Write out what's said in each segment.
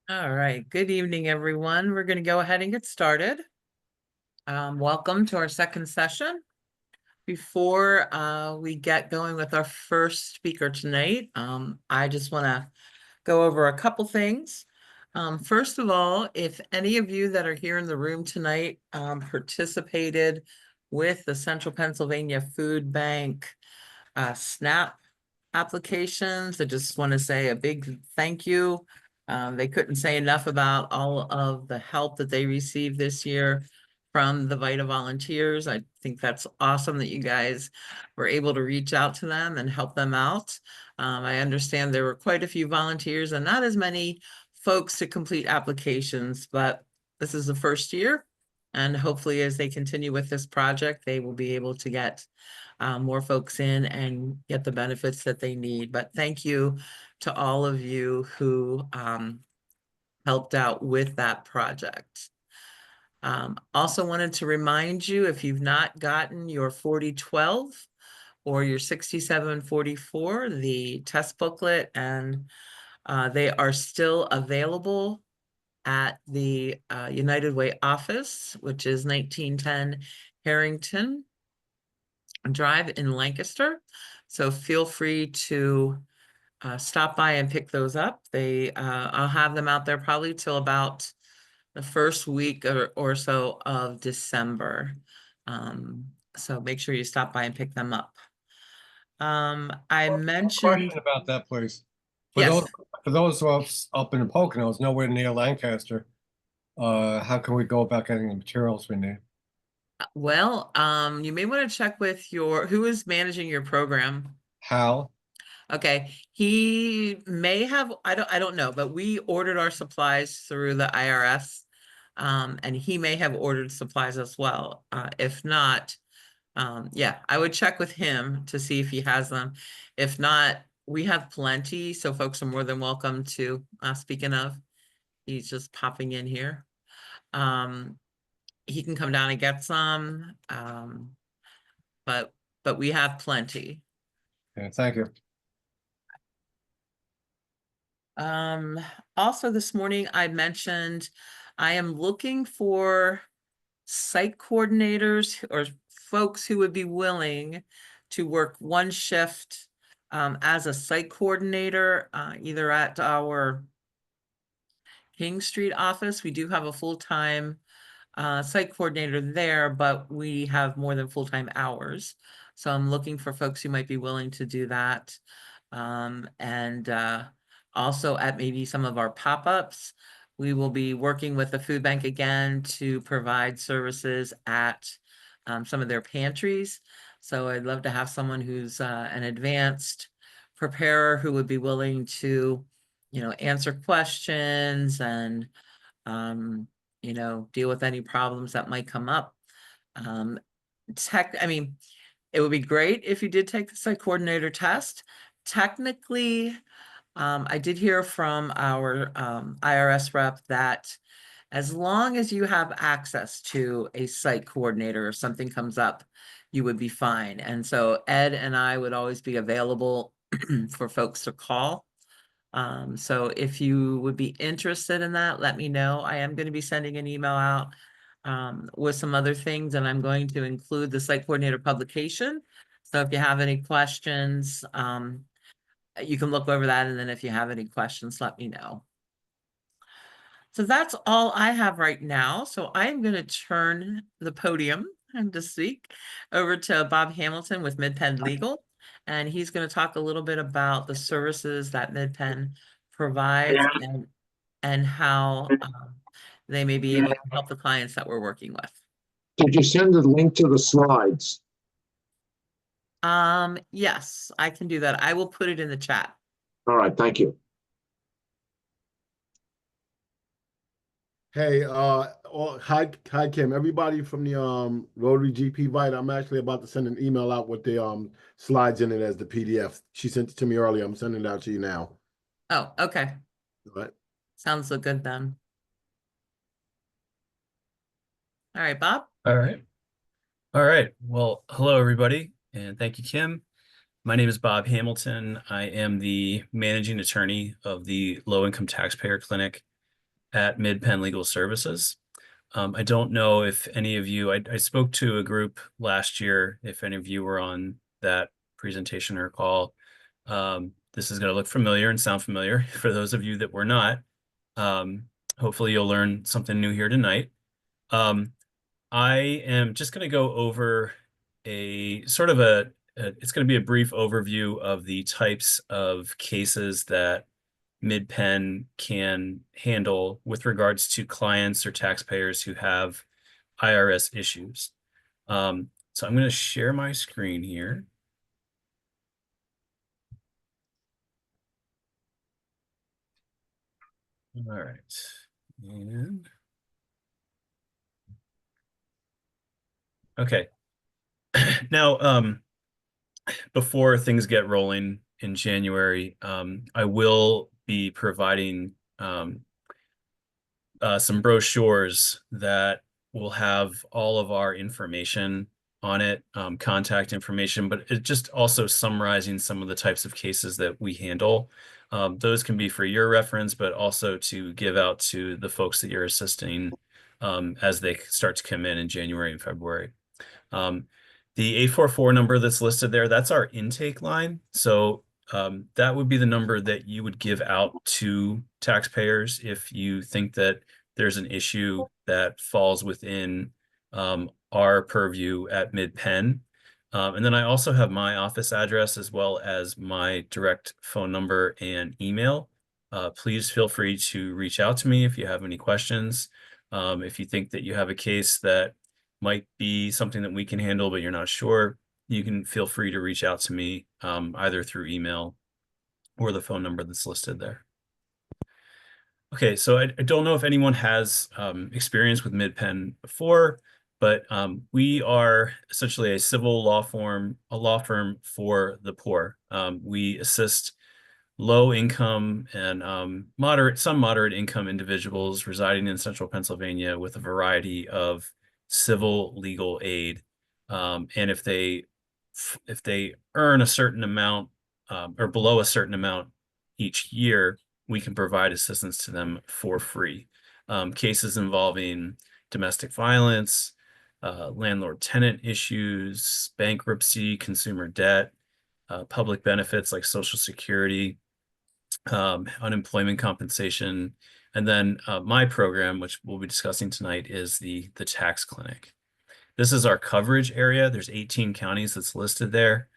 All right, good evening, everyone. We're going to go ahead and get started. Welcome to our second session. Before we get going with our first speaker tonight, I just want to go over a couple things. First of all, if any of you that are here in the room tonight participated with the Central Pennsylvania Food Bank SNAP applications, I just want to say a big thank you. They couldn't say enough about all of the help that they received this year from the VITA volunteers. I think that's awesome that you guys were able to reach out to them and help them out. I understand there were quite a few volunteers and not as many folks to complete applications, but this is the first year. And hopefully as they continue with this project, they will be able to get more folks in and get the benefits that they need. But thank you to all of you who helped out with that project. Also wanted to remind you, if you've not gotten your 4012 or your 6744, the test booklet, and they are still available at the United Way office, which is 1910 Harrington Drive in Lancaster. So feel free to stop by and pick those up. I'll have them out there probably till about the first week or so of December. So make sure you stop by and pick them up. I mentioned, Question about that place. For yes. those of us up in the Poconos, nowhere near Lancaster, how can we go about getting the materials we need? Well, you may want to check with who is managing your program. How? Okay, he may have, I don't know, but we ordered our supplies through the IRS. And he may have ordered supplies as well. If not, yeah, I would check with him to see if he has them. If not, we have plenty, so folks are more than welcome to, speaking of, he's just popping in here. He can come down and get some, but we have plenty. Yeah, thank you. Also this morning I mentioned I am looking for site coordinators or folks who would be willing to work one shift as a site coordinator, either at our King Street office. We do have a full-time site coordinator there, but we have more than full-time hours. So I'm looking for folks who might be willing to do that. And also at maybe some of our pop-ups, we will be working with the food bank again to provide services at some of their pantries. So I'd love to have someone who's an advanced preparer who would be willing to, answer questions and deal with any problems that might come up. I mean, it would be great if you did take the site coordinator test. Technically, I did hear from our IRS rep that as long as you have access to a site coordinator, if something comes up, you would be fine. And so Ed and I would always be available for folks to call. So if you would be interested in that, let me know. I am going to be sending an email out with some other things, and I'm going to include the site coordinator publication. So if you have any questions, you can look over that, and then if you have any questions, let me know. So that's all I have right now. So I am going to turn the podium and to speak over to Bob Hamilton with MidPenn Legal. And he's going to talk a little bit about the services that MidPenn provides and how they may be able to help the clients that we're working with. Did you send a link to the slides? Yes, I can do that. I will put it in the chat. All right, thank you. Hey, hi Kim. Everybody from the Rotary GP VITA, I'm actually about to send an email out with the slides in it as the PDF. She sent it to me earlier. I'm sending it out to you now. Oh, okay. All right. Sounds so good then. All right, Bob. All right. All right. Well, hello, everybody, and thank you, Kim. My name is Bob Hamilton. I am the managing attorney of the Low Income Taxpayer Clinic at Mid-Penn Legal Services. I don't know if any of you, I spoke to a group last year, if any of you were on that presentation or call. This is going to look familiar and sound familiar for those of you that were not. Hopefully you'll learn something new here tonight. I am just going to go over a sort of it's going to be a brief overview of the types of cases that Mid-Penn can handle with regards to clients or taxpayers who have IRS issues. So I'm going to share my screen here. All right. And okay. Now, before things get rolling in January, I will be providing some brochures that will have all of our information on it, contact information, but it just also summarizing some of the types of cases that we handle. Those can be for your reference, but also to give out to the folks that you're assisting as they start to come in January and February. The 844 number that's listed there, that's our intake line. So that would be the number that you would give out to taxpayers if you think that there's an issue that falls within our purview at Mid-Penn. And then I also have my office address as well as my direct phone number and email. Please feel free to reach out to me if you have any questions. If you think that you have a case that might be something that we can handle, but you're not sure, you can feel free to reach out to me either through email or the phone number that's listed there. Okay, so I don't know if anyone has experience with Mid-Penn before, but we are essentially a civil law firm, a law firm for the poor. We assist low income and some moderate income individuals residing in central Pennsylvania with a variety of civil legal aid. And if they earn a certain amount or below a certain amount each year, we can provide assistance to them for free. Cases involving domestic violence, landlord-tenant issues, bankruptcy, consumer debt, public benefits like Social Security, unemployment compensation, and then my program, which we'll be discussing tonight, is the tax clinic. This is our coverage area. There's 18 counties that's listed there.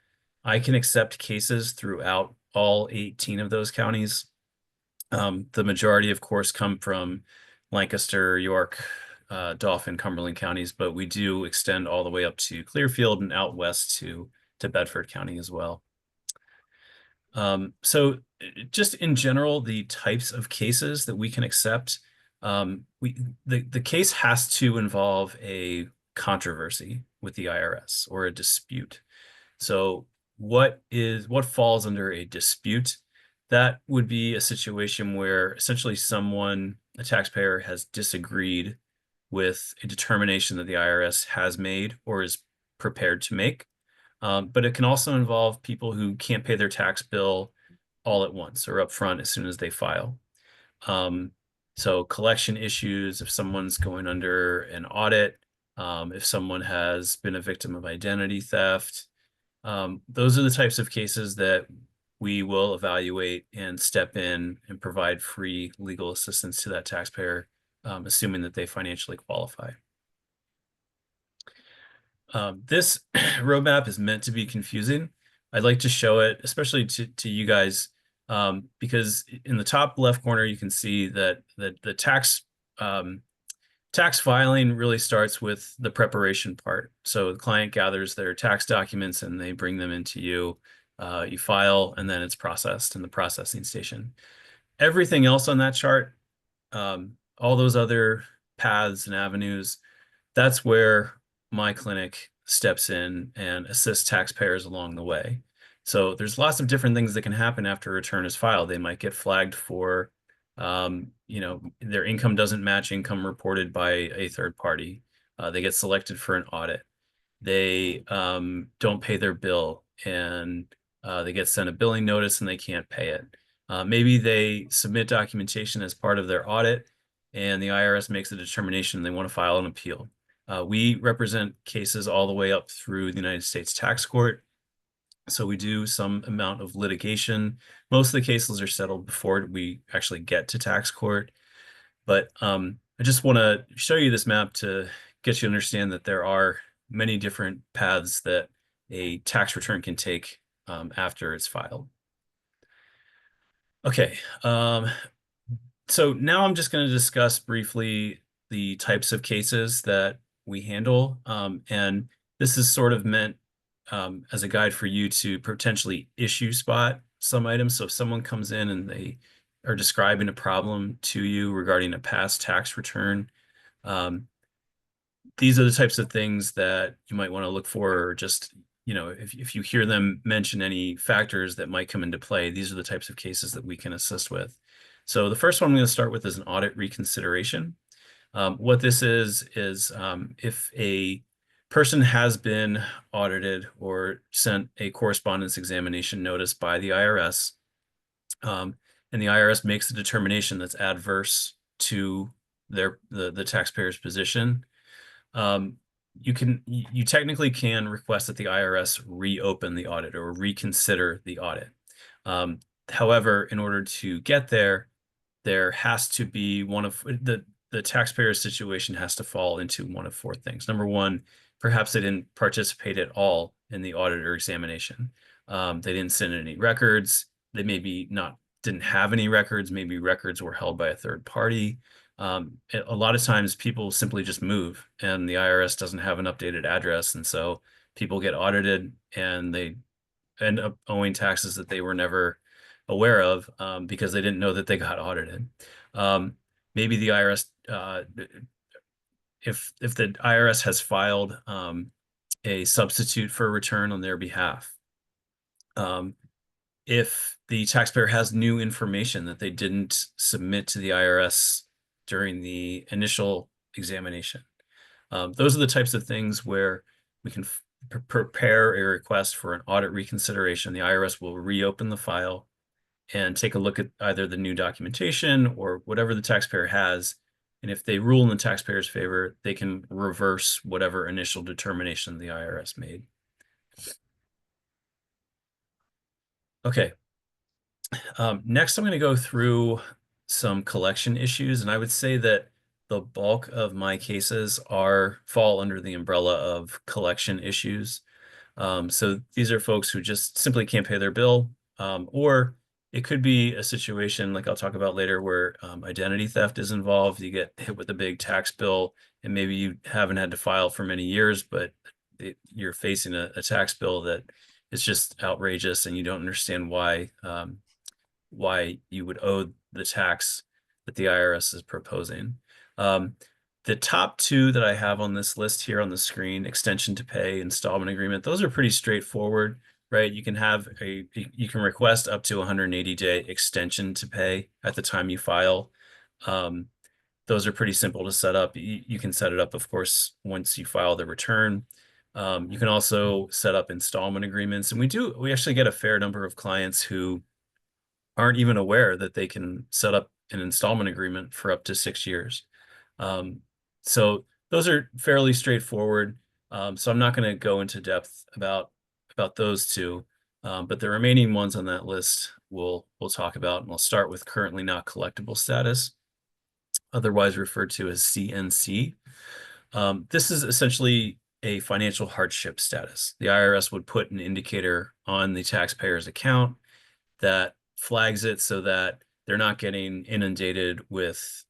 I can accept cases throughout all 18 of those counties. The majority, of course, come from Lancaster, York, Dauphin, Cumberland counties, but we do extend all the way up to Clearfield and out west to Bedford County as well. So just in general, the types of cases that we can accept, the case has to involve a controversy with the IRS or a dispute. So what falls under a dispute? That would be a situation where essentially a taxpayer has disagreed with a determination that the IRS has made or is prepared to make. But it can also involve people who can't pay their tax bill all at once or upfront as soon as they file. So collection issues, if someone's going under an audit, if someone has been a victim of identity theft, those are the types of cases that we will evaluate and step in and provide free legal assistance to that taxpayer, assuming that they financially qualify. This roadmap is meant to be confusing. I'd like to show it, especially to you guys, because in the top left corner, you can see that the tax filing really starts with the preparation part. So the client gathers their tax documents and they bring them into you. You file, and then it's processed in the processing station. Everything else on that chart, all those other paths and avenues, that's where my clinic steps in and assists taxpayers along the way. So there's lots of different things that can happen after a return is filed. They might get flagged for, their income doesn't match income reported by a third party. They get selected for an audit. They don't pay their bill and they get sent a billing notice and they can't pay it. Maybe they submit documentation as part of their audit and the IRS makes a determination they want to file an appeal. We represent cases all the way up through the United States Tax Court. So we do some amount of litigation. Most of the cases are settled before we actually get to tax court. But I just want to show you this map to get you to understand that there are many different paths that a tax return can take after it's filed. Okay, so now I'm just going to discuss briefly the types of cases that we handle. And this is sort of meant as a guide for you to potentially issue spot some items. So if someone comes in and they are describing a problem to you regarding a past tax return, these are the types of things that you might want to look for, or just, you know, if you hear them mention any factors that might come into play, these are the types of cases that we can assist with. So the first one I'm going to start with is an audit reconsideration. What this is if a person has been audited or sent a correspondence examination notice by the IRS, and the IRS makes a determination that's adverse to the taxpayer's position, you technically can request that the IRS reopen the audit or reconsider the audit. However, in order to get there has to be one of the taxpayer's situation has to fall into one of four things. Number one, perhaps they didn't participate at all in the audit or examination. They didn't send any records. They didn't have any records. Maybe records were held by a third party. A lot of times people simply just move and the IRS doesn't have an updated address. And so people get audited and they end up owing taxes that they were never aware of because they didn't know that they got audited. Maybe the IRS, if the IRS has filed a substitute for a return on their behalf, if the taxpayer has new information that they didn't submit to the IRS during the initial examination. Those are the types of things where we can prepare a request for an audit reconsideration. The IRS will reopen the file and take a look at either the new documentation or whatever the taxpayer has. And if they rule in the taxpayer's favor, they can reverse whatever initial determination the IRS made. Okay. Next, I'm going to go through some collection issues, and I would say that the bulk of my cases fall under the umbrella of collection issues. So these are folks who just simply can't pay their bill, or it could be a situation like I'll talk about later where identity theft is involved. You get hit with a big tax bill and maybe you haven't had to file for many years, but you're facing a tax bill that is just outrageous and you don't understand why you would owe the tax that the IRS is proposing. The top two that I have on this list here on the screen, extension to pay, installment agreement, those are pretty straightforward, right? You can request up to 180-day extension to pay at the time you file. Those are pretty simple to set up. You can set it up, of course, once you file the return. You can also set up installment agreements. And we actually get a fair number of clients who aren't even aware that they can set up an installment agreement for up to 6 years. So those are fairly straightforward. So I'm not going to go into depth about those two, but the remaining ones on that list we'll talk about, and we'll start with currently not collectible status, otherwise referred to as CNC. This is essentially a financial hardship status. The IRS would put an indicator on the taxpayer's account that flags it so that they're not getting inundated with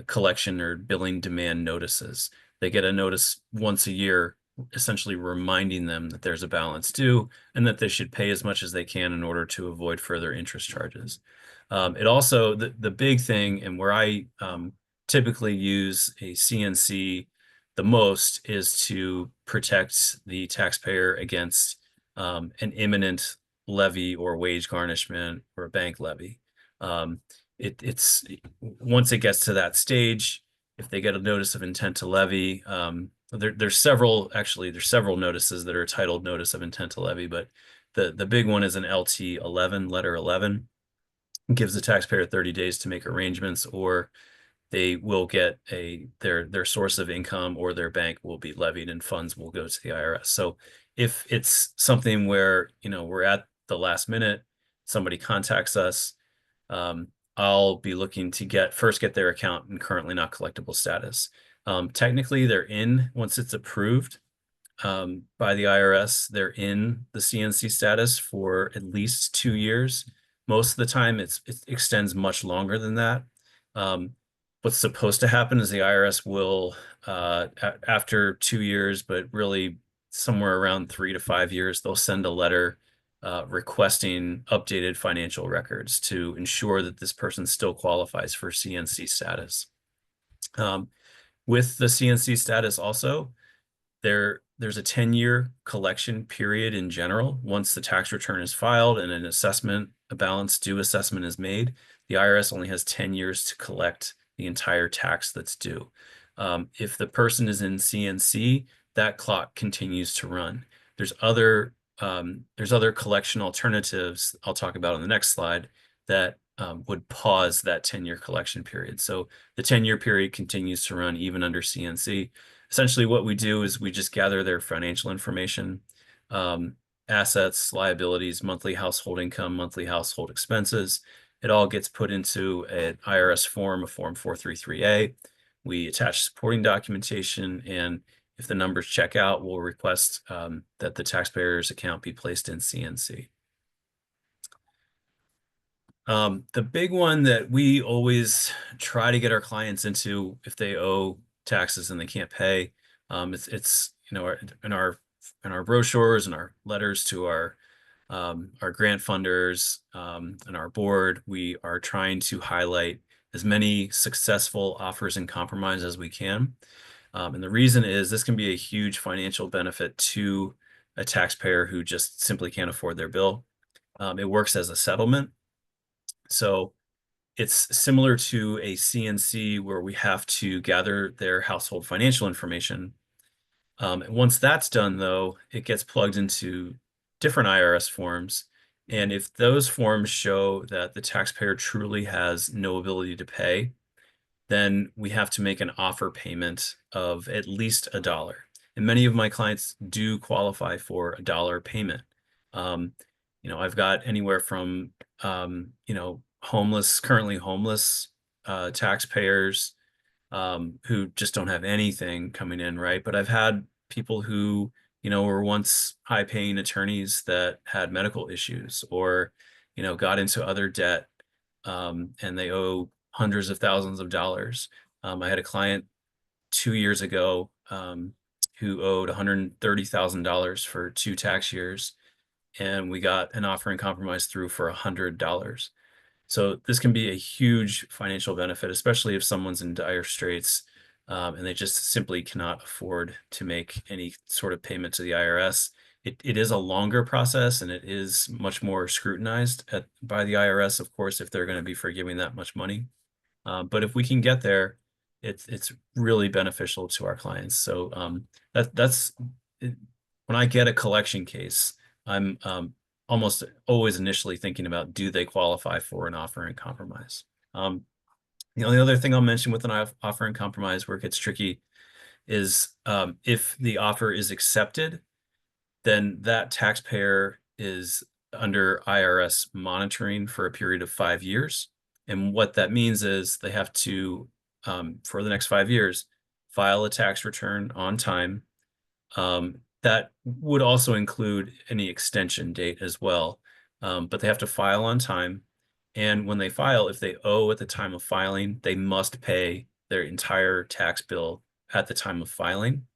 collection or billing demand notices. They get a notice once a year, essentially reminding them that there's a balance due and that they should pay as much as they can in order to avoid further interest charges. It also, the big thing, and where I typically use a CNC the most, is to protect the taxpayer against an imminent levy or wage garnishment or a bank levy. It's once it gets to that stage, if they get a notice of intent to levy, there's several notices that are titled notice of intent to levy, but the big one is an LT 11, letter 11. It gives the taxpayer 30 days to make arrangements, or they will get their source of income, or their bank will be levied and funds will go to the IRS. So if it's something where, we're at the last minute, somebody contacts us, I'll be looking to first get their account in currently not collectible status. Technically, they're in once it's approved by the IRS. They're in the CNC status for at least 2 years. Most of the time, it extends much longer than that. What's supposed to happen is the IRS will, after 2 years, but really somewhere around 3 to 5 years, they'll send a letter requesting updated financial records to ensure that this person still qualifies for CNC status. With the CNC status also, there's a 10-year collection period in general. Once the tax return is filed and a balance due assessment is made, the IRS only has 10 years to collect the entire tax that's due. If the person is in CNC, that clock continues to run. There's other collection alternatives I'll talk about on the next slide that would pause that 10-year collection period. So the 10-year period continues to run even under CNC. Essentially, what we do is we just gather their financial information, assets, liabilities, monthly household income, monthly household expenses. It all gets put into an IRS form, a Form 433A. We attach supporting documentation, and if the numbers check out, we'll request that the taxpayer's account be placed in CNC. The big one that we always try to get our clients into if they owe taxes and they can't pay, it's in our brochures and our letters to our grant funders and our board, we are trying to highlight as many successful offers in compromise as we can. And the reason is this can be a huge financial benefit to a taxpayer who just simply can't afford their bill. It works as a settlement. So it's similar to a CNC where we have to gather their household financial information. Once that's done, though, it gets plugged into different IRS forms. And if those forms show that the taxpayer truly has no ability to pay, then we have to make an offer payment of at least $1. And many of my clients do qualify for $1 payment. I've got anywhere from, currently homeless taxpayers who just don't have anything coming in, right? But I've had people who, were once high-paying attorneys that had medical issues or, got into other debt and they owe hundreds of thousands of dollars. I had a client 2 years ago who owed $130,000 for 2 tax years, and we got an offer in compromise through for $100. So this can be a huge financial benefit, especially if someone's in dire straits and they just simply cannot afford to make any sort of payment to the IRS. It is a longer process, and it is much more scrutinized by the IRS, of course, if they're going to be forgiving that much money. But if we can get there, it's really beneficial to our clients. So that's when I get a collection case, I'm almost always initially thinking about, do they qualify for an offer in compromise? The only other thing I'll mention with an offer in compromise where it gets tricky is if the offer is accepted, then that taxpayer is under IRS monitoring for a period of 5 years. And what that means is they have to, for the next 5 years, file a tax return on time. That would also include any extension date as well, but they have to file on time. And when they file, if they owe at the time of filing, they must pay their entire tax bill at the time of filing.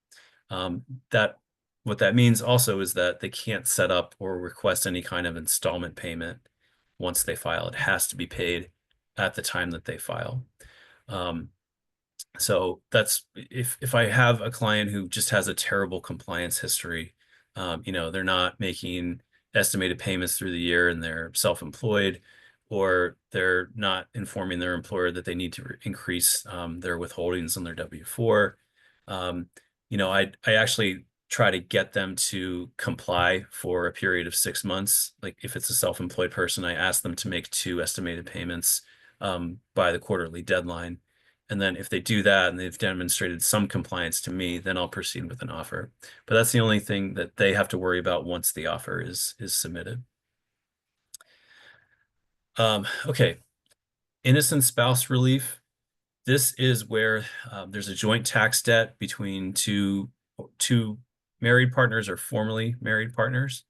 What that means also is that they can't set up or request any kind of installment payment once they file. It has to be paid at the time that they file. So that's if I have a client who just has a terrible compliance history, they're not making estimated payments through the year and they're self-employed, or they're not informing their employer that they need to increase their withholdings on their W-4. I actually try to get them to comply for a period of 6 months. Like if it's a self-employed person, I ask them to make 2 estimated payments by the quarterly deadline. And then if they do that and they've demonstrated some compliance to me, then I'll proceed with an offer. But that's the only thing that they have to worry about once the offer is submitted. Okay, innocent spouse relief. This is where there's a joint tax debt between two married partners or formerly married partners.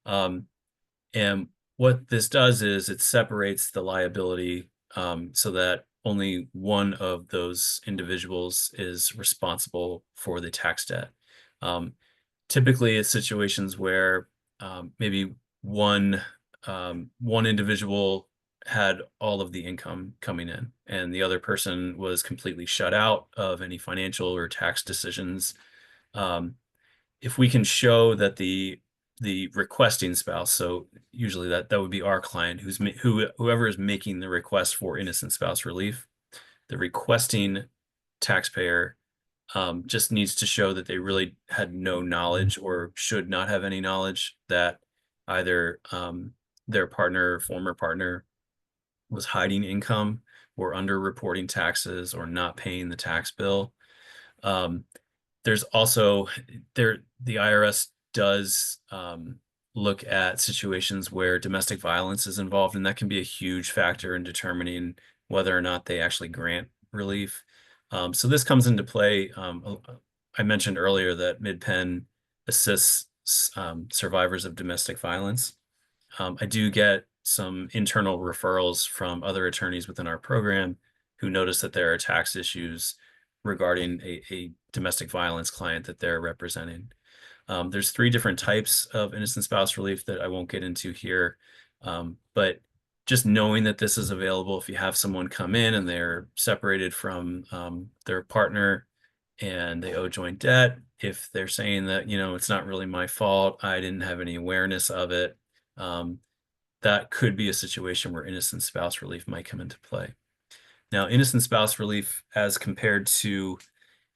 And what this does is it separates the liability so that only one of those individuals is responsible for the tax debt. Typically, it's situations where maybe one individual had all of the income coming in, and the other person was completely shut out of any financial or tax decisions. If we can show that the requesting spouse, so usually that would be our client, whoever is making the request for innocent spouse relief, the requesting taxpayer just needs to show that they really had no knowledge or should not have any knowledge that either their partner or former partner was hiding income or underreporting taxes or not paying the tax bill. There's also the IRS does look at situations where domestic violence is involved, and that can be a huge factor in determining whether or not they actually grant relief. So this comes into play. I mentioned earlier that MidPenn assists survivors of domestic violence. I do get some internal referrals from other attorneys within our program who notice that there are tax issues regarding a domestic violence client that they're representing. There's 3 different types of innocent spouse relief that I won't get into here, but just knowing that this is available, if you have someone come in and they're separated from their partner and they owe joint debt, if they're saying that, it's not really my fault, I didn't have any awareness of it, that could be a situation where innocent spouse relief might come into play. Now, innocent spouse relief as compared to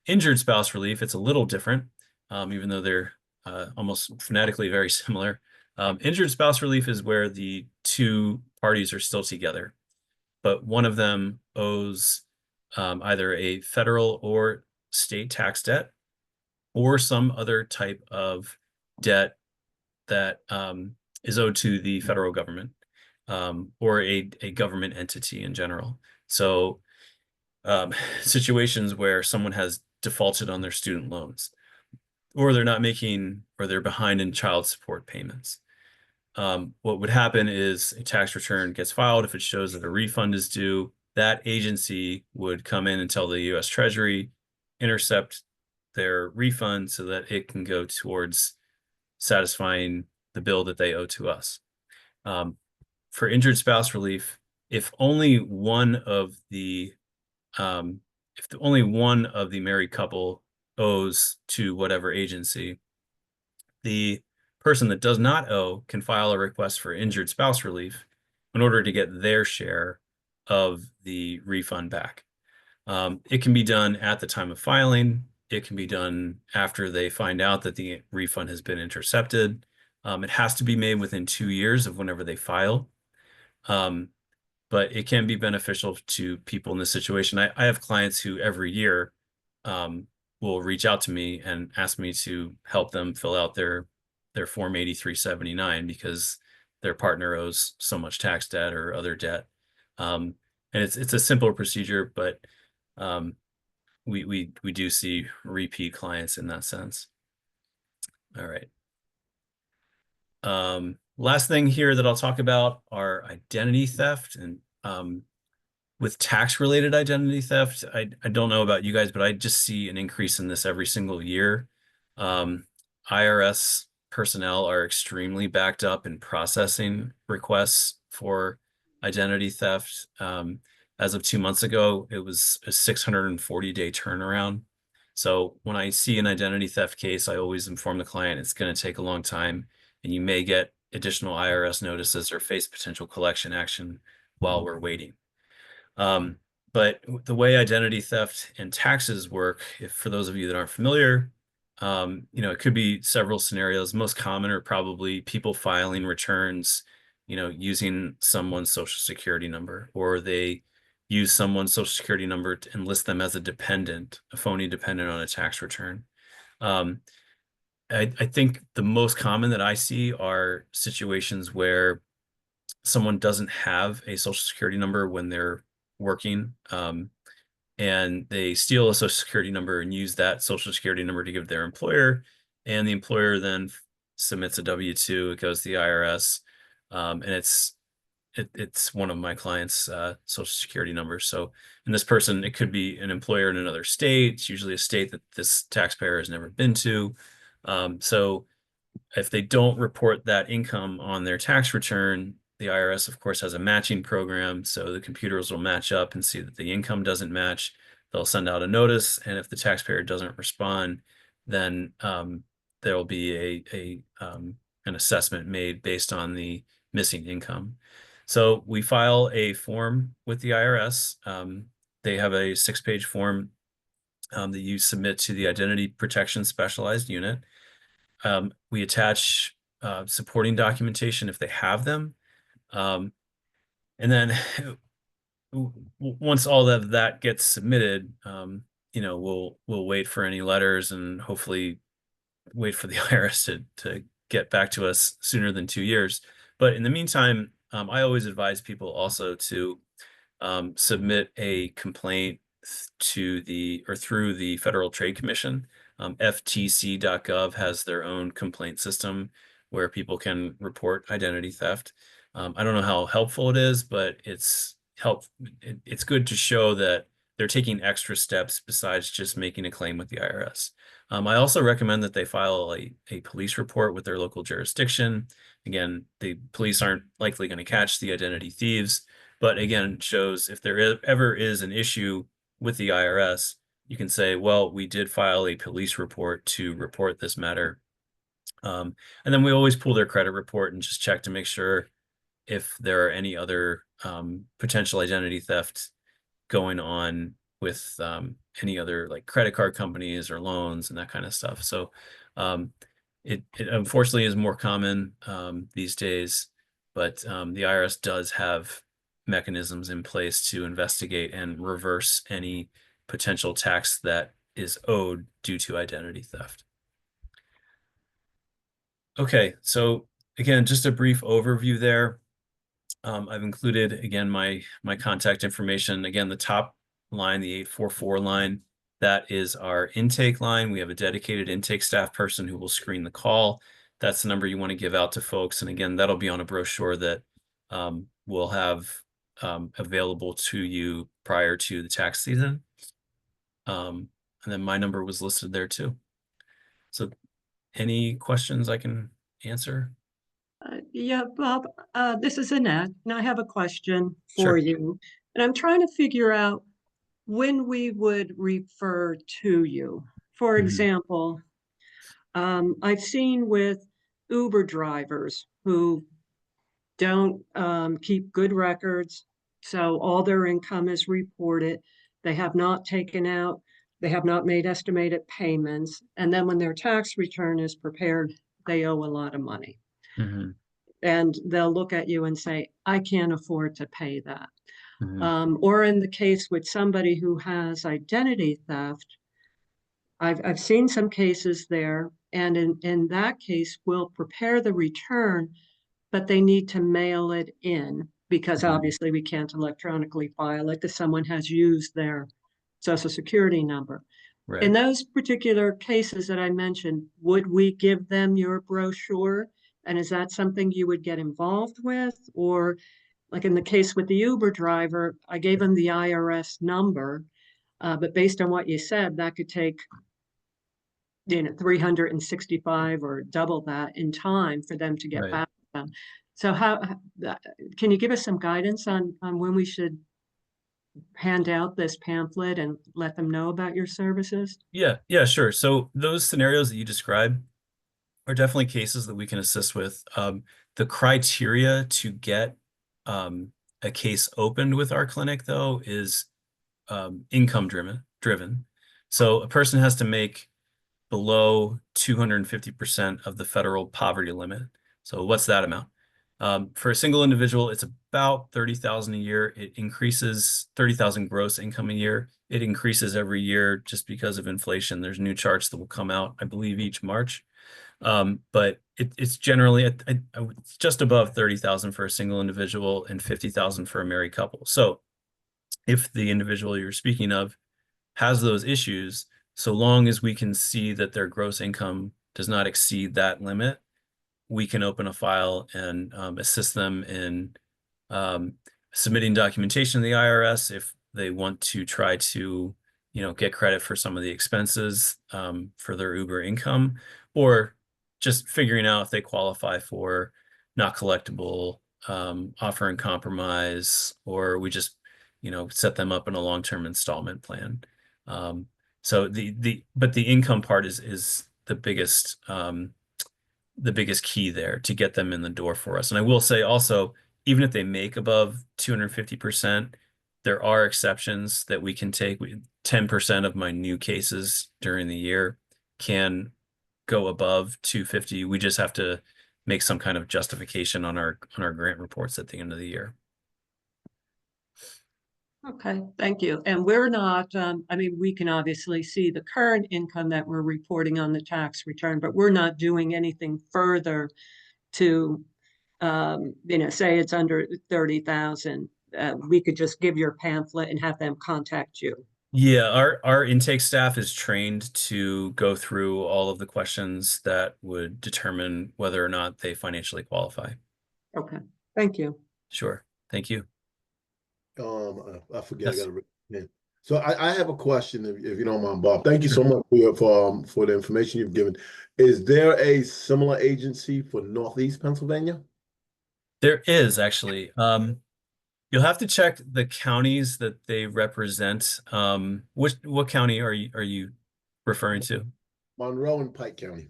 injured spouse relief, it's a little different, even though they're almost phonetically very similar. Injured spouse relief is where the 2 parties are still together, but one of them owes either a federal or state tax debt or some other type of debt that is owed to the federal government or a government entity in general. So situations where someone has defaulted on their student loans, or they're not making, or they're behind in child support payments. What would happen is a tax return gets filed. If it shows that a refund is due, that agency would come in and tell the U.S. Treasury, intercept their refund so that it can go towards satisfying the bill that they owe to us. For injured spouse relief, if only one of the married couple owes to whatever agency, the person that does not owe can file a request for injured spouse relief in order to get their share of the refund back. It can be done at the time of filing. It can be done after they find out that the refund has been intercepted. It has to be made within 2 years of whenever they file. But it can be beneficial to people in this situation. I have clients who every year will reach out to me and ask me to help them fill out their Form 8379 because their partner owes so much tax debt or other debt. And it's a simple procedure, but we do see repeat clients in that sense. All right. Last thing here that I'll talk about are identity theft. And with tax-related identity theft, I don't know about you guys, but I just see an increase in this every single year. IRS personnel are extremely backed up in processing requests for identity theft. As of 2 months ago, it was a 640-day turnaround. So when I see an identity theft case, I always inform the client it's going to take a long time, and you may get additional IRS notices or face potential collection action while we're waiting. But the way identity theft and taxes work, for those of you that aren't familiar, it could be several scenarios. Most common are probably people filing returns, using someone's social security number, or they, use someone's social security number and list them as a dependent, a phony dependent on a tax return. I think the most common that I see are situations where someone doesn't have a social security number when they're working, and they steal a social security number and use that social security number to give their employer, and the employer then submits a W-2, it goes to the IRS, and it's one of my clients' social security numbers. So, and this person, it could be an employer in another state. It's usually a state that this taxpayer has never been to. So if they don't report that income on their tax return, the IRS, of course, has a matching program. So the computers will match up and see that the income doesn't match. They'll send out a notice. And if the taxpayer doesn't respond, then there will be an assessment made based on the missing income. So we file a form with the IRS. They have a 6-page form that you submit to the Identity Protection Specialized Unit. We attach supporting documentation if they have them. And then once all of that gets submitted, we'll wait for any letters and hopefully wait for the IRS to get back to us sooner than 2 years. But in the meantime, I always advise people also to submit a complaint through the Federal Trade Commission. FTC.gov has their own complaint system where people can report identity theft. I don't know how helpful it is, but it's good to show that they're taking extra steps besides just making a claim with the IRS. I also recommend that they file a police report with their local jurisdiction. Again, the police aren't likely going to catch the identity thieves, but again, it shows if there ever is an issue with the IRS, you can say, well, we did file a police report to report this matter. And then we always pull their credit report and just check to make sure if there are any other potential identity theft going on with any other like credit card companies or loans and that kind of stuff. So it unfortunately is more common these days, but the IRS does have mechanisms in place to investigate and reverse any potential tax that is owed due to identity theft. Okay, so again, just a brief overview there. I've included, again, my contact information. Again, the top line, the 844 line, that is our intake line. We have a dedicated intake staff person who will screen the call. That's the number you want to give out to folks. And again, that'll be on a brochure that we'll have available to you prior to the tax season. And then my number was listed there too. So any questions I can answer? Yeah, Bob, this is Annette, and I have a question Sure. for you. And I'm trying to figure out when we would refer to you. For Mhm. example, I've seen with Uber drivers who don't keep good records, so all their income is reported. They have not taken out, they have not made estimated payments, and then when their tax return is prepared, they owe a lot of money. Mhm. And they'll look at you and say, I can't afford to pay that. Mhm. Or in the case with somebody who has identity theft, I've seen some cases there, and in that case, we'll prepare the return, but they need to mail it in because Mhm. obviously we can't electronically file it if someone has used their social security number. Right. In those particular cases that I mentioned, would we give them your brochure? And is that something you would get involved with? Or like in the case with the Uber driver, I gave him the IRS number, but based on what you said, that could take 365 or double that in time for them to get Right. back to them. So can you give us some guidance on when we should hand out this pamphlet and let them know about your services? Yeah, sure. So those scenarios that you described are definitely cases that we can assist with. The criteria to get a case opened with our clinic, though, is income driven. So a person has to make below 250% of the federal poverty limit. So what's that amount? For a single individual, it's about 30,000 a year. It increases 30,000 gross income a year. It increases every year just because of inflation. There's new charts that will come out, I believe, each March. But it's generally it's just above 30,000 for a single individual and 50,000 for a married couple. So if the individual you're speaking of has those issues, so long as we can see that their gross income does not exceed that limit, we can open a file and assist them in submitting documentation to the IRS if they want to try to, get credit for some of the expenses for their Uber income, or just figuring out if they qualify for not collectible, offer in compromise, or we just, set them up in a long-term installment plan. So but the income part is the biggest key there to get them in the door for us. And I will say also, even if they make above 250%, there are exceptions that we can take. 10% of my new cases during the year can go above 250. We just have to make some kind of justification on our grant reports at the end of the year. Okay, thank you. And we're not, I mean, we can obviously see the current income that we're reporting on the tax return, but we're not doing anything further to, say it's under 30,000. We could just give your pamphlet and have them contact you. Yeah, our intake staff is trained to go through all of the questions that would determine whether or not they financially qualify. Okay, thank you. Sure. Thank you. I forget. Yes. So I have a question, if you don't mind, Bob. Thank you so much for the information you've given. Is there a similar agency for Northeast Pennsylvania? There is actually. You'll have to check the counties that they represent. What county are you referring to? Monroe and Pike County.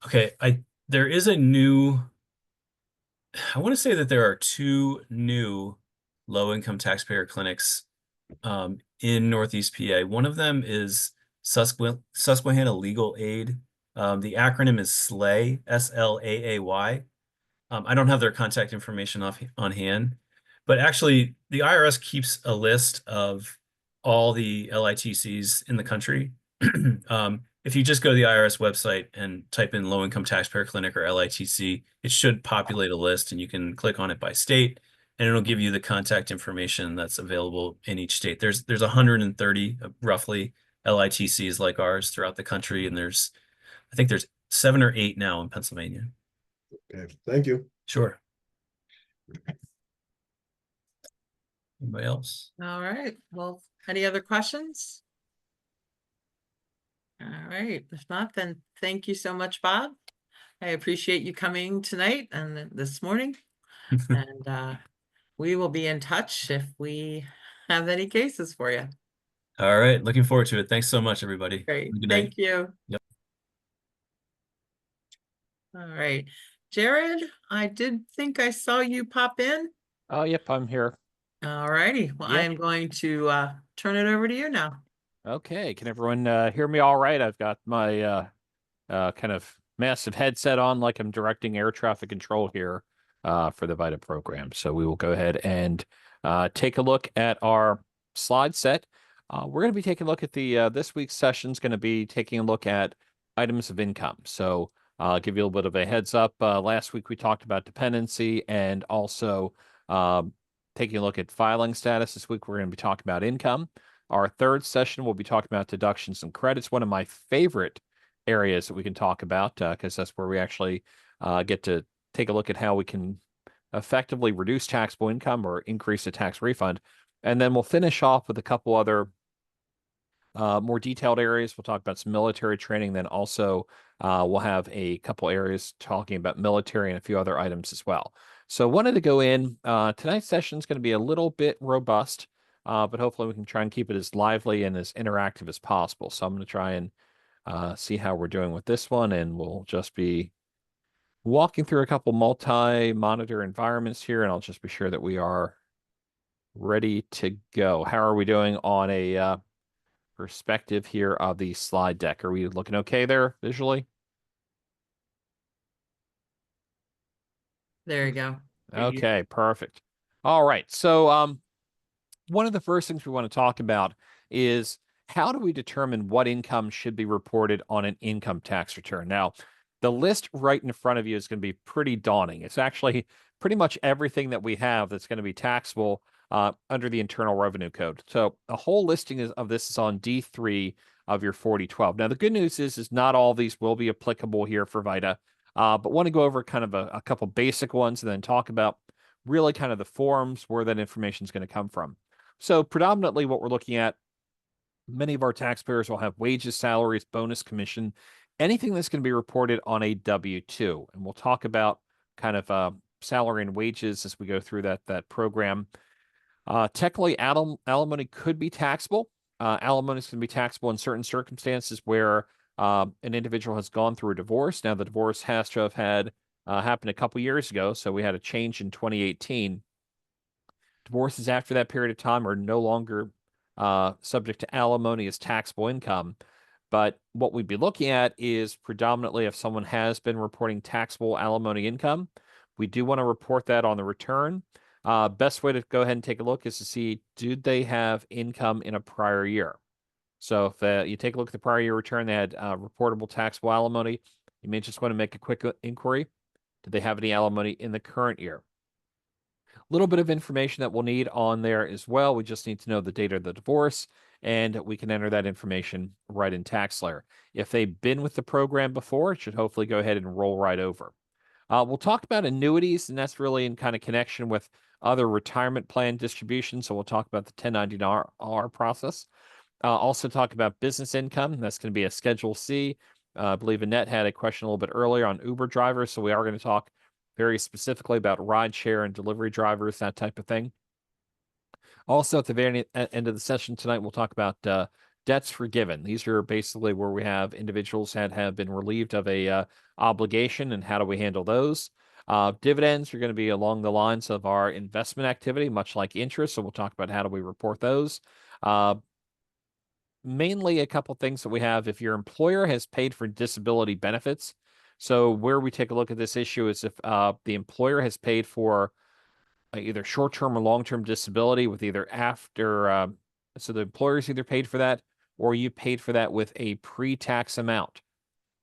Okay, there is I want to say that there are 2 new low-income taxpayer clinics in Northeast PA. One of them is Susquehanna Legal Aid. The acronym is SLAY, SLAAY. I don't have their contact information on hand, but actually the IRS keeps a list of all the LITCs in the country. If you just go to the IRS website and type in low income taxpayer clinic or LITC, it should populate a list, and you can click on it by state, and it'll give you the contact information that's available in each state. There's 130 roughly LITCs like ours throughout the country, and I think there's 7 or 8 now in Pennsylvania. Okay, thank you. Sure. Anybody else? All right. Well, any other questions? All right. If not, then thank you so much, Bob. I appreciate you coming tonight and this morning. And we will be in touch if we have any cases for you. All right. Looking forward to it. Thanks so much, everybody. Great. Good night. Thank you. Yep. All right. Jared, I did think I saw you pop in. Oh, yep, I'm here. All righty. Well, I Yep. am going to turn it over to you now. Okay, can everyone hear me all right? I've got my kind of massive headset on like I'm directing air traffic control here for the VITA program. So we will go ahead and take a look at our slide set. We're going to be taking a look at the this week's session is going to be taking a look at items of income. So I'll give you a little bit of a heads up. Last week we talked about dependency and also taking a look at filing status. This week we're going to be talking about income. Our third session we'll be talking about deductions and credits, one of my favorite areas that we can talk about because that's where we actually get to take a look at how we can effectively reduce taxable income or increase the tax refund. And then we'll finish off with a couple other more detailed areas. We'll talk about some military training. Then also we'll have a couple areas talking about military and a few other items as well. So wanted to go in. Tonight's session is going to be a little bit robust, but hopefully we can try and keep it as lively and as interactive as possible. So I'm going to try and see how we're doing with this one, and we'll just be walking through a couple multi-monitor environments here, and I'll just be sure that we are ready to go. How are we doing on a perspective here of the slide deck? Are we looking okay there visually? There you go. Okay, perfect. All right. So, one of the first things we want to talk about is how do we determine what income should be reported on an income tax return? Now, the list right in front of you is going to be pretty daunting. It's actually pretty much everything that we have that's going to be taxable under the Internal Revenue Code. So, a whole listing of this is on D3 of your 4012. Now, the good news is not all of these will be applicable here for VITA, but want to go over kind of a couple basic ones and then talk about really kind of the forms where that information is going to come from. So predominantly what we're looking at, many of our taxpayers will have wages, salaries, bonus, commission, anything that's going to be reported on a W-2. And we'll talk about kind of salary and wages as we go through that program. Technically, alimony could be taxable. Alimony is going to be taxable in certain circumstances where an individual has gone through a divorce. Now, the divorce has to have had happened a couple years ago, so we had a change in 2018. Divorces after that period of time are no longer subject to alimony as taxable income. But what we'd be looking at is predominantly if someone has been reporting taxable alimony income, we do want to report that on the return. Best way to go ahead and take a look is to see, do they have income in a prior year? So if you take a look at the prior year return, they had reportable taxable alimony, you may just want to make a quick inquiry. Do they have any alimony in the current year? Little bit of information that we'll need on there as well. We just need to know the date of the divorce, and we can enter that information right in TaxSlayer. If they've been with the program before, it should hopefully go ahead and roll right over. We'll talk about annuities, and that's really in kind of connection with other retirement plan distributions. So we'll talk about the 1099-R process. Also talk about business income. That's going to be a Schedule C. I believe Annette had a question a little bit earlier on Uber drivers, so we are going to talk very specifically about rideshare and delivery drivers, that type of thing. Also, at the very end of the session tonight, we'll talk about debts forgiven. These are basically where we have individuals that have been relieved of a obligation, and how do we handle those? Dividends are going to be along the lines of our investment activity, much like interest. So we'll talk about how do we report those. Mainly a couple things that we have. If your employer has paid for disability benefits, so where we take a look at this issue is if the employer has paid for either short-term or long-term disability with either after, so the employer's either paid for that or you paid for that with a pre-tax amount.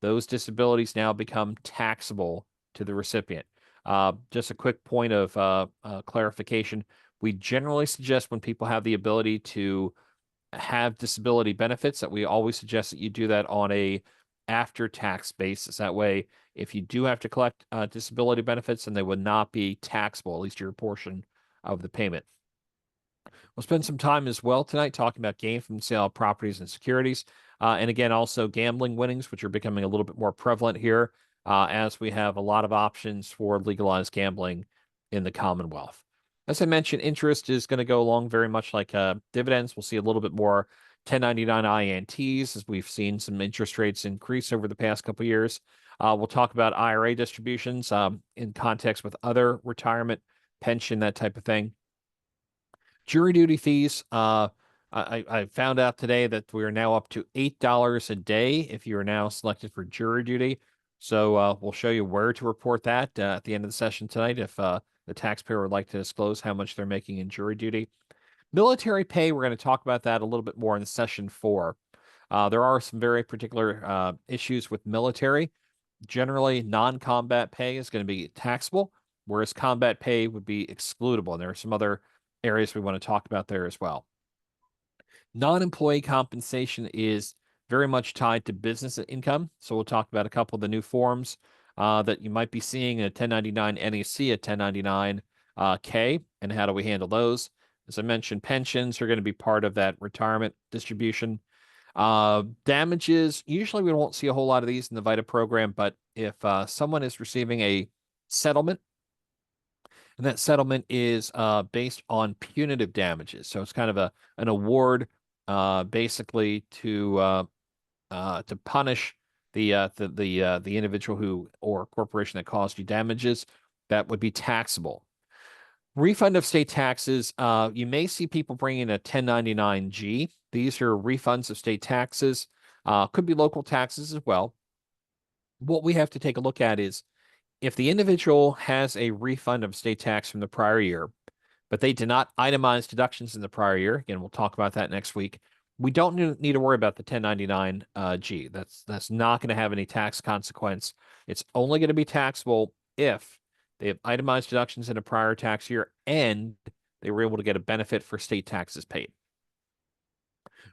Those disabilities now become taxable to the recipient. Just a quick point of clarification. We generally suggest when people have the ability to have disability benefits that we always suggest that you do that on a after-tax basis. That way, if you do have to collect disability benefits, then they would not be taxable, at least your portion of the payment. We'll spend some time as well tonight talking about gain from the sale of properties and securities. And again, also gambling winnings, which are becoming a little bit more prevalent here as we have a lot of options for legalized gambling in the Commonwealth. As I mentioned, interest is going to go along very much like dividends. We'll see a little bit more 1099 INTs as we've seen some interest rates increase over the past couple of years. We'll talk about IRA distributions in context with other retirement, pension, that type of thing. Jury duty fees. I found out today that we are now up to $8 a day if you are now selected for jury duty. So we'll show you where to report that at the end of the session tonight if the taxpayer would like to disclose how much they're making in jury duty. Military pay, we're going to talk about that a little bit more in session 4. There are some very particular issues with military. Generally, non-combat pay is going to be taxable, whereas combat pay would be excludable. And there are some other areas we want to talk about there as well. Non-employee compensation is very much tied to business income. So we'll talk about a couple of the new forms that you might be seeing, a 1099 NEC, a 1099 K, and how do we handle those? As I mentioned, pensions are going to be part of that retirement distribution. Damages, usually we won't see a whole lot of these in the VITA program, but if someone is receiving a settlement, and that settlement is based on punitive damages, so it's kind of an award basically to punish the individual who or corporation that caused you damages, that would be taxable. Refund of state taxes, you may see people bringing a 1099-G. These are refunds of state taxes, could be local taxes as well. What we have to take a look at is if the individual has a refund of state tax from the prior year, but they did not itemize deductions in the prior year, again, we'll talk about that next week, we don't need to worry about the 1099 G. That's not going to have any tax consequence. It's only going to be taxable if they have itemized deductions in a prior tax year and they were able to get a benefit for state taxes paid.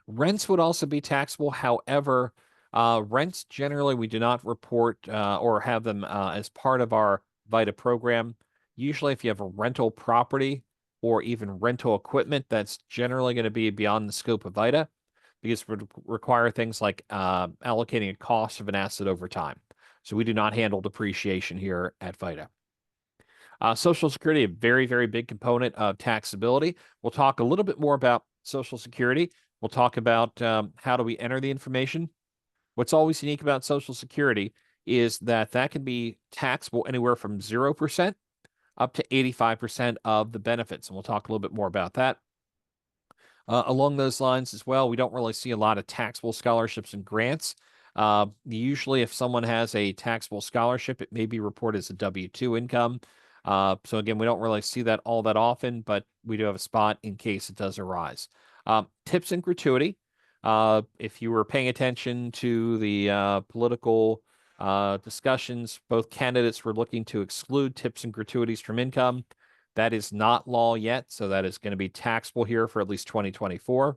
Rents would also be taxable. However, rents generally we do not report or have them as part of our VITA program. Usually, if you have a rental property or even rental equipment, that's generally going to be beyond the scope of VITA because it would require things like allocating a cost of an asset over time. So we do not handle depreciation here at VITA. Social Security, a very, very big component of taxability. We'll talk a little bit more about Social Security. We'll talk about how do we enter the information. What's always unique about Social Security is that that can be taxable anywhere from 0% up to 85% of the benefits. And we'll talk a little bit more about that. Along those lines as well, we don't really see a lot of taxable scholarships and grants. Usually, if someone has a taxable scholarship, it may be reported as a W-2 income. So again, we don't really see that all that often, but we do have a spot in case it does arise. Tips and gratuity. If you were paying attention to the political discussions, both candidates were looking to exclude tips and gratuities from income. That is not law yet, so that is going to be taxable here for at least 2024.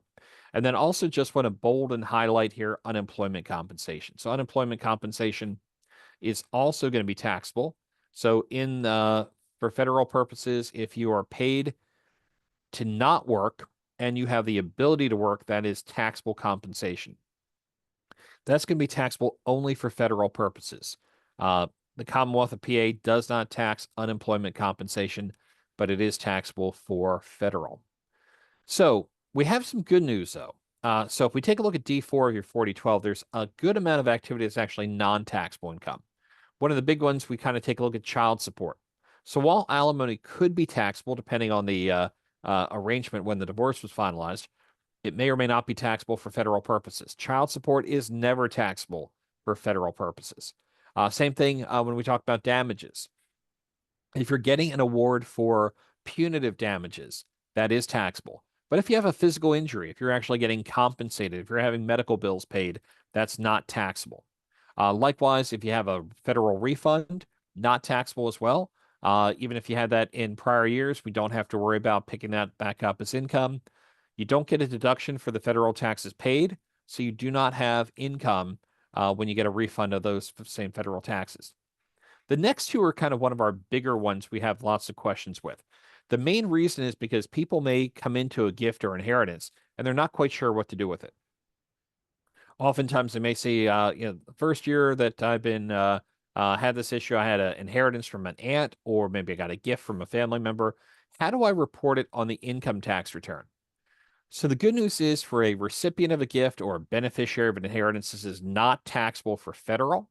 And then also just want to bold and highlight here unemployment compensation. So unemployment compensation is also going to be taxable. So for federal purposes, if you are paid to not work and you have the ability to work, that is taxable compensation. That's going to be taxable only for federal purposes. The Commonwealth of PA does not tax unemployment compensation, but it is taxable for federal. So we have some good news, though. So if we take a look at D4 of your 4012, there's a good amount of activity that's actually non-taxable income. One of the big ones, we kind of take a look at child support. So while alimony could be taxable, depending on the arrangement when the divorce was finalized, it may or may not be taxable for federal purposes. Child support is never taxable for federal purposes. Same thing when we talk about damages. If you're getting an award for punitive damages, that is taxable. But if you have a physical injury, if you're actually getting compensated, if you're having medical bills paid, that's not taxable. Likewise, if you have a federal refund, not taxable as well. Even if you had that in prior years, we don't have to worry about picking that back up as income. You don't get a deduction for the federal taxes paid, so you do not have income when you get a refund of those same federal taxes. The next two are kind of one of our bigger ones we have lots of questions with. The main reason is because people may come into a gift or inheritance and they're not quite sure what to do with it. Oftentimes they may say, the first year that I've been had this issue, I had an inheritance from an aunt, or maybe I got a gift from a family member. How do I report it on the income tax return? So the good news is for a recipient of a gift or a beneficiary of an inheritance, this is not taxable for federal,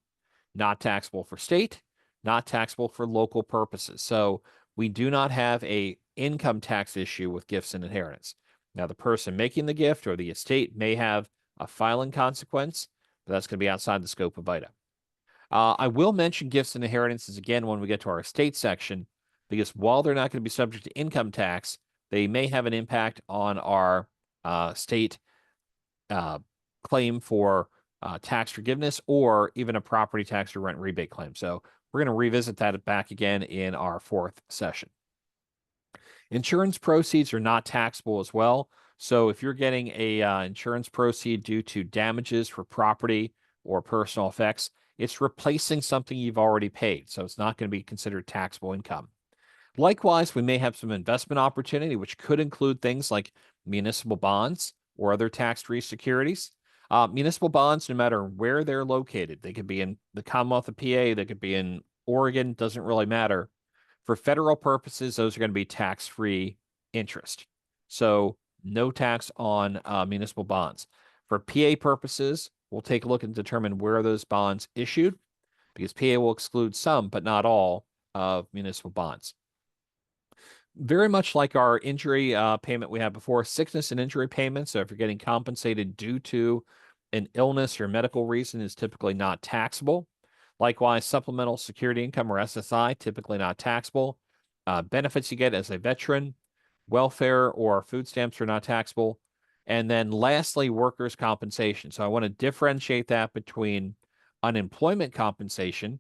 not taxable for state, not taxable for local purposes. So we do not have a income tax issue with gifts and inheritance. Now, the person making the gift or the estate may have a filing consequence, but that's going to be outside the scope of VITA. I will mention gifts and inheritances again when we get to our estate section, because while they're not going to be subject to income tax, they may have an impact on our state claim for tax forgiveness or even a property tax or rent rebate claim. So we're going to revisit that back again in our fourth session. Insurance proceeds are not taxable as well. So if you're getting a insurance proceed due to damages for property or personal effects, it's replacing something you've already paid. So it's not going to be considered taxable income. Likewise, we may have some investment opportunity, which could include things like municipal bonds or other tax-free securities. Municipal bonds, no matter where they're located, they could be in the Commonwealth of PA, they could be in Oregon, doesn't really matter. For federal purposes, those are going to be tax-free interest. So no tax on municipal bonds. For PA purposes, we'll take a look and determine where those bonds issued, because PA will exclude some, but not all, of municipal bonds. Very much like our injury payment we had before, sickness and injury payments. So if you're getting compensated due to an illness or medical reason, is typically not taxable. Likewise, supplemental security income or SSI, typically not taxable. Benefits you get as a veteran, welfare or food stamps are not taxable. And then lastly, workers' compensation. So I want to differentiate that between unemployment compensation,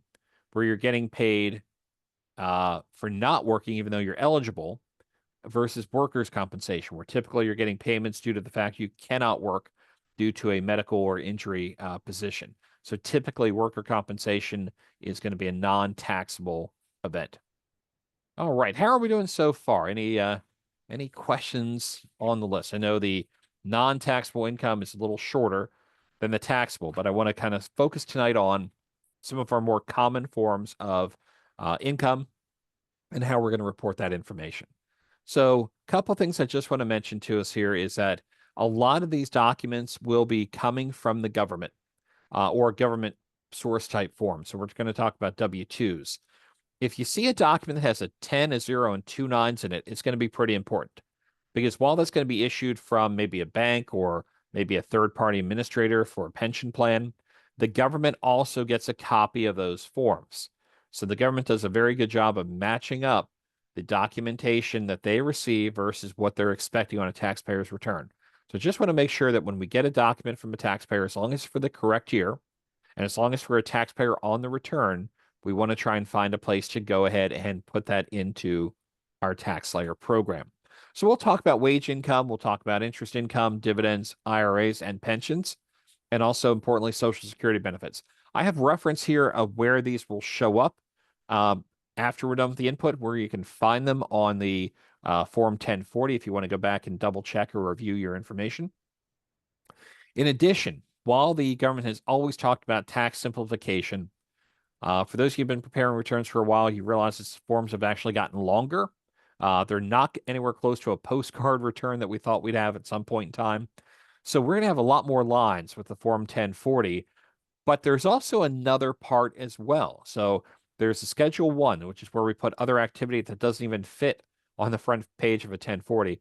where you're getting paid for not working even though you're eligible, versus workers' compensation, where typically you're getting payments due to the fact you cannot work due to a medical or injury position. So typically worker compensation is going to be a non-taxable event. All right, how are we doing so far? Any questions on the list? I know the non-taxable income is a little shorter than the taxable, but I want to kind of focus tonight on some of our more common forms of income and how we're going to report that information. So a couple things I just want to mention to us here is that a lot of these documents will be coming from the government or government source type form. So we're going to talk about W-2s. If you see a document that has a 10, a 0, and 2 9s in it, it's going to be pretty important. Because while that's going to be issued from maybe a bank or maybe a third-party administrator for a pension plan, the government also gets a copy of those forms. So the government does a very good job of matching up the documentation that they receive versus what they're expecting on a taxpayer's return. So just want to make sure that when we get a document from a taxpayer, as long as it's for the correct year, and as long as we're a taxpayer on the return, we want to try and find a place to go ahead and put that into our TaxSlayer program. So we'll talk about wage income, we'll talk about interest income, dividends, IRAs, and pensions, and also importantly, Social Security benefits. I have reference here of where these will show up after we're done with the input, where you can find them on the Form 1040 if you want to go back and double check or review your information. In addition, while the government has always talked about tax simplification, for those of you who've been preparing returns for a while, you realize its forms have actually gotten longer. They're not anywhere close to a postcard return that we thought we'd have at some point in time. So we're going to have a lot more lines with the Form 1040, but there's also another part as well. So there's a Schedule 1, which is where we put other activity that doesn't even fit on the front page of a 1040.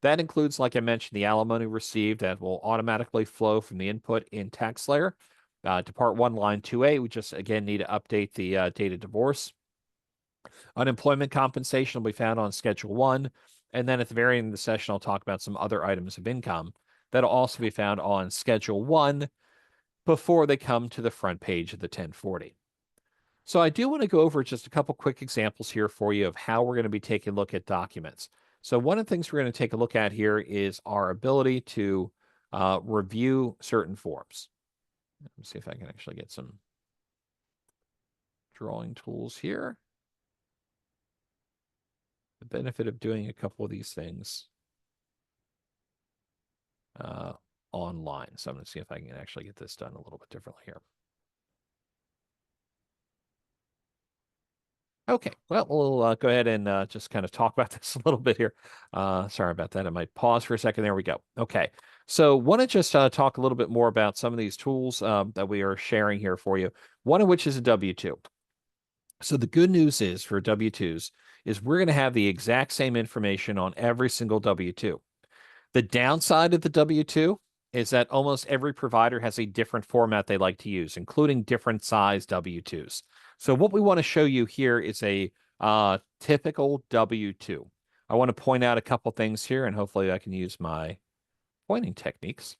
That includes, like I mentioned, the alimony received that will automatically flow from the input in TaxSlayer. To Part 1, Line 2A, we just, again, need to update the date of divorce. Unemployment compensation will be found on Schedule 1. And then at the very end of the session, I'll talk about some other items of income that'll also be found on Schedule 1 before they come to the front page of the 1040. So I do want to go over just a couple quick examples here for you of how we're going to be taking a look at documents. So one of the things we're going to take a look at here is our ability to review certain forms. Let me see if I can actually get some drawing tools here. The benefit of doing a couple of these things online. So I'm going to see if I can actually get this done a little bit differently here. Okay, well, we'll go ahead and just kind of talk about this a little bit here. Sorry about that. I might pause for a second. There we go. Okay, so want to just talk a little bit more about some of these tools that we are sharing here for you, one of which is a W-2. So the good news is for W-2s is we're going to have the exact same information on every single W-2. The downside of the W-2 is that almost every provider has a different format they like to use, including different size W-2s. So what we want to show you here is a typical W-2. I want to point out a couple things here, and hopefully I can use my pointing techniques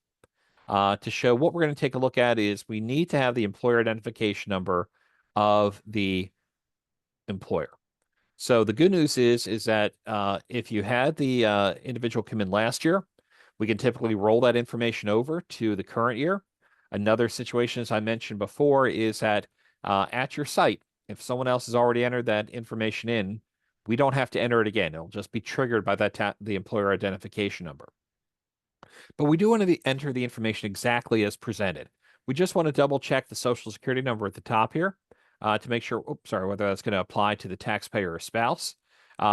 to show what we're going to take a look at is we need to have the employer identification number of the employer. So the good news is that if you had the individual come in last year, we can typically roll that information over to the current year. Another situation, as I mentioned before, is that at your site, if someone else has already entered that information in, we don't have to enter it again. It'll just be triggered by that the employer identification number. But we do want to enter the information exactly as presented. We just want to double check the Social Security number at the top here to make sure, whether that's going to apply to the taxpayer or spouse.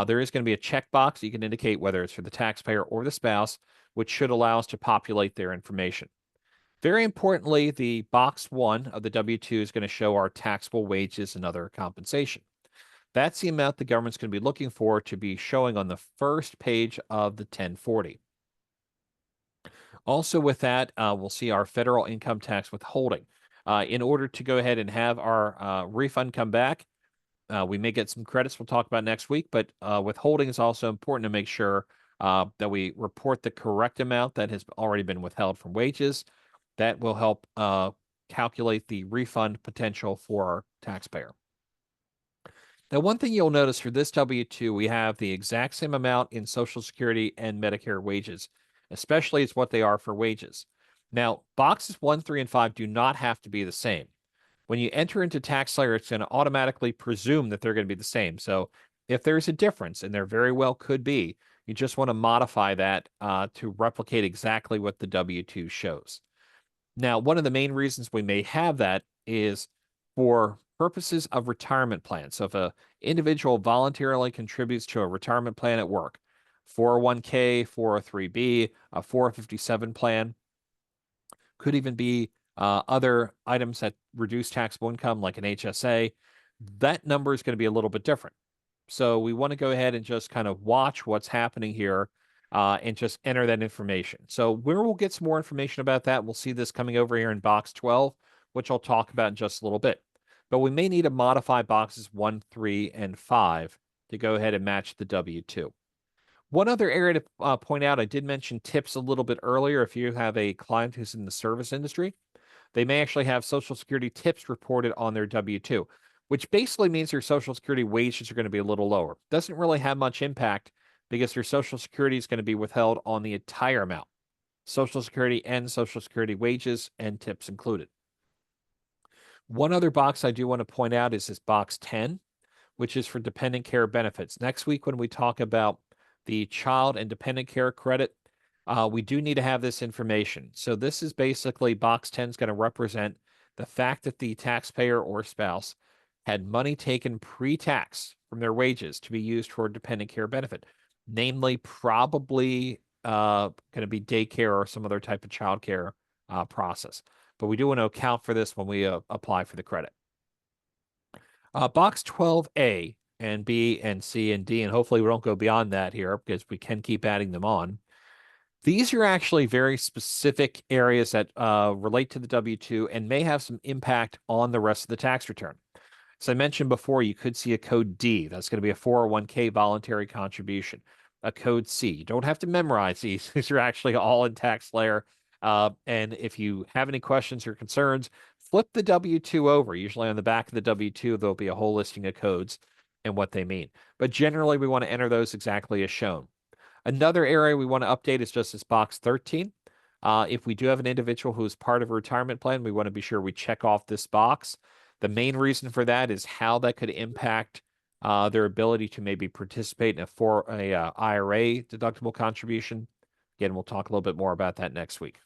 There is going to be a checkbox. You can indicate whether it's for the taxpayer or the spouse, which should allow us to populate their information. Very importantly, the box 1 of the W-2 is going to show our taxable wages and other compensation. That's the amount the government's going to be looking for to be showing on the first page of the 1040. Also with that, we'll see our federal income tax withholding. In order to go ahead and have our refund come back, we may get some credits we'll talk about next week, but withholding is also important to make sure that we report the correct amount that has already been withheld from wages. That will help calculate the refund potential for our taxpayer. Now, one thing you'll notice for this W-2, we have the exact same amount in Social Security and Medicare wages, especially as what they are for wages. Now, boxes 1, 3, and 5 do not have to be the same. When you enter into TaxSlayer, it's going to automatically presume that they're going to be the same. So if there's a difference, and there very well could be, you just want to modify that to replicate exactly what the W-2 shows. Now, one of the main reasons we may have that is for purposes of retirement plans. So if an individual voluntarily contributes to a retirement plan at work, 401k, 403b, a 457 plan, could even be other items that reduce taxable income like an HSA, that number is going to be a little bit different. So we want to go ahead and just kind of watch what's happening here and just enter that information. So where we'll get some more information about that, we'll see this coming over here in box 12, which I'll talk about in just a little bit. But we may need to modify boxes 1, 3, and 5 to go ahead and match the W-2. One other area to point out, I did mention tips a little bit earlier. If you have a client who's in the service industry, they may actually have Social Security tips reported on their W-2, which basically means your Social Security wages are going to be a little lower. Doesn't really have much impact because your Social Security is going to be withheld on the entire amount. Social Security and Social Security wages and tips included. One other box I do want to point out is this box 10, which is for dependent care benefits. Next week, when we talk about the child and dependent care credit, we do need to have this information. So this is basically box 10 is going to represent the fact that the taxpayer or spouse had money taken pre-tax from their wages to be used for a dependent care benefit, namely probably going to be daycare or some other type of childcare process. But we do want to account for this when we apply for the credit. Box 12A and B and C and D, and hopefully we don't go beyond that here because we can keep adding them on. These are actually very specific areas that relate to the W-2 and may have some impact on the rest of the tax return. As I mentioned before, you could see a code D. That's going to be a 401k voluntary contribution. A code C. You don't have to memorize these. These are actually all in TaxSlayer. And if you have any questions or concerns, flip the W-2 over. Usually on the back of the W-2, there'll be a whole listing of codes and what they mean. But generally, we want to enter those exactly as shown. Another area we want to update is just this box 13. If we do have an individual who is part of a retirement plan, we want to be sure we check off this box. The main reason for that is how that could impact their ability to maybe participate in a IRA deductible contribution. Again, we'll talk a little bit more about that next week.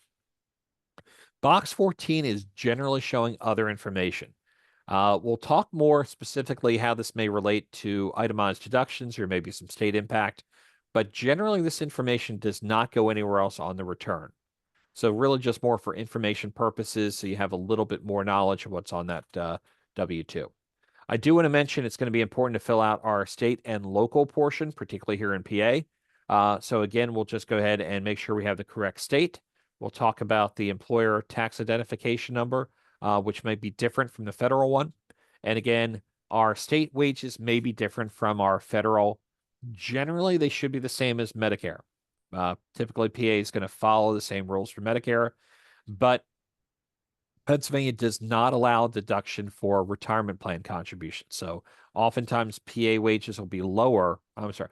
Box 14 is generally showing other information. We'll talk more specifically how this may relate to itemized deductions or maybe some state impact, but generally this information does not go anywhere else on the return. So really just more for information purposes, so you have a little bit more knowledge of what's on that W-2. I do want to mention it's going to be important to fill out our state and local portion, particularly here in PA. So again, we'll just go ahead and make sure we have the correct state. We'll talk about the employer tax identification number, which may be different from the federal one. And again, our state wages may be different from our federal. Generally, they should be the same as Medicare. Typically, PA is going to follow the same rules for Medicare, but Pennsylvania does not allow deduction for retirement plan contributions. So oftentimes PA wages will be lower. I'm sorry,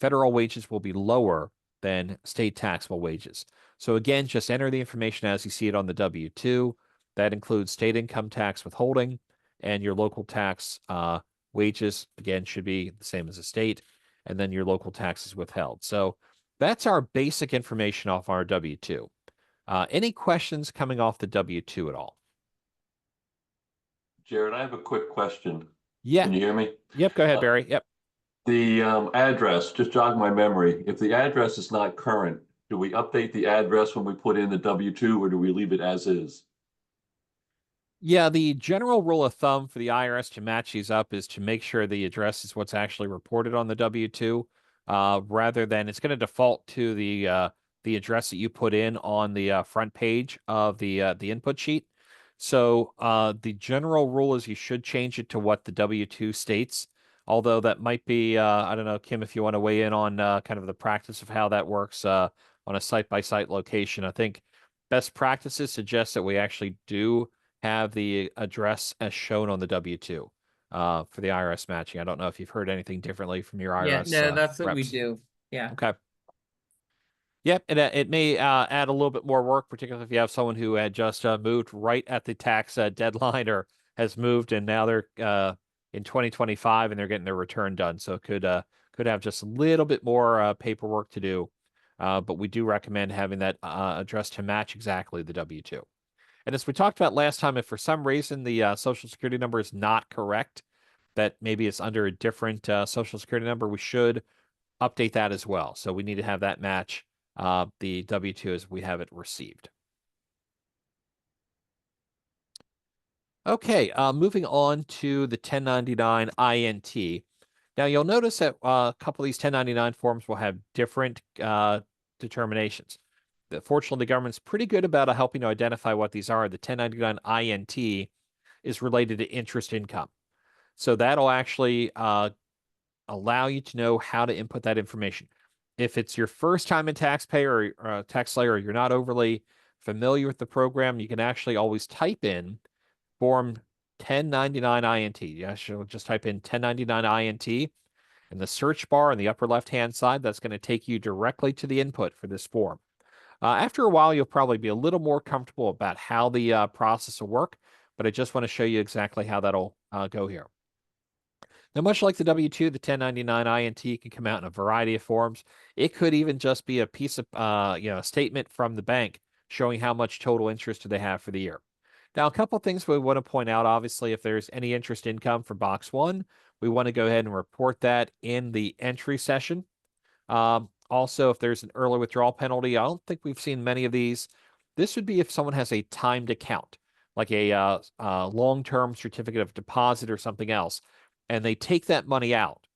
federal wages will be lower than state taxable wages. So again, just enter the information as you see it on the W-2. That includes state income tax withholding, and your local tax wages, again, should be the same as the state, and then your local taxes withheld. So that's our basic information off our W-2. Any questions coming off the W-2 at all? Jared, I have a quick question. Yeah. Can you hear me? Yep. Go ahead, Barry. Yep. The address, just jog my memory. If the address is not current, do we update the address when we put in the W-2 or do we leave it as is? Yeah, the general rule of thumb for the IRS to match these up is to make sure the address is what's actually reported on the W-2, rather than it's going to default to the address that you put in on the front page of the input sheet. So the general rule is you should change it to what the W-2 states, although that might be, I don't know, Kim, if you want to weigh in on kind of the practice of how that works on a site-by-site location. I think best practices suggest that we actually do have the address as shown on the W-2 for the IRS matching. I don't know if you've heard anything differently from your Yeah, IRS no, that's what we reps. do. Yeah. Okay. Yep, and it may add a little bit more work, particularly if you have someone who had just moved right at the tax deadline or has moved and now they're in 2025 and they're getting their return done. So it could have just a little bit more paperwork to do. But we do recommend having that address to match exactly the W-2. And as we talked about last time, if for some reason the Social Security number is not correct, that maybe it's under a different Social Security number, we should update that as well. So we need to have that match the W-2 as we have it received. Okay, moving on to the 1099 INT. Now you'll notice that a couple of these 1099 forms will have different determinations. Fortunately, the government's pretty good about helping to identify what these are. The 1099 INT is related to interest income. So that'll actually allow you to know how to input that information. If it's your first time in taxpayer or taxslayer, or you're not overly familiar with the program, you can actually always type in form 1099 INT. You should just type in 1099 INT in the search bar in the upper left-hand side. That's going to take you directly to the input for this form. After a while, you'll probably be a little more comfortable about how the process will work, but I just want to show you exactly how that'll go here. Now, much like the W-2, the 1099 INT can come out in a variety of forms. It could even just be a piece of, a statement from the bank showing how much total interest do they have for the year. Now, a couple of things we want to point out, obviously, if there's any interest income for box 1, we want to go ahead and report that in the entry session. Also, if there's an early withdrawal penalty, I don't think we've seen many of these. This would be if someone has a timed account, like a long-term certificate of deposit or something else, and they take that money out.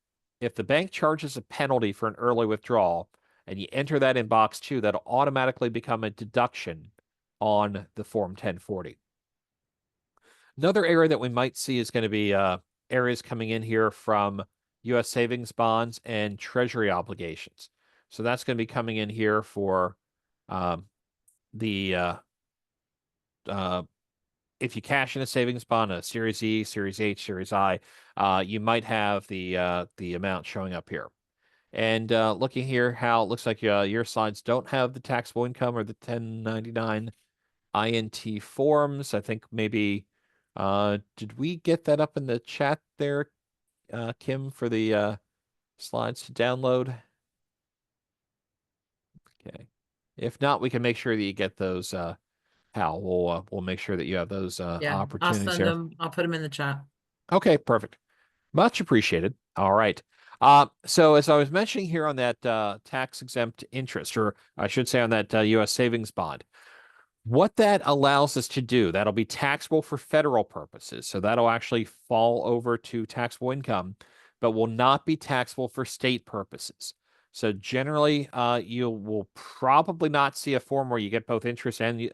If the bank charges a penalty for an early withdrawal and you enter that in box 2, that'll automatically become a deduction on the Form 1040. Another area that we might see is going to be areas coming in here from U.S. savings bonds and treasury obligations. So that's going to be coming in here for if you cash in a savings bond, a Series E, Series H, Series I, you might have the amount showing up here. And looking here, how it looks like your slides don't have the taxable income or the 1099 INT forms. I think maybe, did we get that up in the chat there, Kim, for the slides to download? Okay. If not, we can make sure that you get those, Hal. We'll make sure that you have those Yeah, I'll opportunities send here. them. I'll put them in the chat. Okay, perfect. Much appreciated. All right. So as I was mentioning here on that tax exempt interest, or I should say on that U.S. savings bond, what that allows us to do, that'll be taxable for federal purposes. So that'll actually fall over to taxable income, but will not be taxable for state purposes. So generally, you will probably not see a form where you get both interest and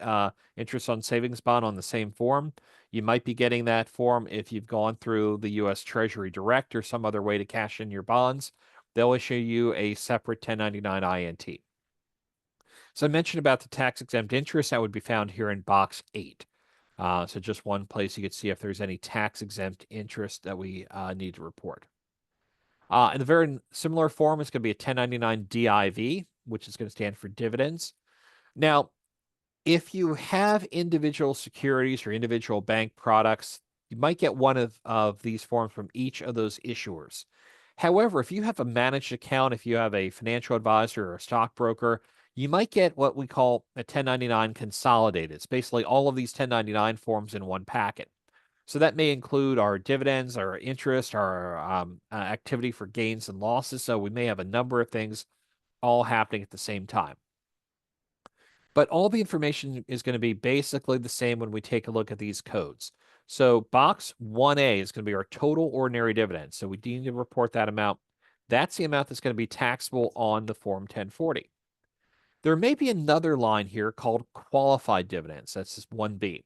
interest on savings bond on the same form. You might be getting that form if you've gone through the U.S. Treasury Direct or some other way to cash in your bonds. They'll issue you a separate 1099 INT. So I mentioned about the tax exempt interest that would be found here in box 8. So just one place you could see if there's any tax exempt interest that we need to report. In a very similar form, it's going to be a 1099 DIV, which is going to stand for dividends. Now, if you have individual securities or individual bank products, you might get one of these forms from each of those issuers. However, if you have a managed account, if you have a financial advisor or a stockbroker, you might get what we call a 1099 consolidated. It's basically all of these 1099 forms in one packet. So that may include our dividends, our interest, our activity for gains and losses. So we may have a number of things all happening at the same time. But all the information is going to be basically the same when we take a look at these codes. So box 1A is going to be our total ordinary dividend. So we need to report that amount. That's the amount that's going to be taxable on the Form 1040. There may be another line here called qualified dividends. That's just 1B.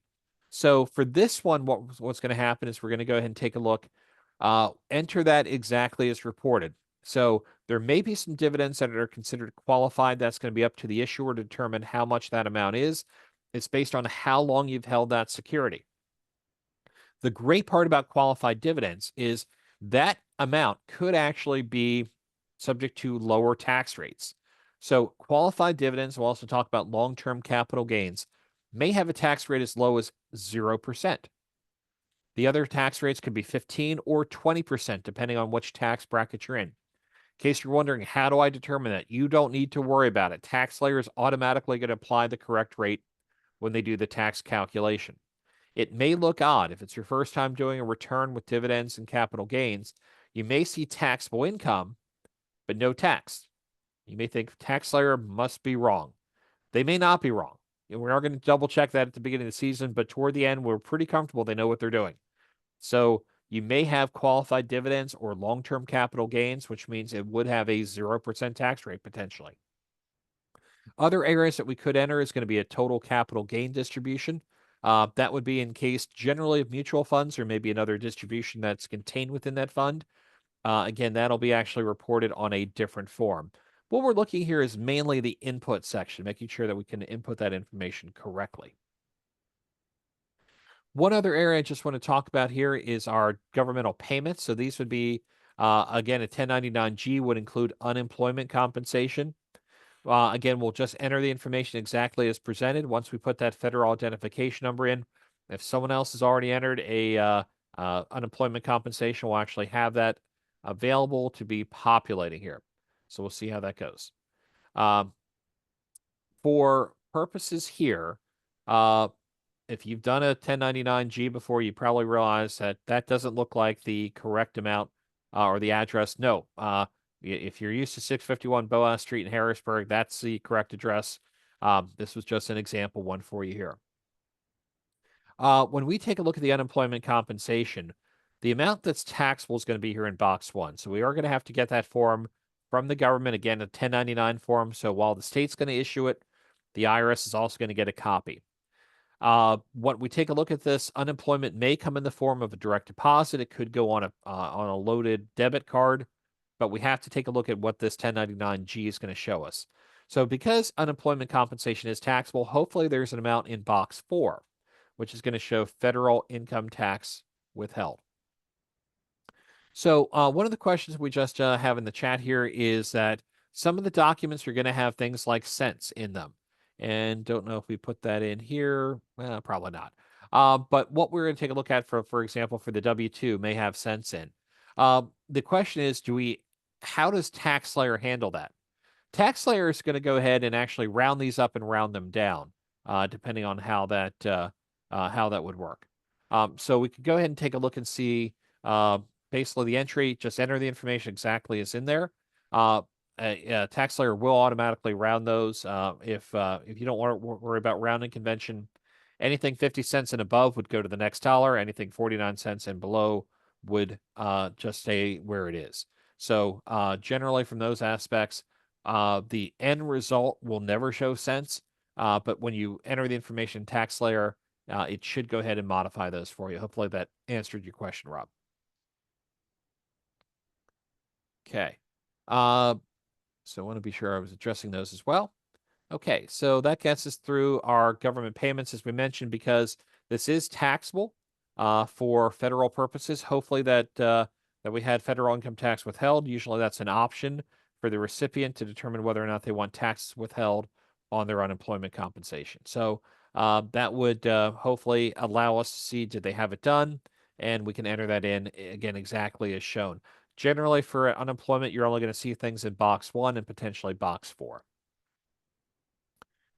So for this one, what's going to happen is we're going to go ahead and take a look. Enter that exactly as reported. So there may be some dividends that are considered qualified. That's going to be up to the issuer to determine how much that amount is. It's based on how long you've held that security. The great part about qualified dividends is that amount could actually be subject to lower tax rates. So qualified dividends, we'll also talk about long-term capital gains, may have a tax rate as low as 0%. The other tax rates could be 15 or 20%, depending on which tax bracket you're in. In case you're wondering, how do I determine that? You don't need to worry about it. TaxSlayer is automatically going to apply the correct rate when they do the tax calculation. It may look odd if it's your first time doing a return with dividends and capital gains. You may see taxable income, but no tax. You may think TaxSlayer must be wrong. They may not be wrong. And we are going to double check that at the beginning of the season, but toward the end, we're pretty comfortable they know what they're doing. So you may have qualified dividends or long-term capital gains, which means it would have a 0% tax rate potentially. Other areas that we could enter is going to be a total capital gain distribution. That would be in case generally of mutual funds or maybe another distribution that's contained within that fund. Again, that'll be actually reported on a different form. What we're looking here is mainly the input section, making sure that we can input that information correctly. One other area I just want to talk about here is our governmental payments. So these would be, again, a 1099-G would include unemployment compensation. Again, we'll just enter the information exactly as presented once we put that federal identification number in. If someone else has already entered a unemployment compensation, we'll actually have that available to be populating here. So we'll see how that goes. For purposes here, if you've done a 1099-G before, you probably realize that that doesn't look like the correct amount or the address. No, if you're used to 651 Boaz Street in Harrisburg, that's the correct address. This was just an example one for you here. When we take a look at the unemployment compensation, the amount that's taxable is going to be here in box 1. So we are going to have to get that form from the government, again, a 1099 form. So while the state's going to issue it, the IRS is also going to get a copy. When we take a look at this, unemployment may come in the form of a direct deposit. It could go on a loaded debit card, but we have to take a look at what this 1099-G is going to show us. So because unemployment compensation is taxable, hopefully there's an amount in box 4, which is going to show federal income tax withheld. So one of the questions we just have in the chat here is that some of the documents are going to have things like cents in them. And don't know if we put that in here. Well, probably not. But what we're going to take a look at, for example, for the W-2 may have cents in. The question is, how does TaxSlayer handle that? TaxSlayer is going to go ahead and actually round these up and round them down, depending on how that would work. So we could go ahead and take a look and see basically the entry, just enter the information exactly as in there. TaxSlayer will automatically round those. If you don't want to worry about rounding convention, anything 50 cents and above would go to the next dollar. Anything 49 cents and below would just stay where it is. So generally from those aspects, the end result will never show cents. But when you enter the information in TaxSlayer, it should go ahead and modify those for you. Hopefully that answered your question, Rob. Okay. So I want to be sure I was addressing those as well. Okay, so that gets us through our government payments, as we mentioned, because this is taxable for federal purposes. Hopefully that we had federal income tax withheld. Usually that's an option for the recipient to determine whether or not they want taxes withheld on their unemployment compensation. So that would hopefully allow us to see, did they have it done? And we can enter that in, again, exactly as shown. Generally, for unemployment, you're only going to see things in box 1 and potentially box 4.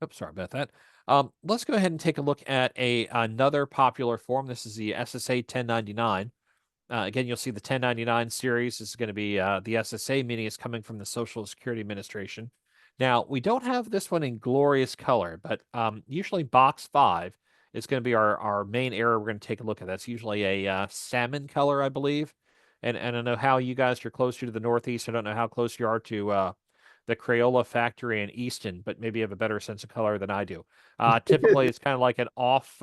Oops, sorry about that. Let's go ahead and take a look at another popular form. This is the SSA 1099. Again, you'll see the 1099 series. This is going to be the SSA, meaning it's coming from the Social Security Administration. Now, we don't have this one in glorious color, but usually box 5 is going to be our main area we're going to take a look at. That's usually a salmon color, I believe. And I don't know how you guys are closer to the Northeast. I don't know how close you are to the Crayola factory in Easton, but maybe you have a better sense of color than I do. Typically, it's kind of like an off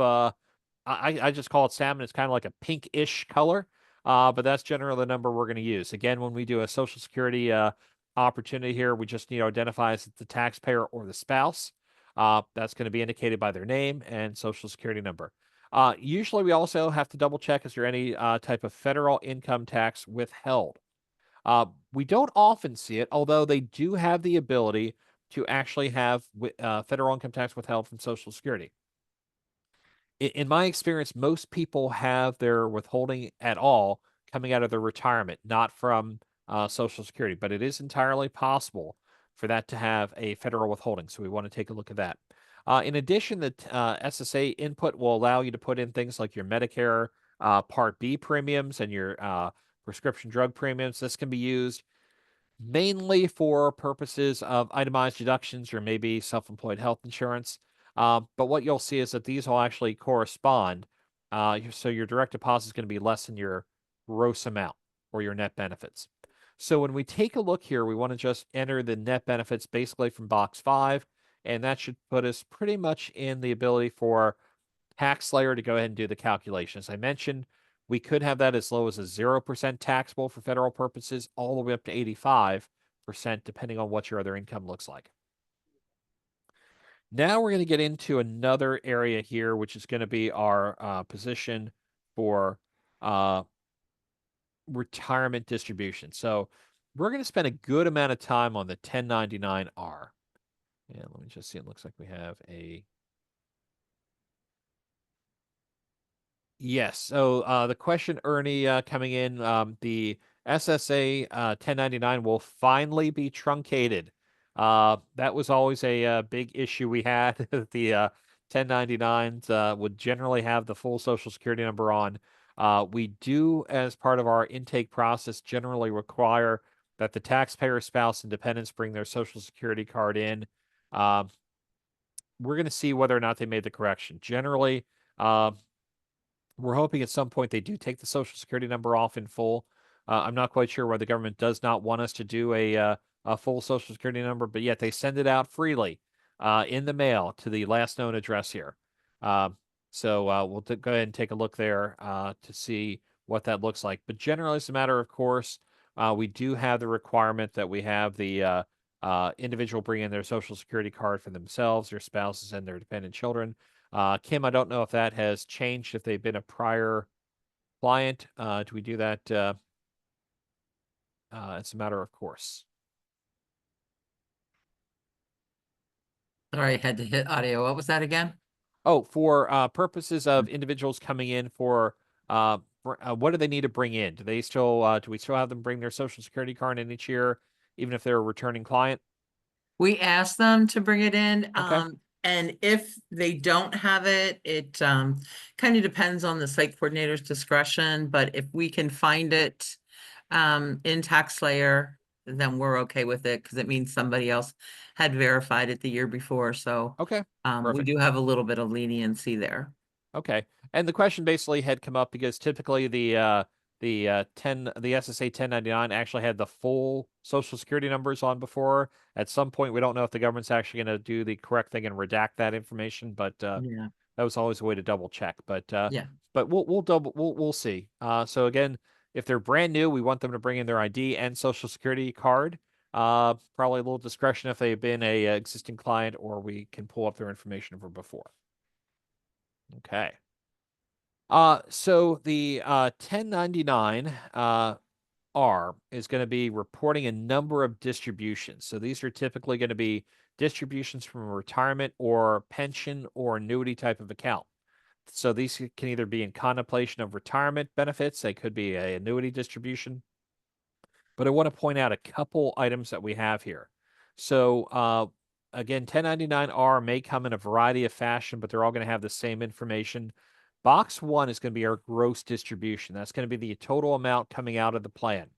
I just call it salmon. It's kind of like a pinkish color, but that's generally the number we're going to use. Again, when we do a Social Security opportunity here, we just need to identify if it's the taxpayer or the spouse. That's going to be indicated by their name and Social Security number. Usually, we also have to double check is there any type of federal income tax withheld. We don't often see it, although they do have the ability to actually have federal income tax withheld from Social Security. In my experience, most people have their withholding at all coming out of their retirement, not from Social Security, but it is entirely possible for that to have a federal withholding. So we want to take a look at that. In addition, the SSA input will allow you to put in things like your Medicare Part B premiums and your prescription drug premiums. This can be used mainly for purposes of itemized deductions or maybe self-employed health insurance. But what you'll see is that these will actually correspond. So your direct deposit is going to be less than your gross amount or your net benefits. So when we take a look here, we want to just enter the net benefits basically from box 5, and that should put us pretty much in the ability for TaxSlayer to go ahead and do the calculation. As I mentioned, we could have that as low as a 0% taxable for federal purposes, all the way up to 85%, depending on what your other income looks like. Now we're going to get into another area here, which is going to be our position for retirement distribution. So we're going to spend a good amount of time on the 1099-R. And let me just see, it looks like we have a... Yes. So the question, Ernie, coming in, the SSA 1099 will finally be truncated. That was always a big issue we had. The 1099s would generally have the full Social Security number on. We do, as part of our intake process, generally require that the taxpayer, spouse, and dependents bring their Social Security card in. We're going to see whether or not they made the correction. Generally, we're hoping at some point they do take the Social Security number off in full. I'm not quite sure why the government does not want us to do a full Social Security number, but yet they send it out freely in the mail to the last known address here. So we'll go ahead and take a look there to see what that looks like. But generally, as a matter of course, we do have the requirement that we have the individual bring in their Social Security card for themselves, their spouses, and their dependent children. Kim, I don't know if that has changed, if they've been a prior client. Do we do that? It's a matter of course. Sorry, I had to hit audio. What was that again? Oh, for purposes of individuals coming in for what do they need to bring in? Do they still do we still have them bring their Social Security card in each year, even if they're a returning client? We asked them to bring it in. Okay. And if they don't have it, it kind of depends on the site coordinator's discretion. But if we can find it in TaxSlayer, then we're okay with it because it means somebody else had verified it the year before. So Okay. we Perfect. do have a little bit of leniency there. Okay. And the question basically had come up because typically the SSA 1099 actually had the full Social Security numbers on before. At some point, we don't know if the government's actually going to do the correct thing and redact that information, but Yeah. that was always a way to double check. But Yeah. but we'll see. So again, if they're brand new, we want them to bring in their ID and Social Security card. Probably a little discretion if they've been a existing client, or we can pull up their information from before. Okay. So the 1099 R is going to be reporting a number of distributions. So these are typically going to be distributions from a retirement or pension or annuity type of account. So these can either be in contemplation of retirement benefits, they could be an annuity distribution. But I want to point out a couple items that we have here. So again, 1099-R may come in a variety of fashion, but they're all going to have the same information. Box 1 is going to be our gross distribution. That's going to be the total amount coming out of the plan.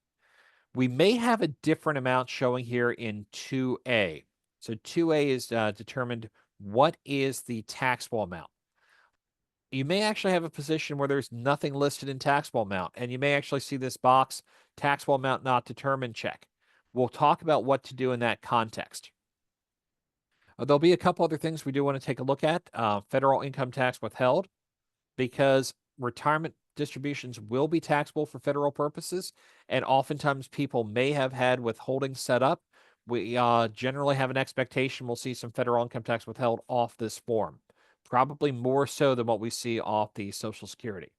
We may have a different amount showing here in 2A. So 2A is determined what is the taxable amount. You may actually have a position where there's nothing listed in taxable amount, and you may actually see this box, taxable amount not determined, check. We'll talk about what to do in that context. There'll be a couple other things we do want to take a look at. Federal income tax withheld. because retirement distributions will be taxable for federal purposes, and oftentimes people may have had withholding set up. We generally have an expectation we'll see some federal income tax withheld off this form, probably more so than what we see off the Social Security.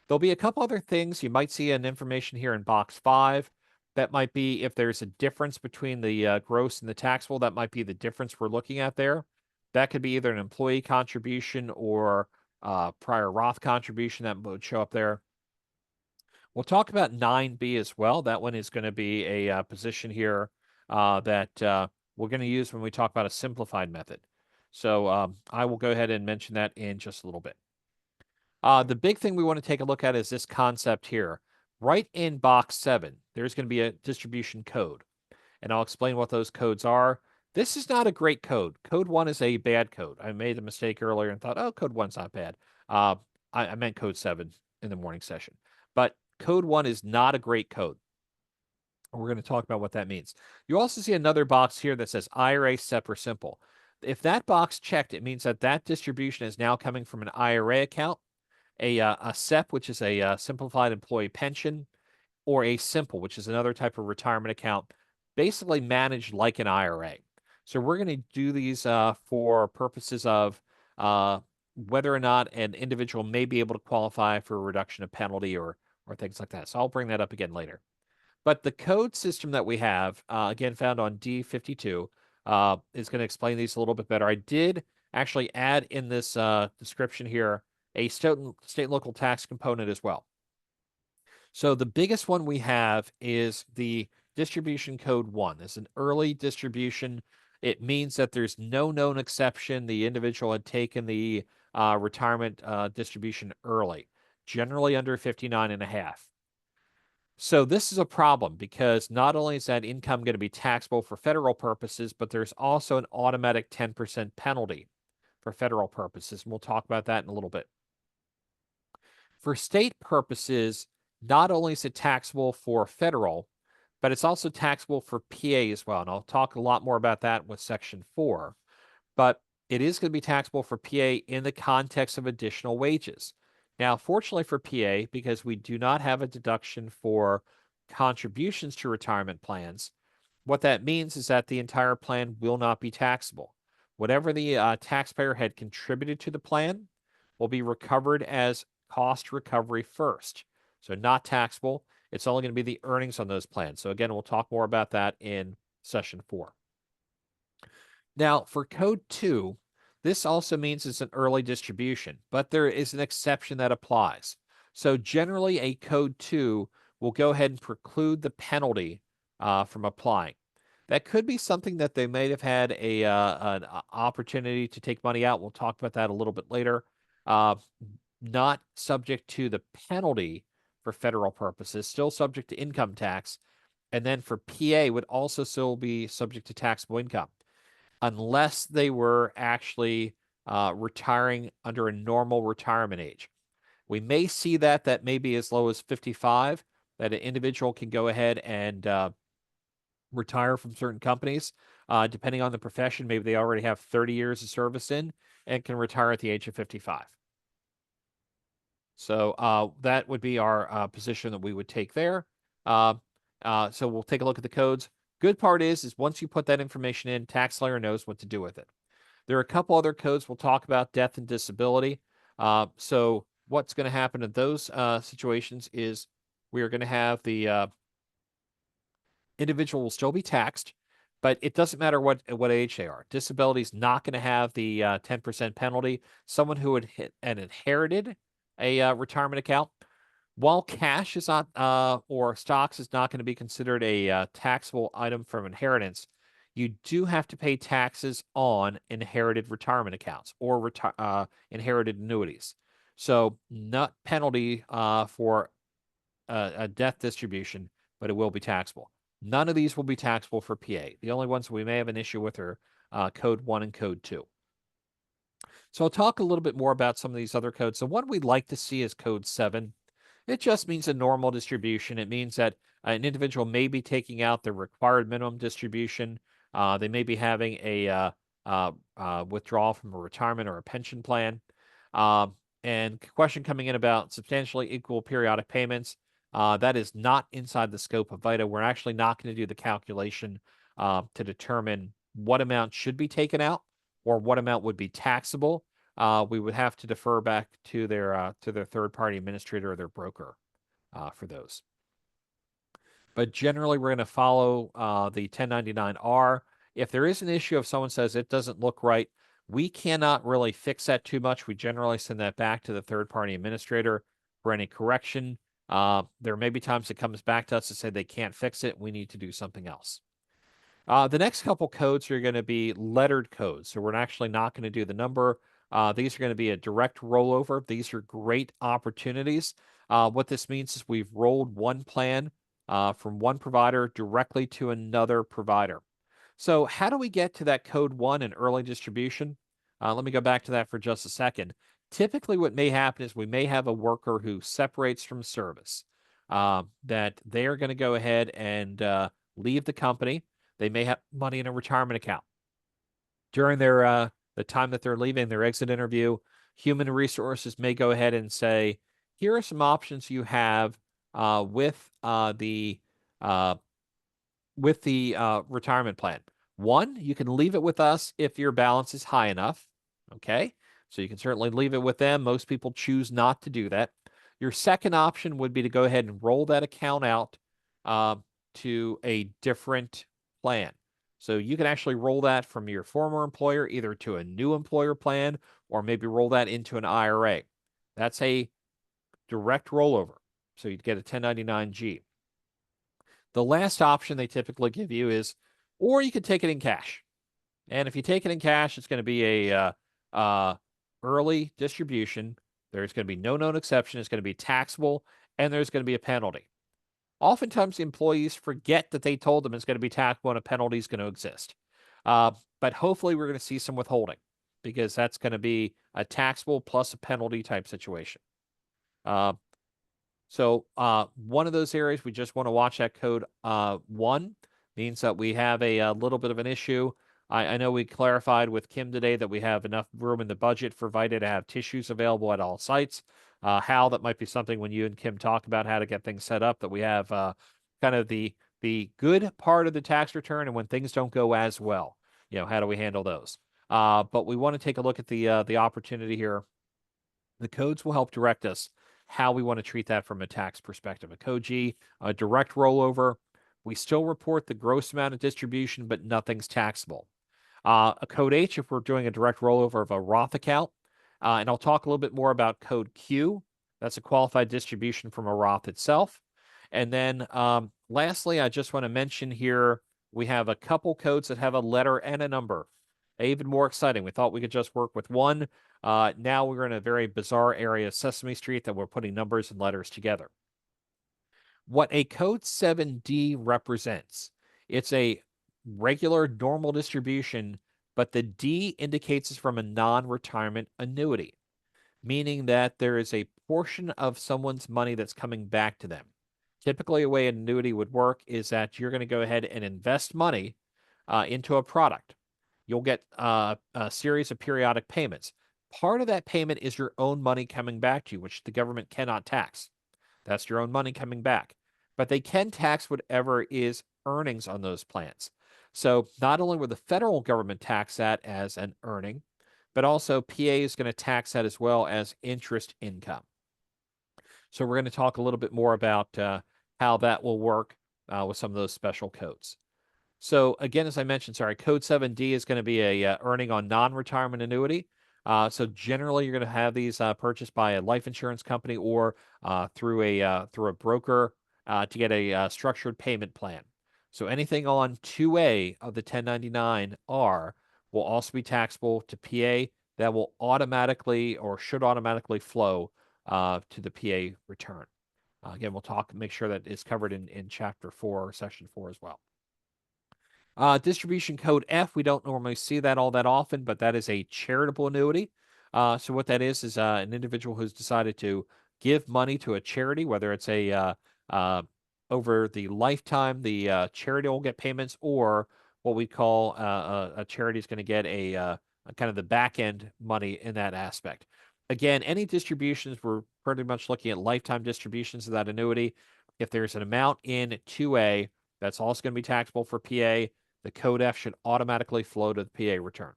There'll be a couple other things. You might see an information here in box 5. That might be if there's a difference between the gross and the taxable, that might be the difference we're looking at there. That could be either an employee contribution or prior Roth contribution that would show up there. We'll talk about 9B as well. That one is going to be a position here that we're going to use when we talk about a simplified method. So I will go ahead and mention that in just a little bit. The big thing we want to take a look at is this concept here. Right in box 7, there's going to be a distribution code, and I'll explain what those codes are. This is not a great code. Code 1 is a bad code. I made a mistake earlier and thought, oh, code 1's not bad. I meant code 7 in the morning session. But code 1 is not a great code. We're going to talk about what that means. You also see another box here that says IRA, SEP, or Simple. If that box checked, it means that that distribution is now coming from an IRA account, a SEP, which is a simplified employee pension, or a Simple, which is another type of retirement account, basically managed like an IRA. So we're going to do these for purposes of whether or not an individual may be able to qualify for a reduction of penalty or things like that. So I'll bring that up again later. But the code system that we have, again, found on D52, is going to explain these a little bit better. I did actually add in this description here a state and local tax component as well. So the biggest one we have is the distribution code 1. It's an early distribution. It means that there's no known exception. The individual had taken the retirement distribution early, generally under 59 and a half. So this is a problem because not only is that income going to be taxable for federal purposes, but there's also an automatic 10% penalty for federal purposes. And we'll talk about that in a little bit. For state purposes, not only is it taxable for federal, but it's also taxable for PA as well. And I'll talk a lot more about that with section 4. But it is going to be taxable for PA in the context of additional wages. Now, fortunately for PA, because we do not have a deduction for contributions to retirement plans, what that means is that the entire plan will not be taxable. Whatever the taxpayer had contributed to the plan will be recovered as cost recovery first. So not taxable. It's only going to be the earnings on those plans. So again, we'll talk more about that in session 4. Now, for code 2, this also means it's an early distribution, but there is an exception that applies. So generally, a code 2 will go ahead and preclude the penalty from applying. That could be something that they may have had an opportunity to take money out. We'll talk about that a little bit later. Not subject to the penalty for federal purposes, still subject to income tax. And then for PA would also still be subject to taxable income, unless they were actually retiring under a normal retirement age. We may see that may be as low as 55, that an individual can go ahead and retire from certain companies. Depending on the profession, maybe they already have 30 years of service in and can retire at the age of 55. So that would be our position that we would take there. So we'll take a look at the codes. Good part is once you put that information in, TaxSlayer knows what to do with it. There are a couple other codes we'll talk about, death and disability. So what's going to happen in those situations is we are going to have the individual will still be taxed, but it doesn't matter what age they are. Disability is not going to have the 10% penalty. Someone who had inherited a retirement account, while cash is not or stocks is not going to be considered a taxable item from inheritance, you do have to pay taxes on inherited retirement accounts or inherited annuities. So not penalty for a death distribution, but it will be taxable. None of these will be taxable for PA. The only ones we may have an issue with are code 1 and code 2. So I'll talk a little bit more about some of these other codes. So one we'd like to see is code 7. It just means a normal distribution. It means that an individual may be taking out the required minimum distribution. They may be having a withdrawal from a retirement or a pension plan. And question coming in about substantially equal periodic payments. That is not inside the scope of VITA. We're actually not going to do the calculation to determine what amount should be taken out or what amount would be taxable. We would have to defer back to their third-party administrator or their broker for those. But generally, we're going to follow the 1099-R. If there is an issue, if someone says it doesn't look right, we cannot really fix that too much. We generally send that back to the third-party administrator for any correction. There may be times it comes back to us to say they can't fix it. We need to do something else. The next couple codes are going to be lettered codes. So we're actually not going to do the number. These are going to be a direct rollover. These are great opportunities. What this means is we've rolled one plan from one provider directly to another provider. So how do we get to that code 1 in early distribution? Let me go back to that for just a second. Typically, what may happen is we may have a worker who separates from service, that they are going to go ahead and leave the company. They may have money in a retirement account. During their the time that they're leaving, their exit interview, human resources may go ahead and say, here are some options you have with the retirement plan. One, you can leave it with us if your balance is high enough. Okay, so you can certainly leave it with them. Most people choose not to do that. Your second option would be to go ahead and roll that account out to a different plan. So you can actually roll that from your former employer either to a new employer plan or maybe roll that into an IRA. That's a direct rollover. So you'd get a 1099-G. The last option they typically give you is, or you could take it in cash. And if you take it in cash, it's going to be a early distribution. There's going to be no known exception. It's going to be taxable, and there's going to be a penalty. Oftentimes, the employees forget that they told them it's going to be taxable and a penalty is going to exist. But hopefully, we're going to see some withholding because that's going to be a taxable plus a penalty type situation. So one of those areas we just want to watch that code 1 means that we have a little bit of an issue. I know we clarified with Kim today that we have enough room in the budget for VITA to have tissues available at all sites. Hal, that might be something when you and Kim talk about how to get things set up, that we have kind of the good part of the tax return and when things don't go as well. How do we handle those? But we want to take a look at the opportunity here. The codes will help direct us how we want to treat that from a tax perspective. A code G, a direct rollover. We still report the gross amount of distribution, but nothing's taxable. A code H, if we're doing a direct rollover of a Roth account. And I'll talk a little bit more about code Q. That's a qualified distribution from a Roth itself. And then lastly, I just want to mention here, we have a couple codes that have a letter and a number. Even more exciting. We thought we could just work with one. Now we're in a very bizarre area of Sesame Street that we're putting numbers and letters together. What a code 7D represents, it's a regular normal distribution, but the D indicates it's from a non-retirement annuity, meaning that there is a portion of someone's money that's coming back to them. Typically, a way an annuity would work is that you're going to go ahead and invest money into a product. You'll get a series of periodic payments. Part of that payment is your own money coming back to you, which the government cannot tax. That's your own money coming back. But they can tax whatever is earnings on those plans. So not only will the federal government tax that as an earning, but also PA is going to tax that as well as interest income. So we're going to talk a little bit more about how that will work with some of those special codes. So again, as I mentioned, code 7D is going to be a earning on non-retirement annuity. So generally, you're going to have these purchased by a life insurance company or through a broker to get a structured payment plan. So anything on 2A of the 1099-R will also be taxable to PA. That will automatically or should automatically flow to the PA return. Again, we'll make sure that is covered in Chapter 4 or Section 4 as well. Distribution code F, we don't normally see that all that often, but that is a charitable annuity. So what that is an individual who's decided to give money to a charity, whether it's over the lifetime, the charity will get payments, or what we call a charity is going to get a kind of the back end money in that aspect. Again, any distributions, we're pretty much looking at lifetime distributions of that annuity. If there's an amount in 2A, that's also going to be taxable for PA. The Code F should automatically flow to the PA return.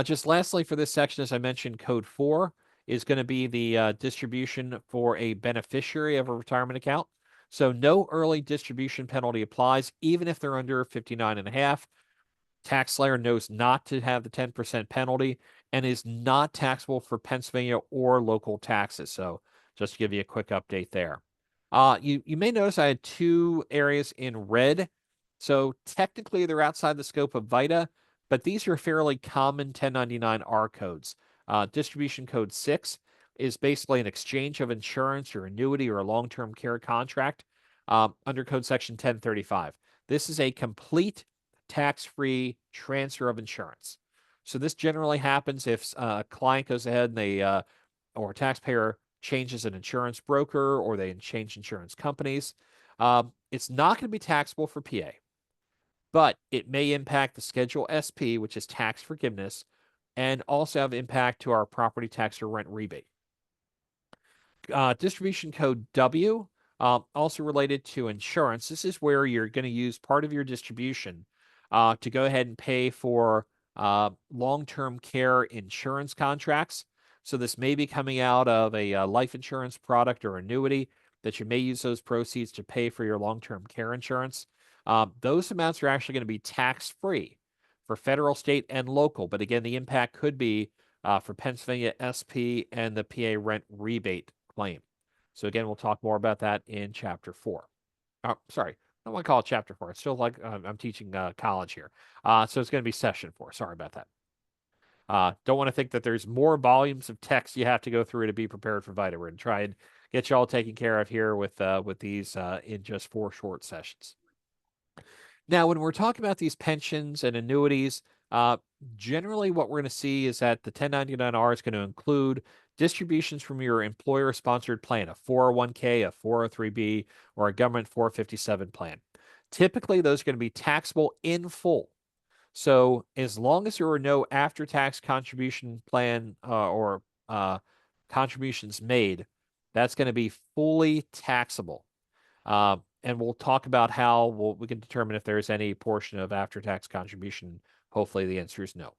Just lastly for this section, as I mentioned, Code 4 is going to be the distribution for a beneficiary of a retirement account. So no early distribution penalty applies, even if they're under 59.5. TaxSlayer knows not to have the 10% penalty and is not taxable for Pennsylvania or local taxes. So just to give you a quick update there. You may notice I had 2 areas in red. So technically they're outside the scope of VITA, but these are fairly common 1099-R codes. Distribution code 6 is basically an exchange of insurance or annuity or a long-term care contract under code section 1035. This is a complete tax-free transfer of insurance. So this generally happens if a client goes ahead and they or a taxpayer changes an insurance broker or they change insurance companies. It's not going to be taxable for PA, but it may impact the Schedule SP, which is tax forgiveness, and also have impact to our property tax or rent rebate. Distribution code W, also related to insurance. This is where you're going to use part of your distribution to go ahead and pay for long-term care insurance contracts. So this may be coming out of a life insurance product or annuity that you may use those proceeds to pay for your long-term care insurance. Those amounts are actually going to be tax-free for federal, state, and local. But again, the impact could be for Pennsylvania SP and the PA rent rebate claim. So again, we'll talk more about that in chapter 4. Oh, sorry, I don't want to call it chapter 4. It's still like I'm teaching college here. So it's going to be session 4. Sorry about that. Don't want to think that there's more volumes of text you have to go through to be prepared for VITA. We're going to try and get you all taken care of here with these in just 4 short sessions. Now, when we're talking about these pensions and annuities, generally what we're going to see is that the 1099-R is going to include distributions from your employer-sponsored plan, a 401k, a 403b, or a government 457 plan. Typically, those are going to be taxable in full. So as long as there are no after-tax contribution plan or contributions made, that's going to be fully taxable. And we'll talk about how we can determine if there's any portion of after-tax contribution. Hopefully the answer is no.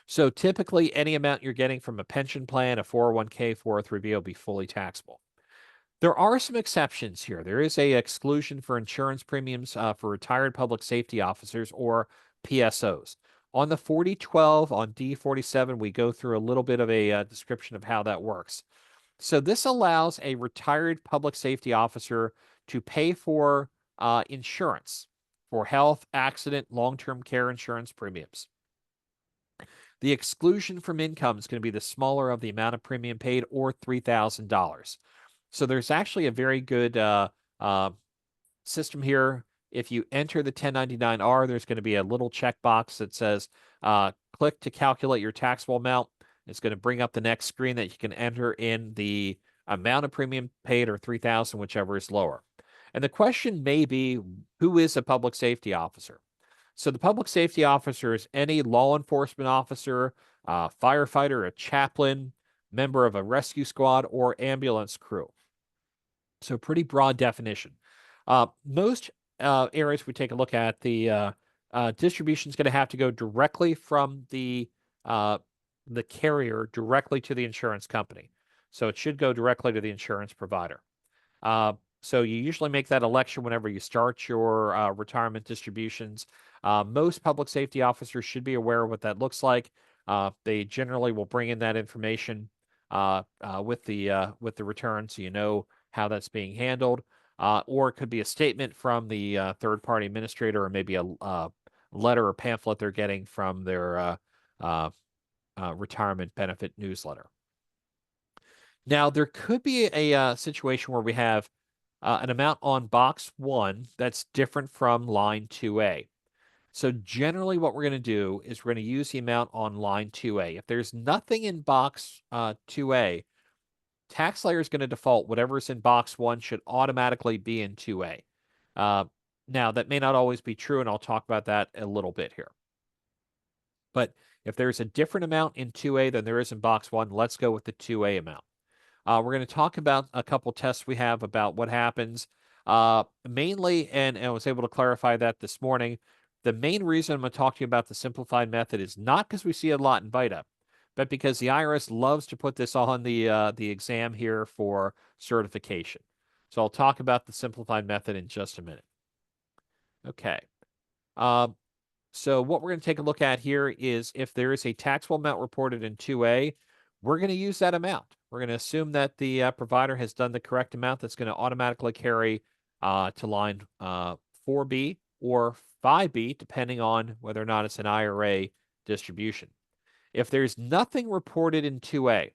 So typically any amount you're getting from a pension plan, a 401k, 403b will be fully taxable. There are some exceptions here. There is a exclusion for insurance premiums for retired public safety officers or PSOs. On the 4012 on D47, we go through a little bit of a description of how that works. So this allows a retired public safety officer to pay for insurance for health, accident, long-term care insurance premiums. The exclusion from income is going to be the smaller of the amount of premium paid or $3,000. So there's actually a very good system here. If you enter the 1099-R, there's going to be a little checkbox that says click to calculate your taxable amount. It's going to bring up the next screen that you can enter in the amount of premium paid or $3,000, whichever is lower. And the question may be, who is a public safety officer? So the public safety officer is any law enforcement officer, firefighter, a chaplain, member of a rescue squad, or ambulance crew. So pretty broad definition. Most areas we take a look at, the distribution is going to have to go directly from the carrier directly to the insurance company. So it should go directly to the insurance provider. So you usually make that election whenever you start your retirement distributions. Most public safety officers should be aware of what that looks like. They generally will bring in that information with the return, so you know how that's being handled. Or it could be a statement from the third-party administrator, or maybe a letter or pamphlet they're getting from their retirement benefit newsletter. Now, there could be a situation where we have an amount on box 1 that's different from line 2A. So generally what we're going to do is we're going to use the amount on line 2A. If there's nothing in box 2A, TaxSlayer is going to default whatever's in box 1 should automatically be in 2A. Now, that may not always be true, and I'll talk about that a little bit here. But If there's a different amount in 2A than there is in box 1, let's go with the 2A amount. We're going to talk about a couple tests we have about what happens. Mainly, and I was able to clarify that this morning, the main reason I'm going to talk to you about the simplified method is not because we see it a lot in VITA, but because the IRS loves to put this on the exam here for certification. So I'll talk about the simplified method in just a minute. Okay. So what we're going to take a look at here is if there is a taxable amount reported in 2A, we're going to use that amount. We're going to assume that the provider has done the correct amount that's going to automatically carry to line 4B or 5B, depending on whether or not it's an IRA distribution. If there's nothing reported in 2A,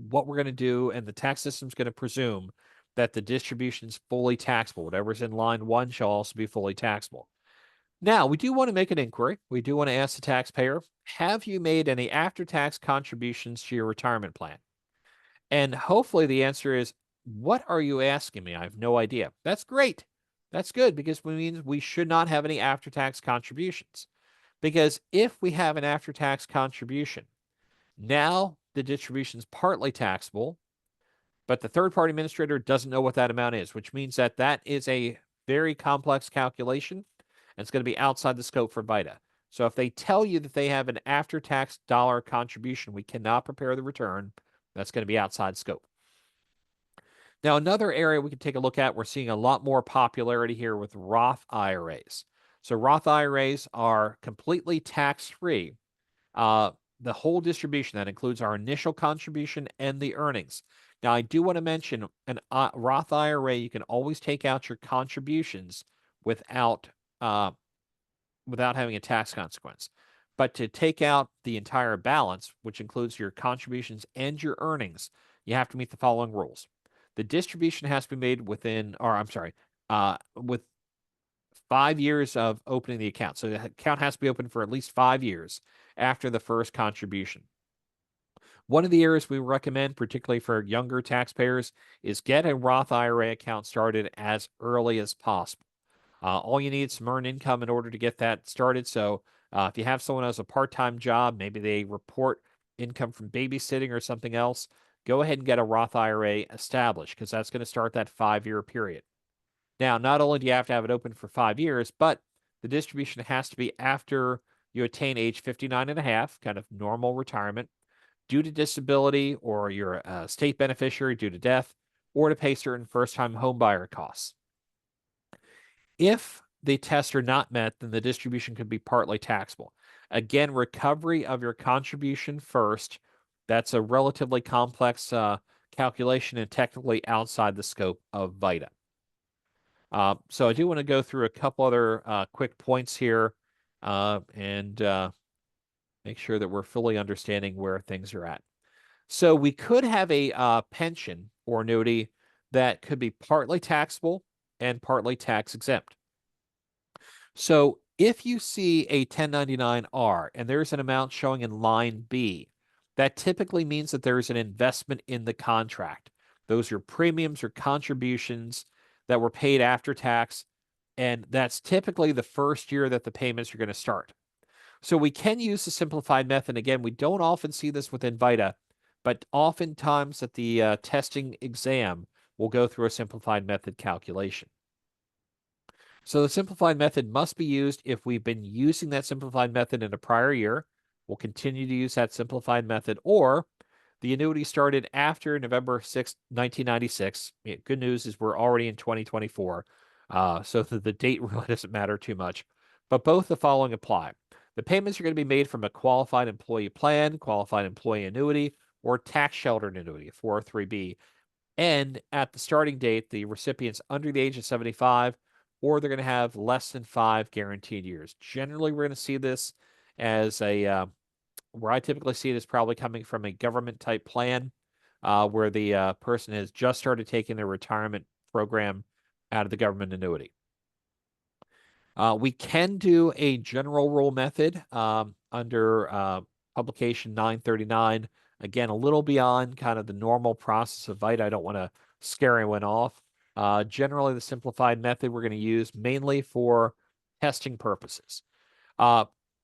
what we're going to do, and the tax system is going to presume that the distribution is fully taxable. Whatever's in line 1 shall also be fully taxable. Now, we do want to make an inquiry. We do want to ask the taxpayer, have you made any after-tax contributions to your retirement plan? And hopefully the answer is, what are you asking me? I have no idea. That's great. That's good because it means we should not have any after-tax contributions. Because if we have an after-tax contribution, now the distribution is partly taxable, but the third-party administrator doesn't know what that amount is, which means that that is a very complex calculation. And it's going to be outside the scope for VITA. So if they tell you that they have an after-tax dollar contribution, we cannot prepare the return. That's going to be outside scope. Now, another area we can take a look at, we're seeing a lot more popularity here with Roth IRAs. So Roth IRAs are completely tax-free. The whole distribution, that includes our initial contribution and the earnings. Now, I do want to mention an Roth IRA, you can always take out your contributions without having a tax consequence. But to take out the entire balance, which includes your contributions and your earnings, you have to meet the following rules. The distribution has to be made with 5 years of opening the account. So the account has to be open for at least 5 years after the first contribution. One of the areas we recommend, particularly for younger taxpayers, is get a Roth IRA account started as early as possible. All you need is some earned income in order to get that started. So if you have someone who has a part-time job, maybe they report income from babysitting or something else, go ahead and get a Roth IRA established because that's going to start that 5-year period. Now, not only do you have to have it open for 5 years, but the distribution has to be after you attain age 59 and a half, kind of normal retirement, due to disability, or you're a state beneficiary due to death, or to pay certain first-time homebuyer costs. If the tests are not met, then the distribution could be partly taxable. Again, recovery of your contribution first. That's a relatively complex calculation and technically outside the scope of VITA. So I do want to go through a couple other quick points here and make sure that we're fully understanding where things are at. So we could have a pension or annuity that could be partly taxable and partly tax exempt. So if you see a 1099-R and there's an amount showing in line B, that typically means that there's an investment in the contract. Those are premiums or contributions that were paid after tax, and that's typically the first year that the payments are going to start. So we can use the simplified method. Again, we don't often see this within VITA, but oftentimes at the testing exam, we'll go through a simplified method calculation. So the simplified method must be used if we've been using that simplified method in a prior year. We'll continue to use that simplified method, or the annuity started after November 6, 1996. Good news is we're already in 2024, so the date really doesn't matter too much. But both the following apply. The payments are going to be made from a qualified employee plan, qualified employee annuity, or tax sheltered annuity, 403B. And at the starting date, the recipient's under the age of 75, or they're going to have less than 5 guaranteed years. Generally, we're going to see this as where I typically see it is probably coming from a government type plan where the person has just started taking their retirement program out of the government annuity. We can do a general rule method under publication 939. Again, a little beyond kind of the normal process of VITA. I don't want to scare anyone off. Generally, the simplified method we're going to use mainly for testing purposes.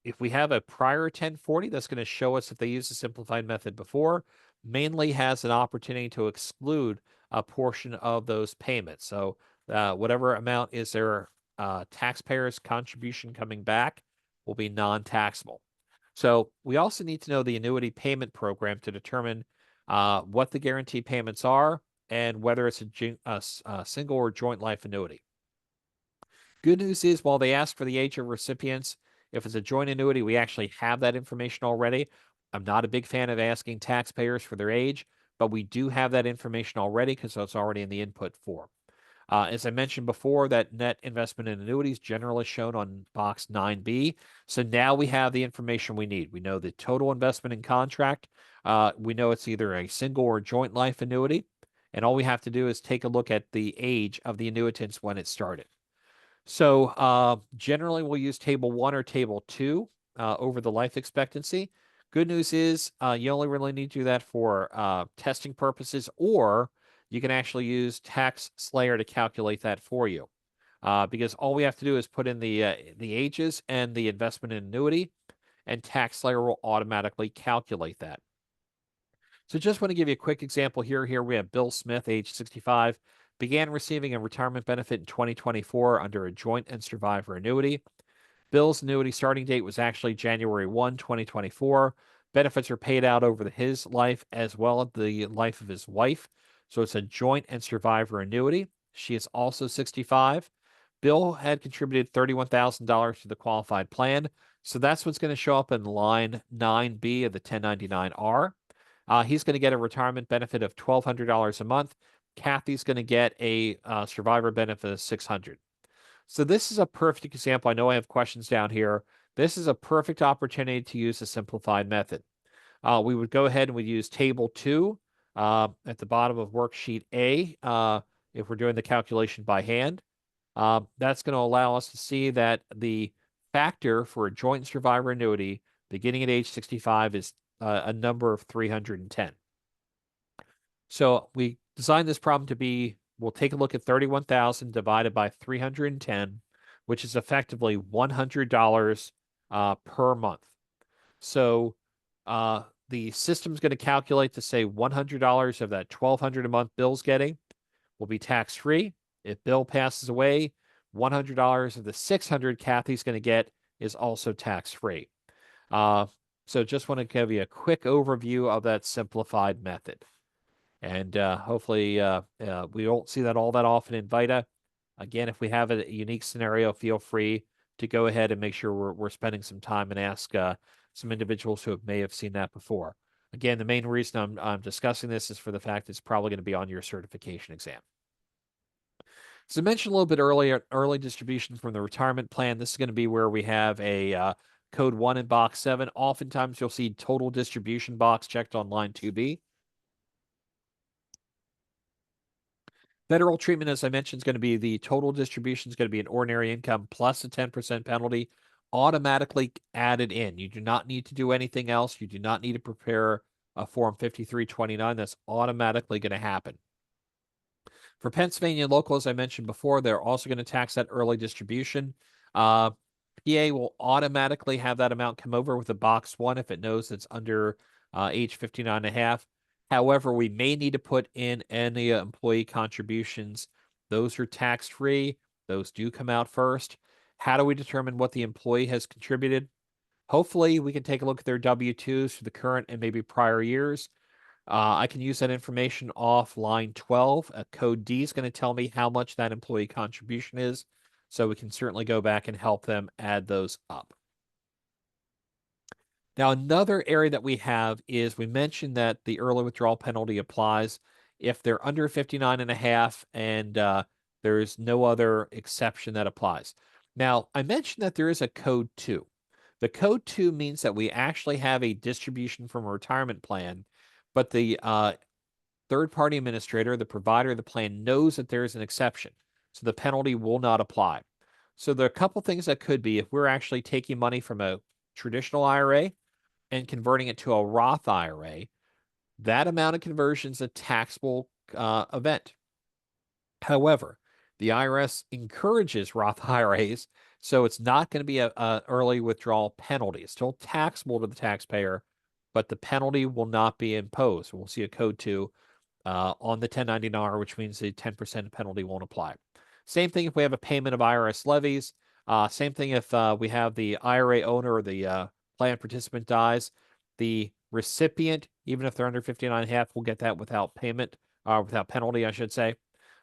if we have a prior 1040, that's going to show us if they used the simplified method before, mainly has an opportunity to exclude a portion of those payments. So whatever amount is their taxpayers' contribution coming back will be non-taxable. So we also need to know the annuity payment program to determine what the guarantee payments are and whether it's a single or joint life annuity. Good news is, while they ask for the age of recipients, if it's a joint annuity, we actually have that information already. I'm not a big fan of asking taxpayers for their age, but we do have that information already because it's already in the input form. As I mentioned before, that net investment in annuities generally shown on box 9B. So now we have the information we need. We know the total investment in contract. We know it's either a single or joint life annuity. And all we have to do is take a look at the age of the annuitants when it started. So generally, we'll use table 1 or table 2 over the life expectancy. Good news is you only really need to do that for testing purposes, or you can actually use Tax Slayer to calculate that for you. Because all we have to do is put in the ages and the investment in annuity, and Tax Slayer will automatically calculate that. So just want to give you a quick example here. Here we have Bill Smith, age 65, began receiving a retirement benefit in 2024 under a joint and survivor annuity. Bill's annuity starting date was actually January 1, 2024. Benefits are paid out over his life as well as the life of his wife. So it's a joint and survivor annuity. She is also 65. Bill had contributed $31,000 to the qualified plan. So that's what's going to show up in line 9B of the 1099R. He's going to get a retirement benefit of $1,200 a month. Kathy's going to get a survivor benefit of $600. So this is a perfect example. I know I have questions down here. This is a perfect opportunity to use a simplified method. We would go ahead and we'd use table 2 at the bottom of worksheet A if we're doing the calculation by hand. That's going to allow us to see that the factor for a joint survivor annuity beginning at age 65 is a number of 310. So we designed this problem to be, we'll take a look at 31,000 divided by 310, which is effectively $100 per month. So the system's going to calculate to say $100 of that $1,200 a month Bill's getting will be tax-free. If Bill passes away, $100 of the $600 Kathy's going to get is also tax-free. So just want to give you a quick overview of that simplified method. And hopefully we don't see that all that often in VITA. Again, if we have a unique scenario, feel free to go ahead and make sure we're spending some time and ask some individuals who may have seen that before. Again, the main reason I'm discussing this is for the fact it's probably going to be on your certification exam. So I mentioned a little bit earlier, early distribution from the retirement plan. This is going to be where we have a code 1 in box 7. Oftentimes you'll see total distribution box checked on line 2B. Federal treatment, as I mentioned, is going to be the total distribution is going to be an ordinary income plus a 10% penalty automatically added in. You do not need to do anything else. You do not need to prepare a Form 5329. That's automatically going to happen. For Pennsylvania local, as I mentioned before, they're also going to tax that early distribution. PA will automatically have that amount come over with a box 1 if it knows it's under age 59 and a half. However, we may need to put in any employee contributions. Those are tax-free. Those do come out first. How do we determine what the employee has contributed? Hopefully, we can take a look at their W-2s for the current and maybe prior years. I can use that information off line 12. Code D is going to tell me how much that employee contribution is. So we can certainly go back and help them add those up. Now, another area that we have is we mentioned that the early withdrawal penalty applies if they're under 59 and a half and there's no other exception that applies. Now, I mentioned that there is a code 2. The code 2 means that we actually have a distribution from a retirement plan, but the third-party administrator, the provider of the plan, knows that there is an exception. So the penalty will not apply. So there are a couple things that could be if we're actually taking money from a traditional IRA and converting it to a Roth IRA, that amount of conversion is a taxable event. However, the IRS encourages Roth IRAs, So it's not going to be a early withdrawal penalty. It's still taxable to the taxpayer, but the penalty will not be imposed. We'll see a code 2 on the 1099R, which means the 10% penalty won't apply. Same thing if we have a payment of IRS levies. Same thing if we have the IRA owner or the plan participant dies. The recipient, even if they're under 59.5, will get that without payment, without penalty, I should say.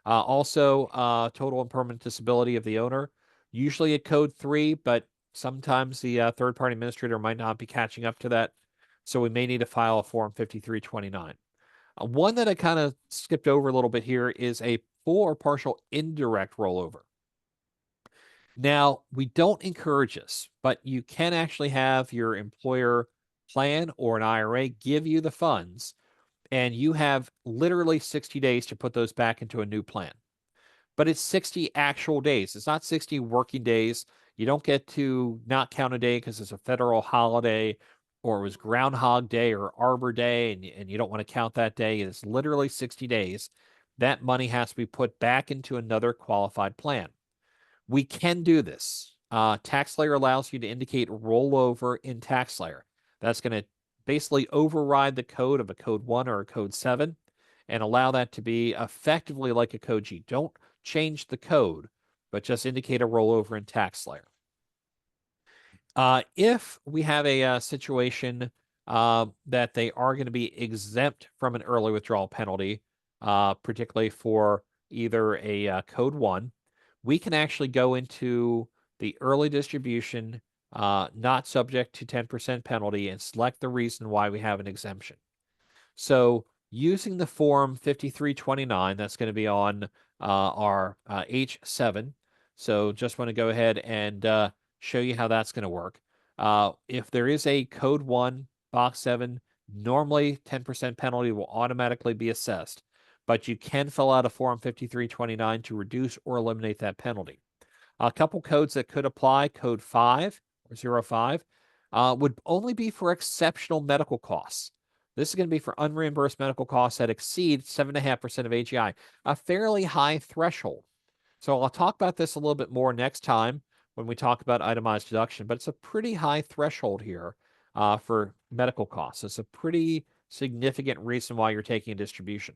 Also, total and permanent disability of the owner, usually at code 3, but sometimes the third-party administrator might not be catching up to that. So we may need to file a Form 5329. One that I kind of skipped over a little bit here is a full or partial indirect rollover. Now, we don't encourage this, but you can actually have your employer plan or an IRA give you the funds, and you have literally 60 days to put those back into a new plan. But it's 60 actual days. It's not 60 working days. You don't get to not count a day because it's a federal holiday or it was Groundhog Day or Arbor Day, and you don't want to count that day. It's literally 60 days. That money has to be put back into another qualified plan. We can do this. TaxSlayer allows you to indicate rollover in TaxSlayer. That's going to basically override the code of a code 1 or a code 7 and allow that to be effectively like a code G. Don't change the code, but just indicate a rollover in TaxSlayer. If we have a situation that they are going to be exempt from an early withdrawal penalty, particularly for either a code 1, we can actually go into the early distribution, not subject to 10% penalty, and select the reason why we have an exemption. So using the form 5329, that's going to be on our H7. So just want to go ahead and show you how that's going to work. If there is a code 1, box 7, normally 10% penalty will automatically be assessed, but you can fill out a form 5329 to reduce or eliminate that penalty. A couple codes that could apply, code 5 or 05, would only be for exceptional medical costs. This is going to be for unreimbursed medical costs that exceed 7.5% of AGI, a fairly high threshold. So I'll talk about this a little bit more next time when we talk about itemized deduction, but it's a pretty high threshold here for medical costs. It's a pretty significant reason why you're taking a distribution.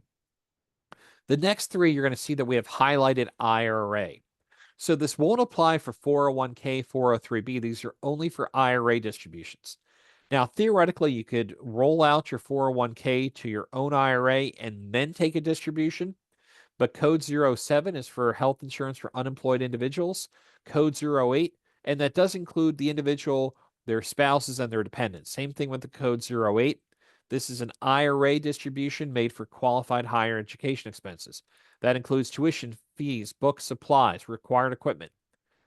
The next 3, you're going to see that we have highlighted IRA. So this won't apply for 401k, 403b. These are only for IRA distributions. Now, theoretically, you could roll out your 401k to your own IRA and then take a distribution. But code 07 is for health insurance for unemployed individuals. Code 08, and that does include the individual, their spouses, and their dependents. Same thing with the code 08. This is an IRA distribution made for qualified higher education expenses. That includes tuition, fees, books, supplies, required equipment.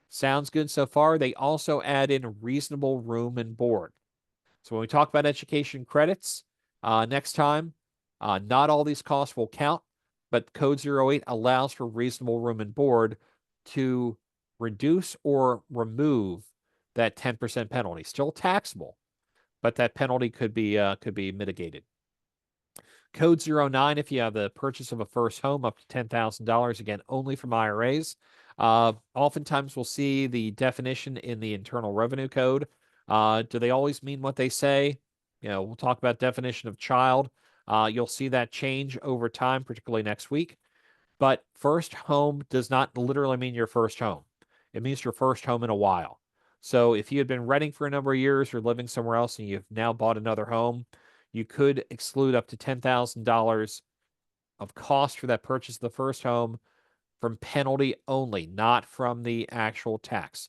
Sounds good so far. They also add in reasonable room and board. So when we talk about education credits next time, not all these costs will count, but code 08 allows for reasonable room and board to reduce or remove that 10% penalty. Still taxable, but that penalty could be mitigated. Code 09, if you have the purchase of a first home up to $10,000, again, only from IRAs. Oftentimes we'll see the definition in the Internal Revenue Code. Do they always mean what they say? You know, we'll talk about definition of child. You'll see that change over time, particularly next week. But first home does not literally mean your first home. It means your first home in a while. So if you had been renting for a number of years or living somewhere else and you've now bought another home, you could exclude up to $10,000 of cost for that purchase of the first home from penalty only, not from the actual tax.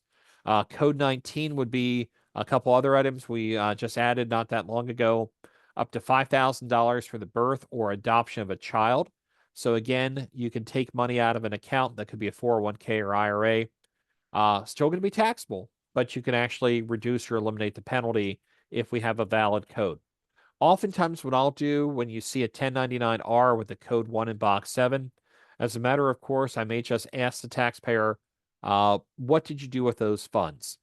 Code 19 would be a couple other items we just added not that long ago, up to $5,000 for the birth or adoption of a child. So again, you can take money out of an account that could be a 401k or IRA. Still going to be taxable, but you can actually reduce or eliminate the penalty if we have a valid code. Oftentimes what I'll do when you see a 1099-R with the code 1 in box 7, as a matter of course, I may just ask the taxpayer, what did you do with those funds?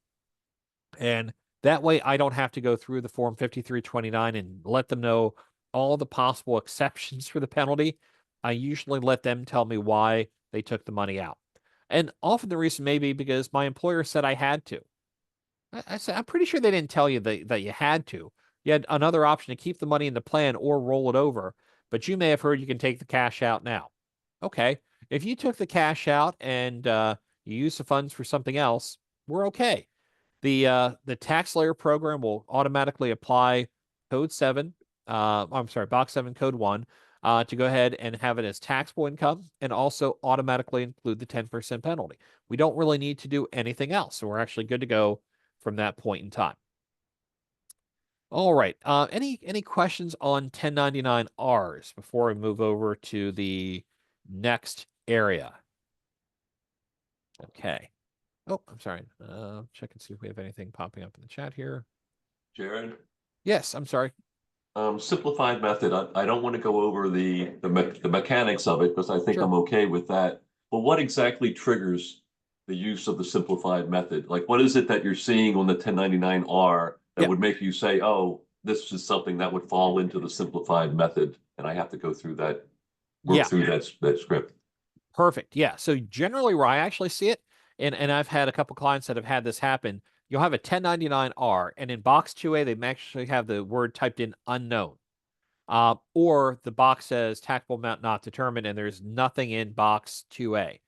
And that way I don't have to go through the form 5329 and let them know all the possible exceptions for the penalty. I usually let them tell me why they took the money out. And often the reason may be because my employer said I had to. I said, I'm pretty sure they didn't tell you that you had to. You had another option to keep the money in the plan or roll it over, but you may have heard you can take the cash out now. Okay. If you took the cash out and you use the funds for something else, we're okay. The tax layer program will automatically apply code 7, I'm sorry, box 7 code 1 to go ahead and have it as taxable income and also automatically include the 10% penalty. We don't really need to do anything else. So we're actually good to go from that point in time. All right. Any questions on 1099Rs before we move over to the next area? Okay. Oh, I'm sorry. Check and see if we have anything popping up in the chat here. Jared, Yes, I'm sorry. simplified method. I don't want to go over the mechanics of it because I think Sure. I'm okay with that. But what exactly triggers the use of the simplified method? Like, what is it that you're seeing on the 1099R that Yeah. would make you say, oh, this is something that would fall into the simplified method, and I have to go through that, work Yeah. through that script? Perfect. Yeah. So generally where I actually see it, and I've had a couple clients that have had this happen, you'll have a 1099R, and in box 2A, they may actually have the word typed in unknown. Or the box says taxable amount not determined, and there's nothing in box 2A.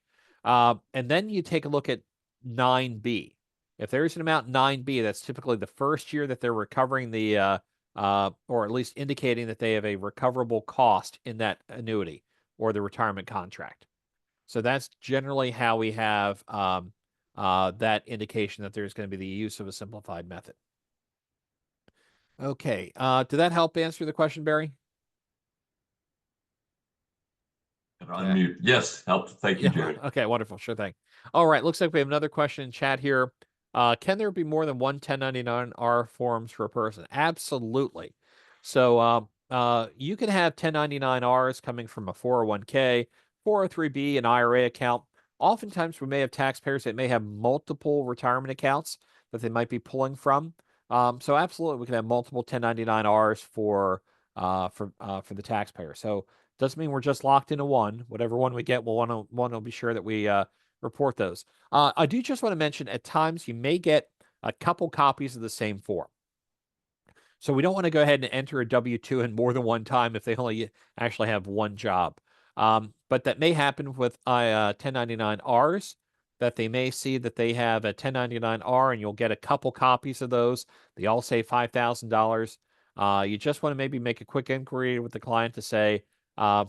And then you take a look at 9B. If there's an amount 9B, that's typically the first year that they're recovering the, or at least indicating that they have a recoverable cost in that annuity or the retirement contract. So that's generally how we have that indication that there's going to be the use of a simplified method. Okay. Did that help answer the question, Barry? Unmute. Yes, help. Thank you, Jared. Okay, wonderful. Sure thing. All right. Looks like we have another question in chat here. Can there be more than one 1099R forms for a person? Absolutely. So you can have 1099Rs coming from a 401k, 403b, an IRA account. Oftentimes, we may have taxpayers that may have multiple retirement accounts that they might be pulling from. So absolutely, we can have multiple 1099Rs for the taxpayer. So doesn't mean we're just locked into one. Whatever one we get, we'll want to be sure that we report those. I do just want to mention at times you may get a couple copies of the same form. So we don't want to go ahead and enter a W-2 in more than one time if they only actually have one job. But that may happen with 1099Rs, that they may see that they have a 1099R and you'll get a couple copies of those. They all say $5,000. You just want to maybe make a quick inquiry with the client to say, so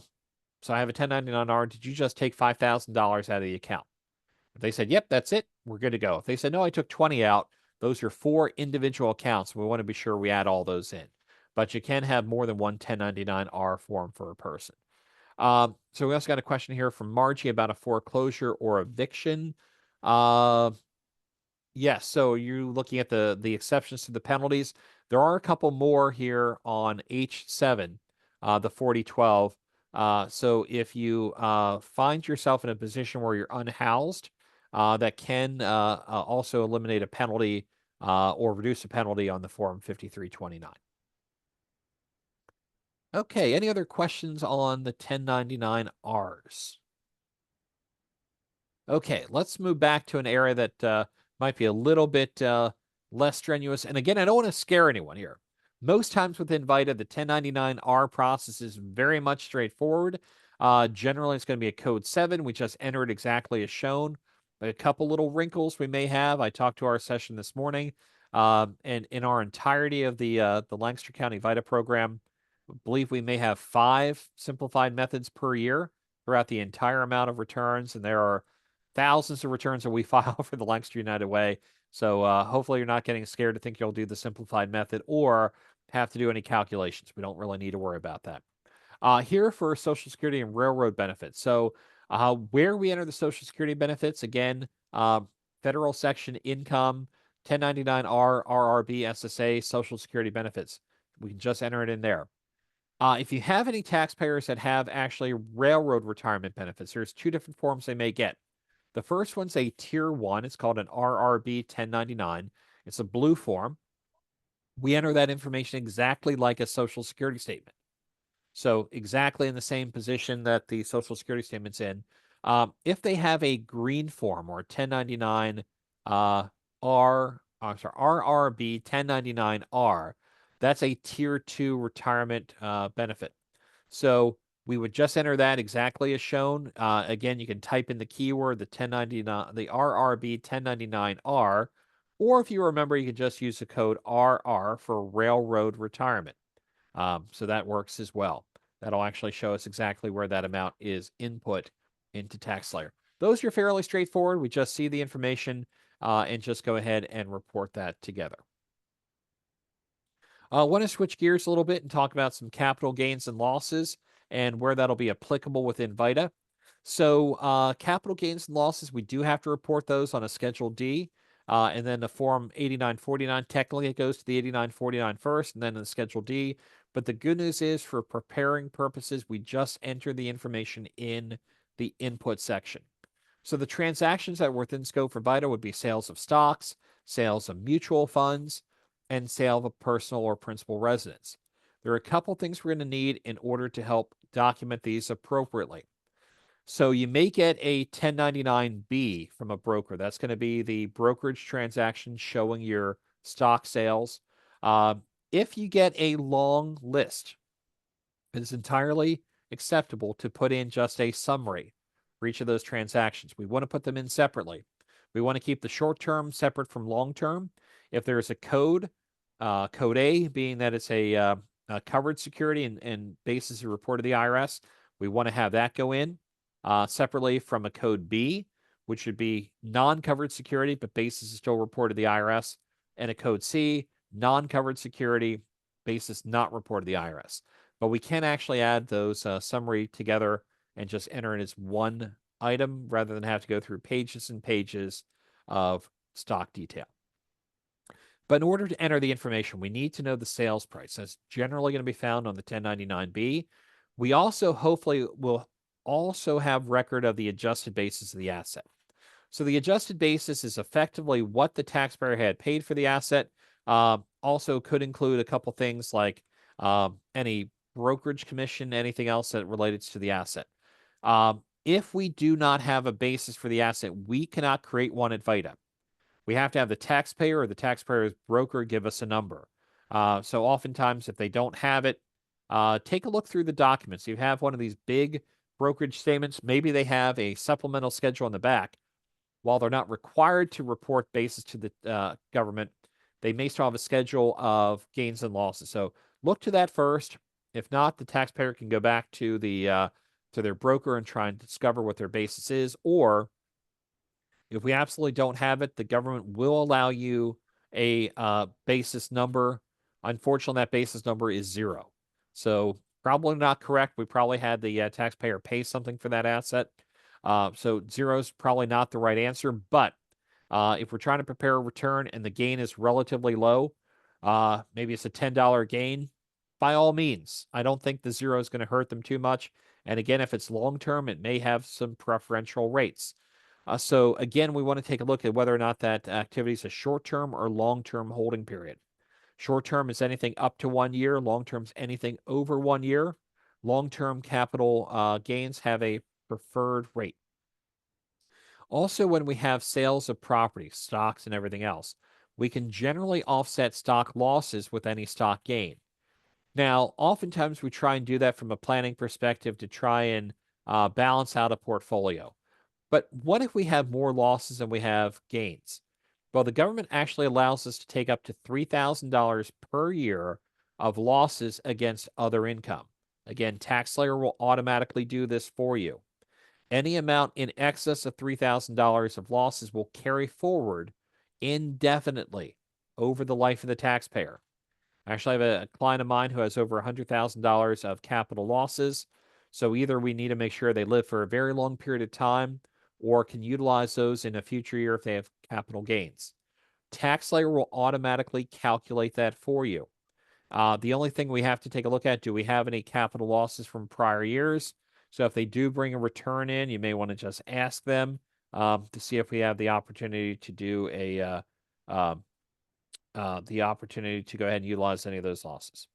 I have a 1099R. Did you just take $5,000 out of the account? If they said, yep, that's it, we're good to go. If they said, no, I took 20 out, those are 4 individual accounts. We want to be sure we add all those in. But you can have more than one 1099R form for a person. So we also got a question here from Margie about a foreclosure or eviction. Yes, so you're looking at the exceptions to the penalties. There are a couple more here on H7, the 4012. So if you find yourself in a position where you're unhoused, that can also eliminate a penalty or reduce a penalty on the Form 5329. Okay, any other questions on the 1099Rs? Okay, let's move back to an area that might be a little bit less strenuous. And again, I don't want to scare anyone here. Most times within VITA, the 1099R process is very much straightforward. Generally, it's going to be a code 7. We just enter it exactly as shown. A couple little wrinkles we may have. I talked to our session this morning, and in our entirety of the Lancaster County VITA program, I believe we may have 5 simplified methods per year throughout the entire amount of returns, and there are thousands of returns that we file for the Lancaster United Way. So hopefully you're not getting scared to think you'll do the simplified method or have to do any calculations. We don't really need to worry about that. Here for Social Security and railroad benefits. So where we enter the Social Security benefits, again, federal section income, 1099R, RRB, SSA, Social Security benefits. We can just enter it in there. If you have any taxpayers that have actually railroad retirement benefits, there's 2 different forms they may get. The first one's a tier 1. It's called an RRB 1099. It's a blue form. We enter that information exactly like a Social Security statement. So exactly in the same position that the Social Security statement's in. If they have a green form or 1099 RRB 1099R, that's a tier 2 retirement benefit. So we would just enter that exactly as shown. Again, you can type in the keyword, the RRB 1099R, or if you remember, you can just use the code RR for railroad retirement. So that works as well. That'll actually show us exactly where that amount is input into TaxSlayer. Those are fairly straightforward. We just see the information and just go ahead and report that together. I want to switch gears a little bit and talk about some capital gains and losses and where that'll be applicable within VITA. So capital gains and losses, we do have to report those on a Schedule D. And then the Form 8949, technically it goes to the 8949 first and then the Schedule D. But the good news is for preparing purposes, we just enter the information in the input section. So the transactions that were within scope for VITA would be sales of stocks, sales of mutual funds, and sale of a personal or principal residence. There are a couple things we're going to need in order to help document these appropriately. So you may get a 1099B from a broker. That's going to be the brokerage transaction showing your stock sales. If you get a long list, it's entirely acceptable to put in just a summary for each of those transactions. We want to put them in separately. We want to keep the short term separate from long term. If there's a code, code A being that it's a covered security and basis report to the IRS, we want to have that go in separately from a code B, which should be non-covered security, but basis is still reported to the IRS, and a code C, non-covered security, basis not reported to the IRS. But we can actually add those summary together and just enter it as one item rather than have to go through pages and pages of stock detail. But in order to enter the information, we need to know the sales price. That's generally going to be found on the 1099B. We also hopefully will also have record of the adjusted basis of the asset. So the adjusted basis is effectively what the taxpayer had paid for the asset. Also could include a couple things like any brokerage commission, anything else that relates to the asset. If we do not have a basis for the asset, we cannot create one at VITA. We have to have the taxpayer or the taxpayer's broker give us a number. So oftentimes, if they don't have it, take a look through the documents. You have one of these big brokerage statements. Maybe they have a supplemental schedule in the back. While they're not required to report basis to the government, they may still have a schedule of gains and losses. So look to that first. If not, the taxpayer can go back to their broker and try and discover what their basis is. Or if we absolutely don't have it, the government will allow you a basis number. Unfortunately, that basis number is 0. So probably not correct. We probably had the taxpayer pay something for that asset. So 0 is probably not the right answer. But if we're trying to prepare a return and the gain is relatively low, maybe it's a $10 gain, by all means. I don't think the 0 is going to hurt them too much. And again, if it's long-term, it may have some preferential rates. So again, we want to take a look at whether or not that activity is a short-term or long-term holding period. Short-term is anything up to 1 year. Long-term is anything over 1 year. Long-term capital gains have a preferred rate. Also, when we have sales of property, stocks, and everything else, we can generally offset stock losses with any stock gain. Now, oftentimes we try and do that from a planning perspective to try and balance out a portfolio. But what if we have more losses than we have gains? Well, the government actually allows us to take up to $3,000 per year of losses against other income. Again, TaxSlayer will automatically do this for you. Any amount in excess of $3,000 of losses will carry forward indefinitely over the life of the taxpayer. Actually, I have a client of mine who has over $100,000 of capital losses. So either we need to make sure they live for a very long period of time or can utilize those in a future year if they have capital gains. TaxSlayer will automatically calculate that for you. The only thing we have to take a look at, do we have any capital losses from prior years? So if they do bring a return in, you may want to just ask them to see if we have the opportunity to do the opportunity to go ahead and utilize any of those losses.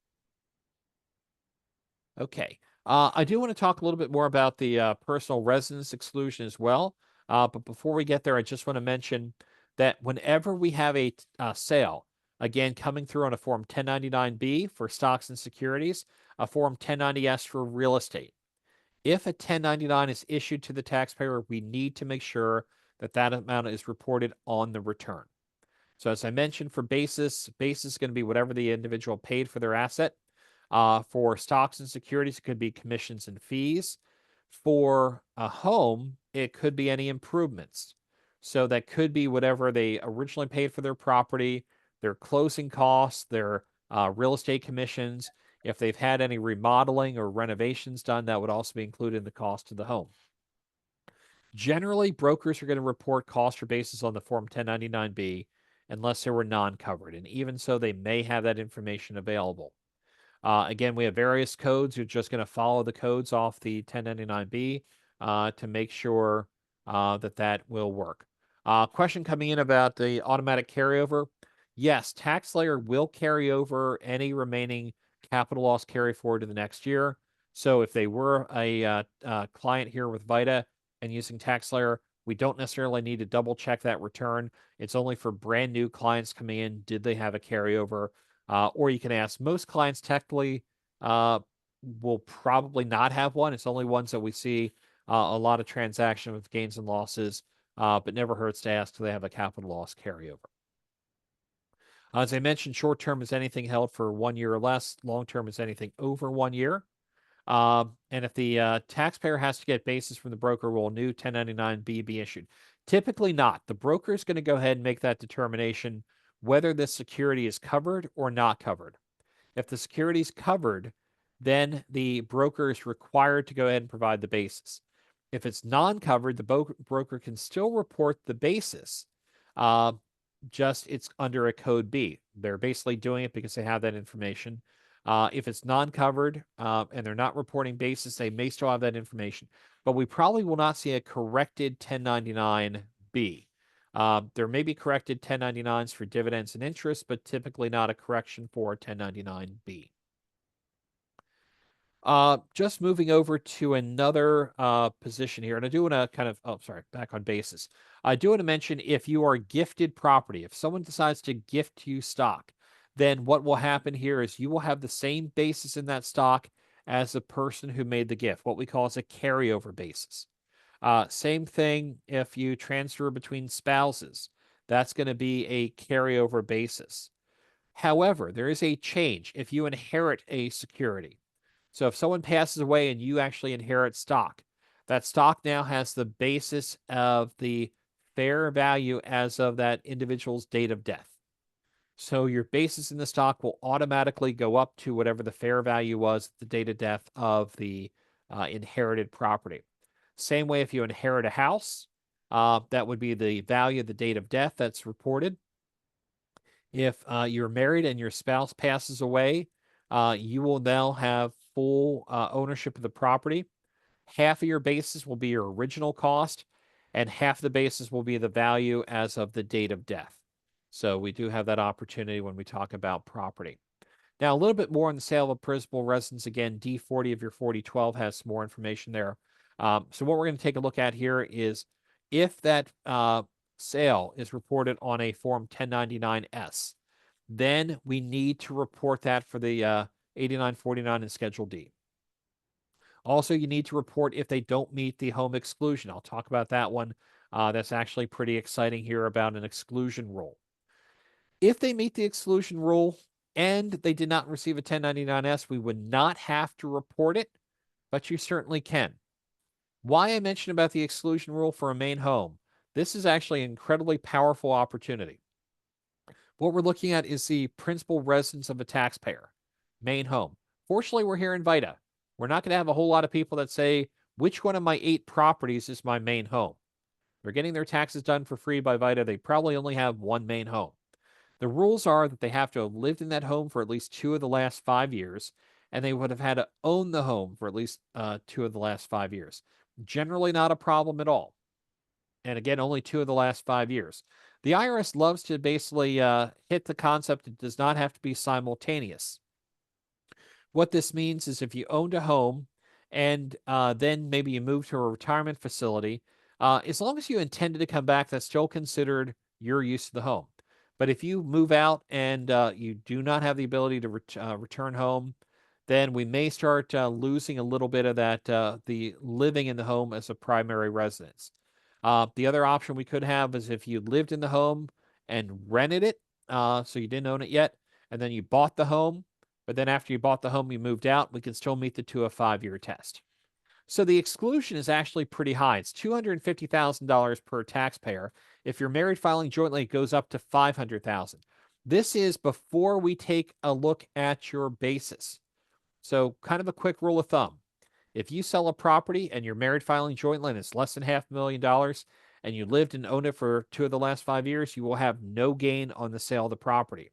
Okay. I do want to talk a little bit more about the personal residence exclusion as well. But before we get there, I just want to mention that whenever we have a sale, again, coming through on a Form 1099-B for stocks and securities, a Form 1090-S for real estate. If a 1099 is issued to the taxpayer, we need to make sure that that amount is reported on the return. So as I mentioned, for basis is going to be whatever the individual paid for their asset. For stocks and securities, it could be commissions and fees. For a home, it could be any improvements. So that could be whatever they originally paid for their property, their closing costs, their real estate commissions. If they've had any remodeling or renovations done, that would also be included in the cost of the home. Generally, brokers are going to report cost or basis on the Form 1099-B unless they were non-covered. And even so, they may have that information available. Again, we have various codes. You're just going to follow the codes off the 1099-B to make sure that will work. Question coming in about the automatic carryover. Yes, TaxSlayer will carry over any remaining capital loss carry forward to the next year. So if they were a client here with VITA and using TaxSlayer, we don't necessarily need to double check that return. It's only for brand new clients coming in. Did they have a carryover? Or you can ask, most clients technically will probably not have one. It's only ones that we see a lot of transaction with gains and losses, but never hurts to ask, do they have a capital loss carryover? As I mentioned, short term is anything held for 1 year or less. Long term is anything over 1 year. And if the taxpayer has to get basis from the broker, will a new 1099-B be issued? Typically not. The broker is going to go ahead and make that determination whether this security is covered or not covered. If the security is covered, then the broker is required to go ahead and provide the basis. If it's non-covered, the broker can still report the basis. Just it's under a code B. They're basically doing it because they have that information. If it's non-covered and they're not reporting basis, they may still have that information. But we probably will not see a corrected 1099-B. There may be corrected 1099s for dividends and interest, but typically not a correction for 1099-B. Just moving over to another position here, and I do want to kind of, back on basis. I do want to mention if you are gifted property, if someone decides to gift you stock, then what will happen here is you will have the same basis in that stock as the person who made the gift, what we call as a carryover basis. Same thing if you transfer between spouses, that's going to be a carryover basis. However, there is a change if you inherit a security. So if someone passes away and you actually inherit stock, that stock now has the basis of the fair value as of that individual's date of death. So your basis in the stock will automatically go up to whatever the fair value was at the date of death of the inherited property. Same way if you inherit a house, that would be the value of the date of death that's reported. If you're married and your spouse passes away, you will now have full ownership of the property. Half of your basis will be your original cost, and half the basis will be the value as of the date of death. So we do have that opportunity when we talk about property. Now, a little bit more on the sale of principal residence. Again, D40 of your 4012 has some more information there. So what we're going to take a look at here is if that sale is reported on a Form 1099-S, then we need to report that for the 8949 and Schedule D. Also, you need to report if they don't meet the home exclusion. I'll talk about that one. That's actually pretty exciting here about an exclusion rule. If they meet the exclusion rule and they did not receive a 1099-S, we would not have to report it, but you certainly can. Why I mentioned about the exclusion rule for a main home, this is actually an incredibly powerful opportunity. What we're looking at is the principal residence of a taxpayer, main home. Fortunately, we're here in VITA. We're not going to have a whole lot of people that say, which one of my 8 properties is my main home? They're getting their taxes done for free by VITA. They probably only have one main home. The rules are that they have to have lived in that home for at least 2 of the last 5 years, and they would have had to own the home for at least 2 of the last 5 years. Generally not a problem at all. And again, only 2 of the last 5 years. The IRS loves to basically hit the concept it does not have to be simultaneous. What this means is if you owned a home and then maybe you moved to a retirement facility, as long as you intended to come back, that's still considered your use of the home. But if you move out and you do not have the ability to return home, then we may start losing a little bit of that, the living in the home as a primary residence. The other option we could have is if you lived in the home and rented it, so you didn't own it yet, and then you bought the home, but then after you bought the home, you moved out, we can still meet the 205-year test. So the exclusion is actually pretty high. It's $250,000 per taxpayer. If you're married filing jointly, it goes up to $500,000. This is before we take a look at your basis. So kind of a quick rule of thumb. If you sell a property and you're married filing jointly and it's less than $500,000 and you lived and owned it for 2 of the last 5 years, you will have no gain on the sale of the property.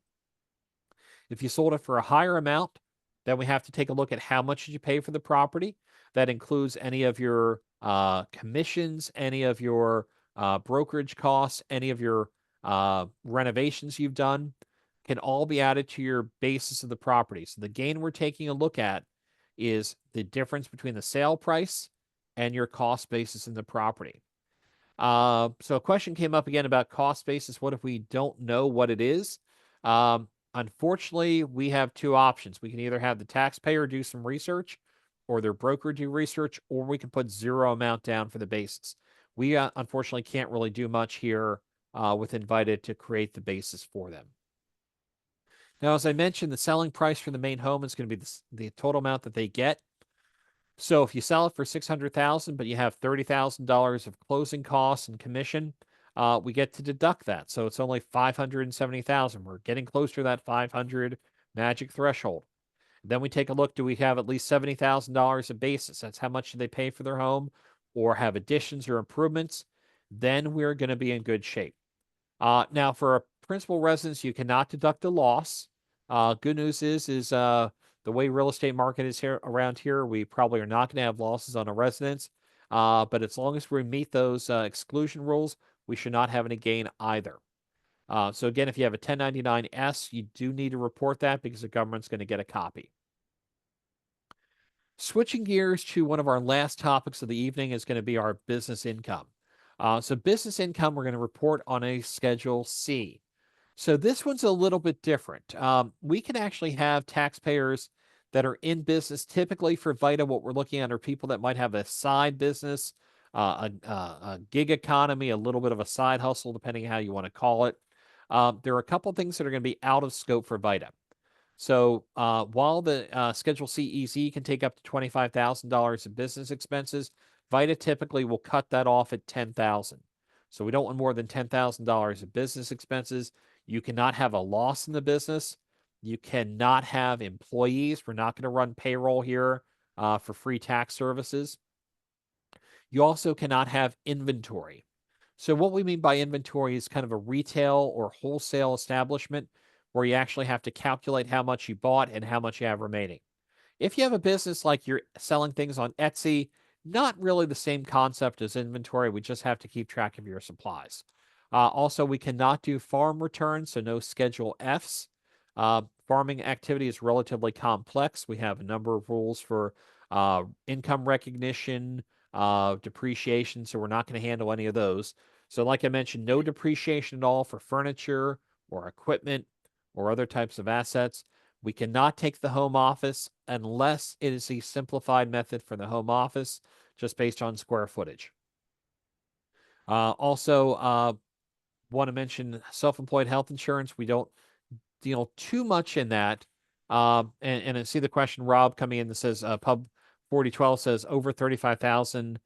If you sold it for a higher amount, then we have to take a look at how much did you pay for the property. That includes any of your commissions, any of your brokerage costs, any of your renovations you've done can all be added to your basis of the property. So the gain we're taking a look at is the difference between the sale price and your cost basis in the property. So a question came up again about cost basis. What if we don't know what it is? Unfortunately, we have 2 options. We can either have the taxpayer do some research or their broker do research, or we can put 0 amount down for the basis. We unfortunately can't really do much here within VITA to create the basis for them. Now, as I mentioned, the selling price for the main home is going to be the total amount that they get. So if you sell it for $600,000, but you have $30,000 of closing costs and commission, we get to deduct that. So it's only $570,000. We're getting closer to that 500 magic threshold. Then we take a look, do we have at least $70,000 of basis? That's how much do they pay for their home or have additions or improvements? Then we're going to be in good shape. Now for a principal residence, you cannot deduct a loss. Good news is the way real estate market is here around here, we probably are not going to have losses on a residence. But as long as we meet those exclusion rules, we should not have any gain either. So again, if you have a 1099-S, you do need to report that because the government's going to get a copy. Switching gears to one of our last topics of the evening is going to be our business income. So business income, we're going to report on a Schedule C. So this one's a little bit different. We can actually have taxpayers that are in business. Typically for VITA, what we're looking at are people that might have a side business, a gig economy, a little bit of a side hustle, depending on how you want to call it. There are a couple things that are going to be out of scope for VITA. So while the Schedule C EZ can take up to $25,000 of business expenses, VITA typically will cut that off at $10,000. So we don't want more than $10,000 of business expenses. You cannot have a loss in the business. You cannot have employees. We're not going to run payroll here for free tax services. You also cannot have inventory. So what we mean by inventory is kind of a retail or wholesale establishment where you actually have to calculate how much you bought and how much you have remaining. If you have a business like you're selling things on Etsy, not really the same concept as inventory. We just have to keep track of your supplies. Also, we cannot do farm returns, so no Schedule Fs. Farming activity is relatively complex. We have a number of rules for income recognition, depreciation, so we're not going to handle any of those. So like I mentioned, no depreciation at all for furniture or equipment or other types of assets. We cannot take the home office unless it is a simplified method for the home office, just based on square footage. Also, want to mention self-employed health insurance. We don't deal too much in that. And I see the question, Rob, coming in that says, Pub 4012 says over 35,000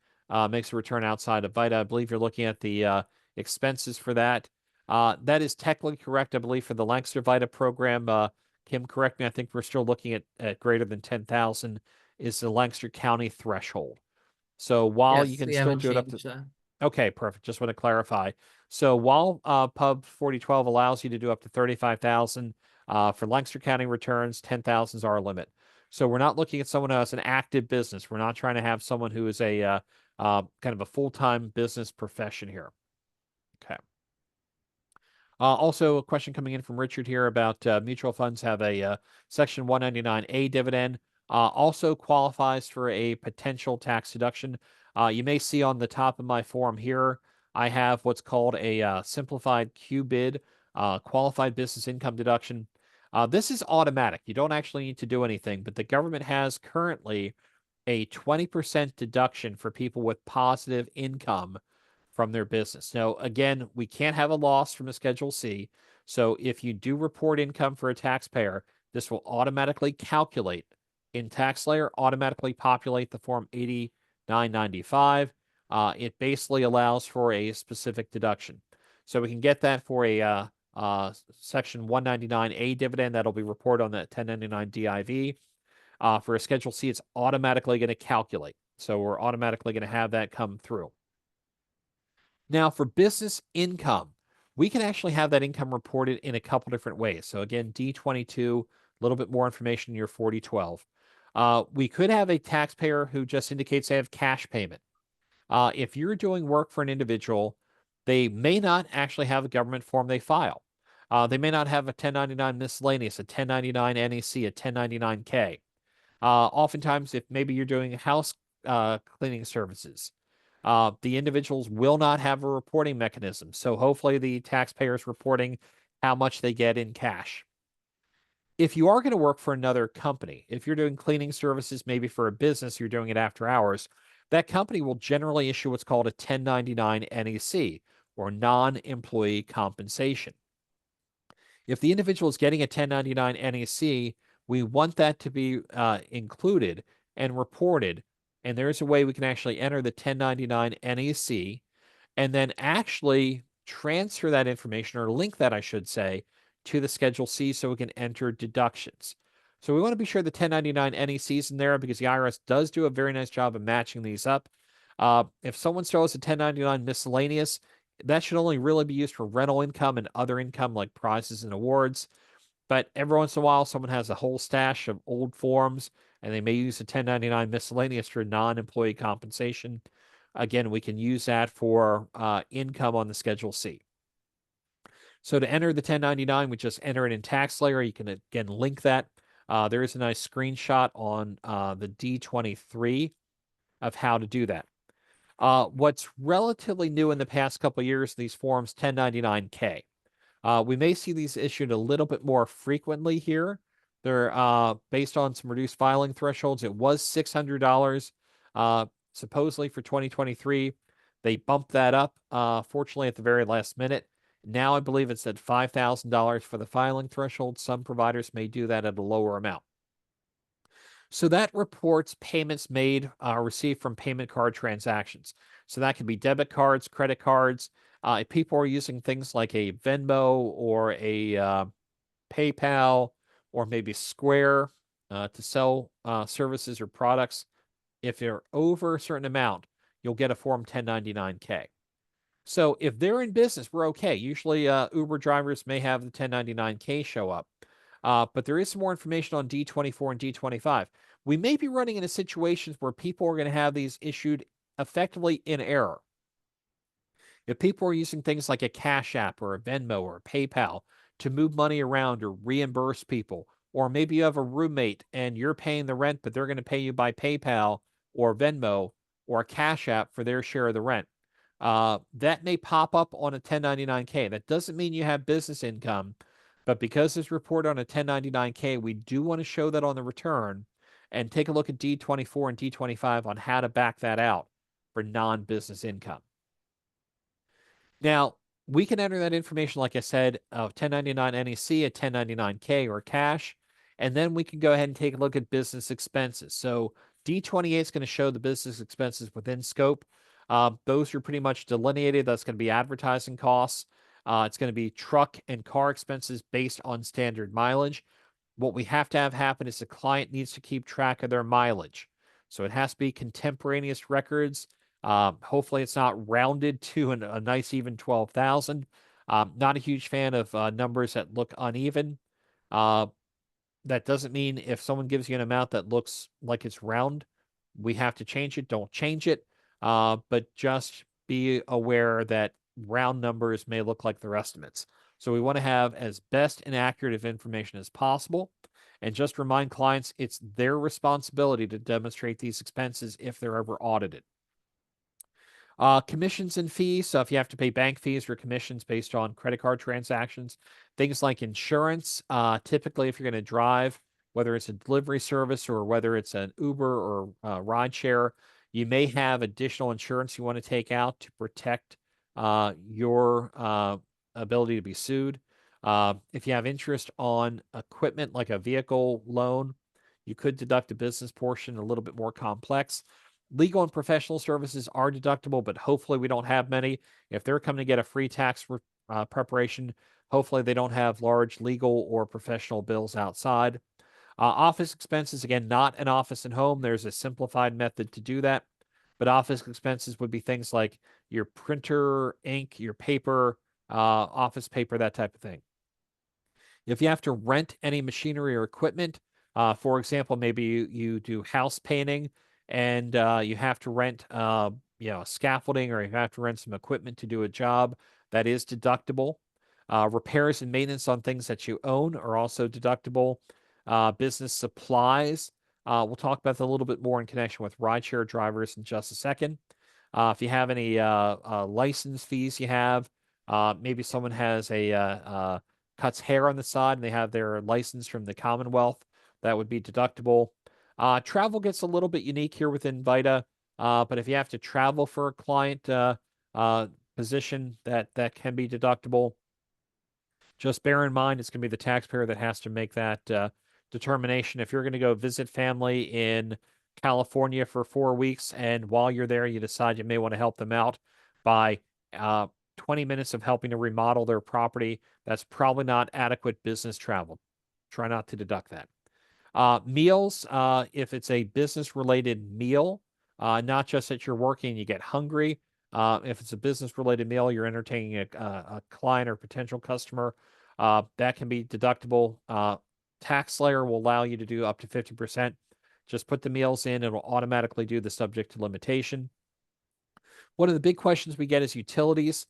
makes a return outside of VITA. I believe you're looking at the expenses for that. That is technically correct, I believe, for the Lancaster VITA program. Kim, correct me. I think we're still looking at greater than 10,000 is the Lancaster County threshold. So while you Yes, can we still haven't do it up to changed that. Okay, perfect. Just want to clarify. So while Pub 4012 allows you to do up to 35,000 for Lancaster County returns, 10,000 is our limit. So we're not looking at someone who has an active business. We're not trying to have someone who is a kind of a full-time business profession here. Okay. Also, a question coming in from Richard here about mutual funds have a Section 199A dividend. also qualifies for a potential tax deduction. You may see on the top of my form here, I have what's called a simplified QBID, qualified business income deduction. This is automatic. You don't actually need to do anything, but the government has currently a 20% deduction for people with positive income from their business. Now, again, we can't have a loss from a Schedule C. So if you do report income for a taxpayer, this will automatically calculate in TaxSlayer, automatically populate the Form 8995. It basically allows for a specific deduction. So we can get that for a Section 199A dividend that'll be reported on the 1099 DIV. For a Schedule C, it's automatically going to calculate. So we're automatically going to have that come through. Now, for business income, we can actually have that income reported in a couple different ways. So again, D22, a little bit more information in your 4012. We could have a taxpayer who just indicates they have cash payment. If you're doing work for an individual, they may not actually have a government form they file. They may not have a 1099 miscellaneous, a 1099 NEC, a 1099K. Oftentimes, if maybe you're doing house cleaning services, the individuals will not have a reporting mechanism. So hopefully the taxpayer is reporting how much they get in cash. If you are going to work for another company, if you're doing cleaning services, maybe for a business, you're doing it after hours, that company will generally issue what's called a 1099 NEC, or non-employee compensation. If the individual is getting a 1099 NEC, we want that to be included and reported. And there's a way we can actually enter the 1099 NEC and then actually transfer that information, or link that, I should say, to the Schedule C so we can enter deductions. So we want to be sure the 1099 NEC is in there, because the IRS does do a very nice job of matching these up. If someone throws a 1099 miscellaneous, that should only really be used for rental income and other income like prizes and awards. But every once in a while, someone has a whole stash of old forms and they may use a 1099 miscellaneous for non-employee compensation. Again, we can use that for income on the Schedule C. So to enter the 1099, we just enter it in TaxSlayer. You can again link that. There is a nice screenshot on the D23 of how to do that. What's relatively new in the past couple of years, these forms 1099K. We may see these issued a little bit more frequently here. They're based on some reduced filing thresholds. It was $600 supposedly for 2023. They bumped that up, fortunately, at the very last minute. Now I believe it's at $5,000 for the filing threshold. Some providers may do that at a lower amount. So that reports payments made, received from payment card transactions. So that can be debit cards, credit cards. If people are using things like a Venmo or a PayPal or maybe Square to sell services or products, if they're over a certain amount, you'll get a Form 1099K. So if they're in business, we're okay. Usually Uber drivers may have the 1099K show up. But there is some more information on D24 and D25. We may be running into situations where people are going to have these issued effectively in error. If people are using things like a Cash App or a Venmo or a PayPal to move money around or reimburse people, or maybe you have a roommate and you're paying the rent, but they're going to pay you by PayPal or Venmo or a Cash App for their share of the rent, that may pop up on a 1099K. That doesn't mean you have business income, but because it's reported on a 1099K, we do want to show that on the return and take a look at D24 and D25 on how to back that out for non-business income. Now, we can enter that information, like I said, of 1099 NEC, a 1099K, or cash, and then we can go ahead and take a look at business expenses. So D28 is going to show the business expenses within scope. Those are pretty much delineated. That's going to be advertising costs. It's going to be truck and car expenses based on standard mileage. What we have to have happen is the client needs to keep track of their mileage. So it has to be contemporaneous records. Hopefully it's not rounded to a nice even 12,000. Not a huge fan of numbers that look uneven. That doesn't mean if someone gives you an amount that looks like it's round, we have to change it. Don't change it. But just be aware that round numbers may look like their estimates. So we want to have as best and accurate of information as possible. And just remind clients it's their responsibility to demonstrate these expenses if they're ever audited. Commissions and fees. So if you have to pay bank fees or commissions based on credit card transactions, things like insurance, typically if you're going to drive, whether it's a delivery service or whether it's an Uber or ride share, you may have additional insurance you want to take out to protect your ability to be sued. If you have interest on equipment like a vehicle loan, you could deduct a business portion, a little bit more complex. Legal and professional services are deductible, but hopefully we don't have many. If they're coming to get a free tax preparation, hopefully they don't have large legal or professional bills outside. Office expenses, again, not an office and home. There's a simplified method to do that. But office expenses would be things like your printer, ink, your paper, office paper, that type of thing. If you have to rent any machinery or equipment, for example, maybe you do house painting and you have to rent scaffolding, or you have to rent some equipment to do a job, that is deductible. Repairs and maintenance on things that you own are also deductible. Business supplies, we'll talk about that a little bit more in connection with rideshare drivers in just a second. If you have any license fees you have, maybe someone has cuts hair on the side and they have their license from the Commonwealth, that would be deductible. Travel gets a little bit unique here within VITA, but if you have to travel for a client position, that can be deductible. Just bear in mind, it's going to be the taxpayer that has to make that determination. If you're going to go visit family in California for 4 weeks, and while you're there, you decide you may want to help them out by 20 minutes of helping to remodel their property, that's probably not adequate business travel. Try not to deduct that. Meals, if it's a business-related meal, not just that you're working, you get hungry. If it's a business-related meal, you're entertaining a client or potential customer, that can be deductible. TaxSlayer will allow you to do up to 50%. Just put the meals in, it'll automatically do the subject to limitation. One of the big questions we get is utilities.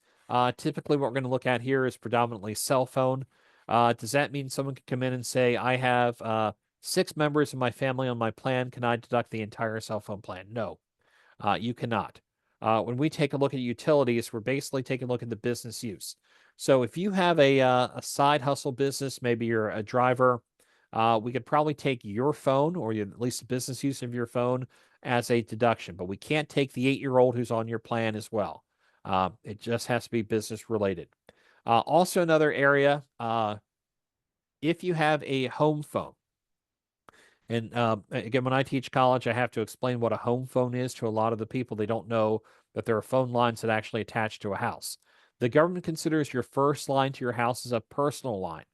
Typically, what we're going to look at here is predominantly cell phone. Does that mean someone can come in and say, I have 6 members of my family on my plan, can I deduct the entire cell phone plan? No, you cannot. When we take a look at utilities, we're basically taking a look at the business use. So if you have a side hustle business, maybe you're a driver, we could probably take your phone, or at least the business use of your phone, as a deduction, but we can't take the 8-year-old who's on your plan as well. It just has to be business related. Also, another area, if you have a home phone, and again, when I teach college, I have to explain what a home phone is to a lot of the people. They don't know that there are phone lines that actually attach to a house. The government considers your first line to your house as a personal line.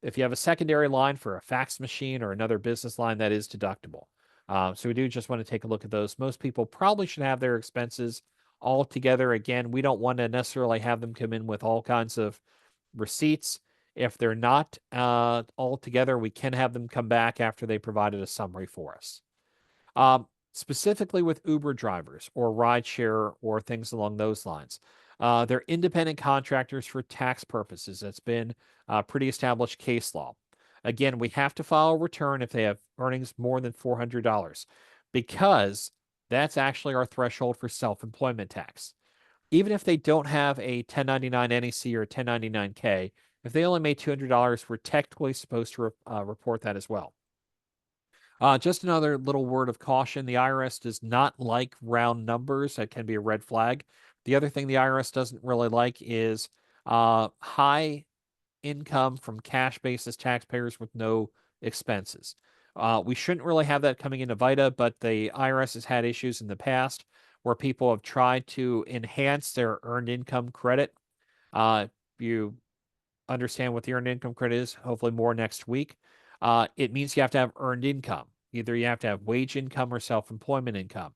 If you have a secondary line for a fax machine or another business line, that is deductible. So we do just want to take a look at those. Most people probably should have their expenses all together. Again, we don't want to necessarily have them come in with all kinds of receipts. If they're not all together, we can have them come back after they provided a summary for us. Specifically with Uber drivers or rideshare or things along those lines, they're independent contractors for tax purposes. That's been pretty established case law. Again, we have to file a return if they have earnings more than $400, because that's actually our threshold for self-employment tax. Even if they don't have a 1099 NEC or 1099K, if they only made $200, we're technically supposed to report that as well. Just another little word of caution. The IRS does not like round numbers. That can be a red flag. The other thing the IRS doesn't really like is high income from cash basis taxpayers with no expenses. We shouldn't really have that coming into VITA, but the IRS has had issues in the past where people have tried to enhance their earned income credit. You understand what the earned income credit is, hopefully more next week. It means you have to have earned income. Either you have to have wage income or self-employment income.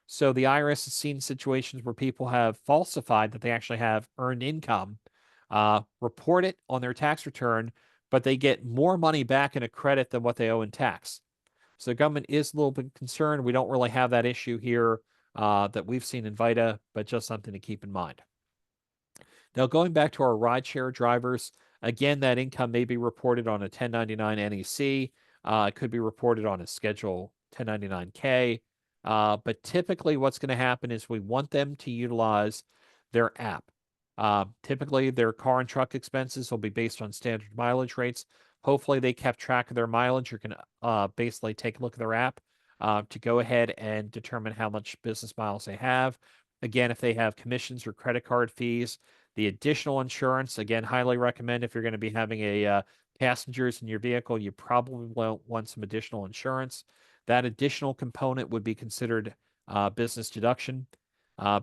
So the IRS has seen situations where people have falsified that they actually have earned income, report it on their tax return, but they get more money back in a credit than what they owe in tax. So the government is a little bit concerned. We don't really have that issue here that we've seen in VITA, but just something to keep in mind. Now, going back to our rideshare drivers, again, that income may be reported on a 1099 NEC. It could be reported on a Schedule 1099K. But typically what's going to happen is we want them to utilize their app. Typically their car and truck expenses will be based on standard mileage rates. Hopefully they kept track of their mileage. You can basically take a look at their app to go ahead and determine how much business miles they have. Again, if they have commissions or credit card fees, the additional insurance, again, highly recommend if you're going to be having a passengers in your vehicle, you probably will want some additional insurance. That additional component would be considered business deduction.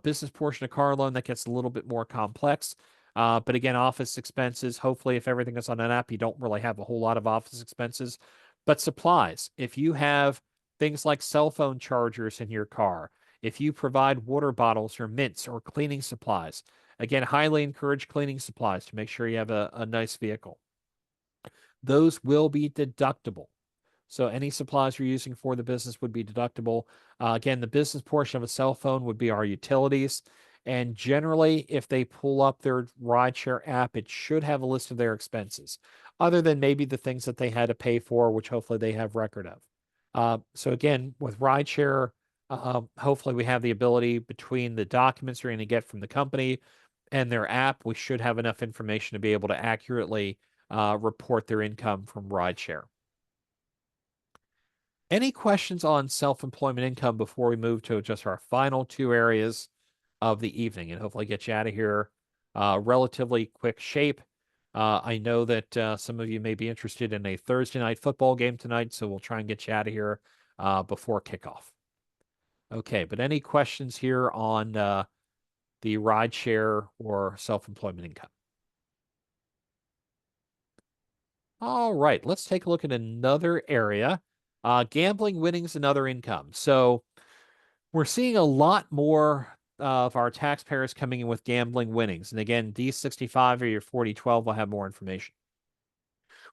Business portion of car loan, that gets a little bit more complex. But again, office expenses, hopefully if everything is on an app, you don't really have a whole lot of office expenses. But supplies, if you have things like cell phone chargers in your car, if you provide water bottles or mints or cleaning supplies, again, highly encourage cleaning supplies to make sure you have a nice vehicle. Those will be deductible. So any supplies you're using for the business would be deductible. Again, the business portion of a cell phone would be our utilities. And generally, if they pull up their rideshare app, it should have a list of their expenses, other than maybe the things that they had to pay for, which hopefully they have record of. So again, with rideshare, hopefully we have the ability between the documents you're going to get from the company and their app, we should have enough information to be able to accurately report their income from rideshare. Any questions on self-employment income before we move to just our final two areas of the evening and hopefully get you out of here relatively quick shape? I know that some of you may be interested in a Thursday night football game tonight, so we'll try and get you out of here before kickoff. Okay, but any questions here on the rideshare or self-employment income? All right, let's take a look at another area. Gambling, winnings, and other income. So we're seeing a lot more of our taxpayers coming in with gambling winnings. And again, D65 or your 4012 will have more information.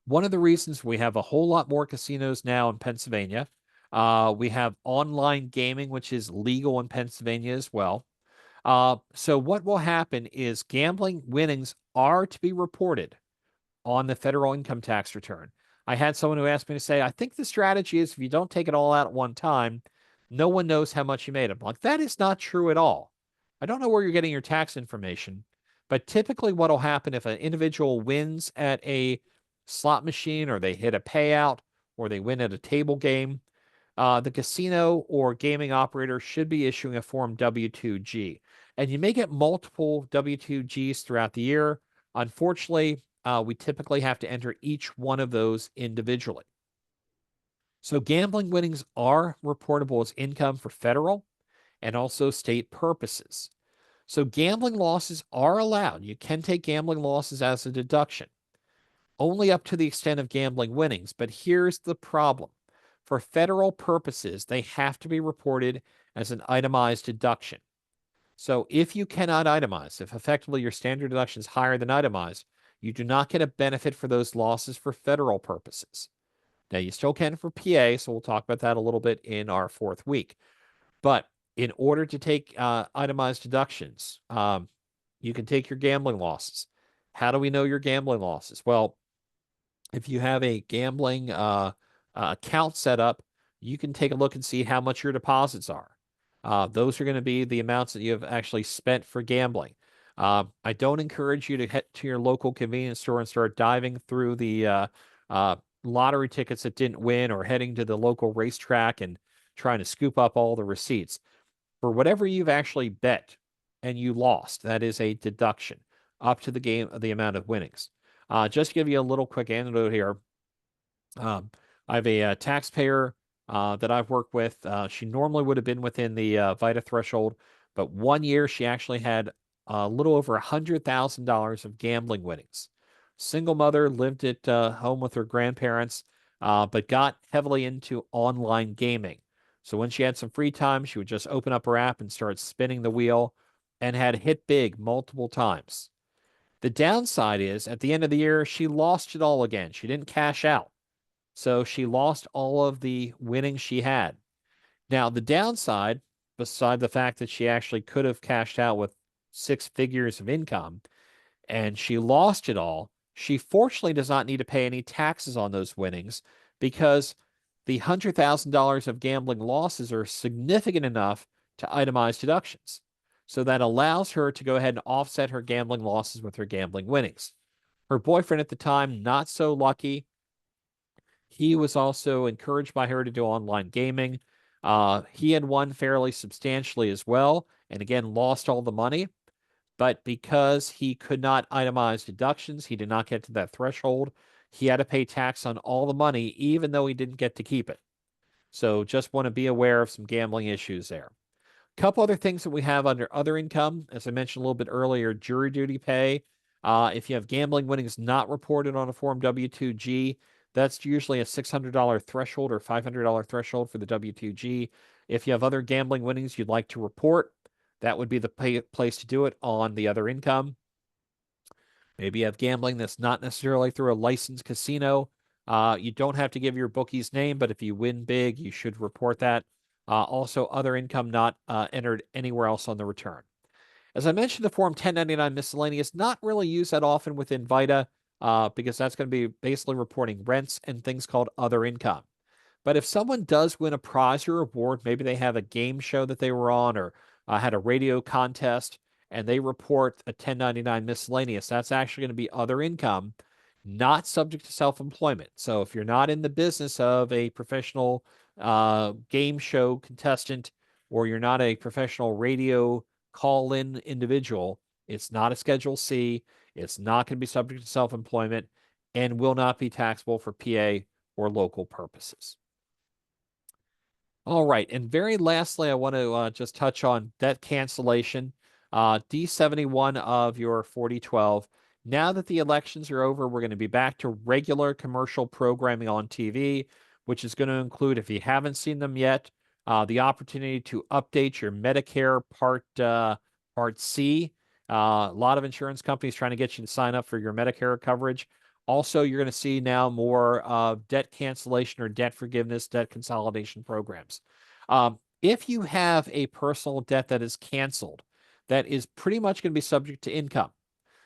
One of the reasons we have a whole lot more casinos now in Pennsylvania. We have online gaming, which is legal in Pennsylvania as well. So what will happen is gambling winnings are to be reported on the federal income tax return. I had someone who asked me to say, I think the strategy is if you don't take it all out at one time, no one knows how much you made. I'm like, that is not true at all. I don't know where you're getting your tax information, but typically what will happen if an individual wins at a slot machine or they hit a payout or they win at a table game, the casino or gaming operator should be issuing a form W-2G. And you may get multiple W-2Gs throughout the year. Unfortunately, we typically have to enter each one of those individually. So gambling winnings are reportable as income for federal and also state purposes. So gambling losses are allowed. You can take gambling losses as a deduction, only up to the extent of gambling winnings. But here's the problem. For federal purposes, they have to be reported as an itemized deduction. So if you cannot itemize, if effectively your standard deduction is higher than itemized, you do not get a benefit for those losses for federal purposes. Now, you still can for PA, so we'll talk about that a little bit in our fourth week. But in order to take itemized deductions, you can take your gambling losses. How do we know your gambling losses? Well, if you have a gambling account set up, you can take a look and see how much your deposits are. Those are going to be the amounts that you have actually spent for gambling. I don't encourage you to head to your local convenience store and start diving through the lottery tickets that didn't win or heading to the local racetrack and trying to scoop up all the receipts. For whatever you've actually bet and you lost, that is a deduction up to the amount of winnings. Just to give you a little quick anecdote here. I have a taxpayer that I've worked with. She normally would have been within the VITA threshold, but one year she actually had a little over $100,000 of gambling winnings. Single mother, lived at home with her grandparents, but got heavily into online gaming. So when she had some free time, she would just open up her app and start spinning the wheel and had hit big multiple times. The downside is at the end of the year, she lost it all again. She didn't cash out. So she lost all of the winnings she had. Now, the downside, beside the fact that she actually could have cashed out with 6 figures of income and she lost it all, she fortunately does not need to pay any taxes on those winnings because the $100,000 of gambling losses are significant enough to itemize deductions. So that allows her to go ahead and offset her gambling losses with her gambling winnings. Her boyfriend at the time, not so lucky. He was also encouraged by her to do online gaming. He had won fairly substantially as well, and again, lost all the money. But because he could not itemize deductions, he did not get to that threshold. He had to pay tax on all the money, even though he didn't get to keep it. So just want to be aware of some gambling issues there. A couple other things that we have under other income, as I mentioned a little bit earlier, jury duty pay. If you have gambling winnings not reported on a Form W-2G, that's usually a $600 threshold or $500 threshold for the W-2G. If you have other gambling winnings you'd like to report, that would be the place to do it on the other income. Maybe you have gambling that's not necessarily through a licensed casino. You don't have to give your bookie's name, but if you win big, you should report that. Also, other income not entered anywhere else on the return. As I mentioned, the Form 1099 miscellaneous, not really used that often within VITA because that's going to be basically reporting rents and things called other income. But if someone does win a prize or award, maybe they have a game show that they were on or had a radio contest, and they report a 1099 miscellaneous, that's actually going to be other income, not subject to self-employment. So if you're not in the business of a professional game show contestant, or you're not a professional radio call-in individual, it's not a Schedule C, it's not going to be subject to self-employment, and will not be taxable for PA or local purposes. All right, and very lastly, I want to just touch on debt cancellation. D71 of your 4012. Now that the elections are over, we're going to be back to regular commercial programming on TV, which is going to include, if you haven't seen them yet, the opportunity to update your Medicare Part C. A lot of insurance companies trying to get you to sign up for your Medicare coverage. Also, you're going to see now more debt cancellation or debt forgiveness, debt consolidation programs. If you have a personal debt that is canceled, that is pretty much going to be subject to income.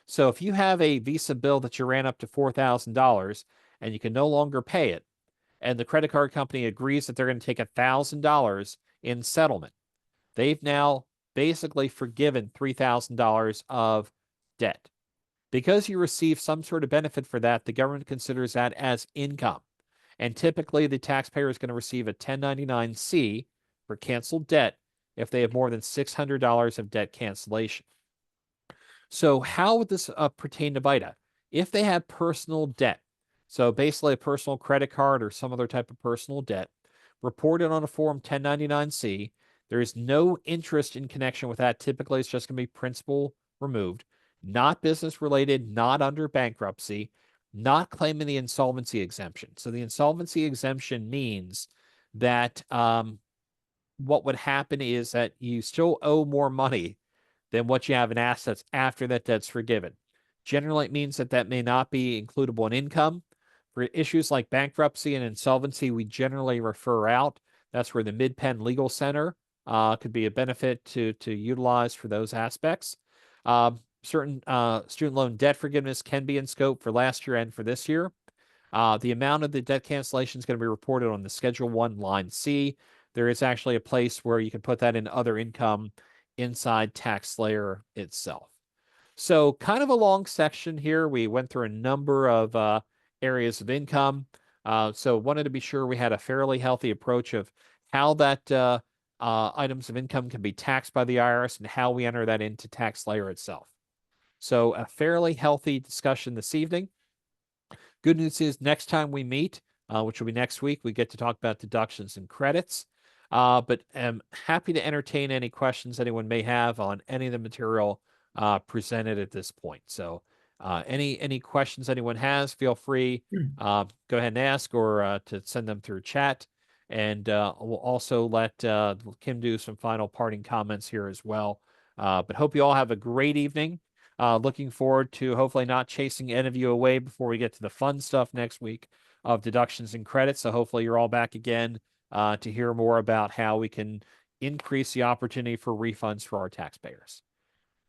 So if you have a Visa bill that you ran up to $4,000 and you can no longer pay it, and the credit card company agrees that they're going to take $1,000 in settlement, they've now basically forgiven $3,000 of debt. Because you receive some sort of benefit for that, the government considers that as income. And typically, the taxpayer is going to receive a 1099-C for canceled debt if they have more than $600 of debt cancellation. So how would this pertain to VITA? If they have personal debt, so basically a personal credit card or some other type of personal debt, reported on a Form 1099-C, there is no interest in connection with that. Typically, it's just going to be principal removed, not business related, not under bankruptcy, not claiming the insolvency exemption. So the insolvency exemption means that what would happen is that you still owe more money than what you have in assets after that debt's forgiven. Generally, it means that that may not be includable in income. For issues like bankruptcy and insolvency, we generally refer out. That's where the Mid-Penn Legal Center could be a benefit to utilize for those aspects. Certain student loan debt forgiveness can be in scope for last year and for this year. The amount of the debt cancellation is going to be reported on the Schedule 1 line C. There is actually a place where you can put that in other income inside TaxSlayer itself. So kind of a long section here. We went through a number of areas of income. So wanted to be sure we had a fairly healthy approach of how that items of income can be taxed by the IRS and how we enter that into TaxSlayer itself. So a fairly healthy discussion this evening. Good news is next time we meet, which will be next week, we get to talk about deductions and credits. But I'm happy to entertain any questions anyone may have on any of the material presented at this point. So any questions anyone has, feel free, go ahead and ask or to send them through chat. And we'll also let Kim do some final parting comments here as well. But hope you all have a great evening. Looking forward to hopefully not chasing any of you away before we get to the fun stuff next week of deductions and credits. So hopefully you're all back again to hear more about how we can increase the opportunity for refunds for our taxpayers.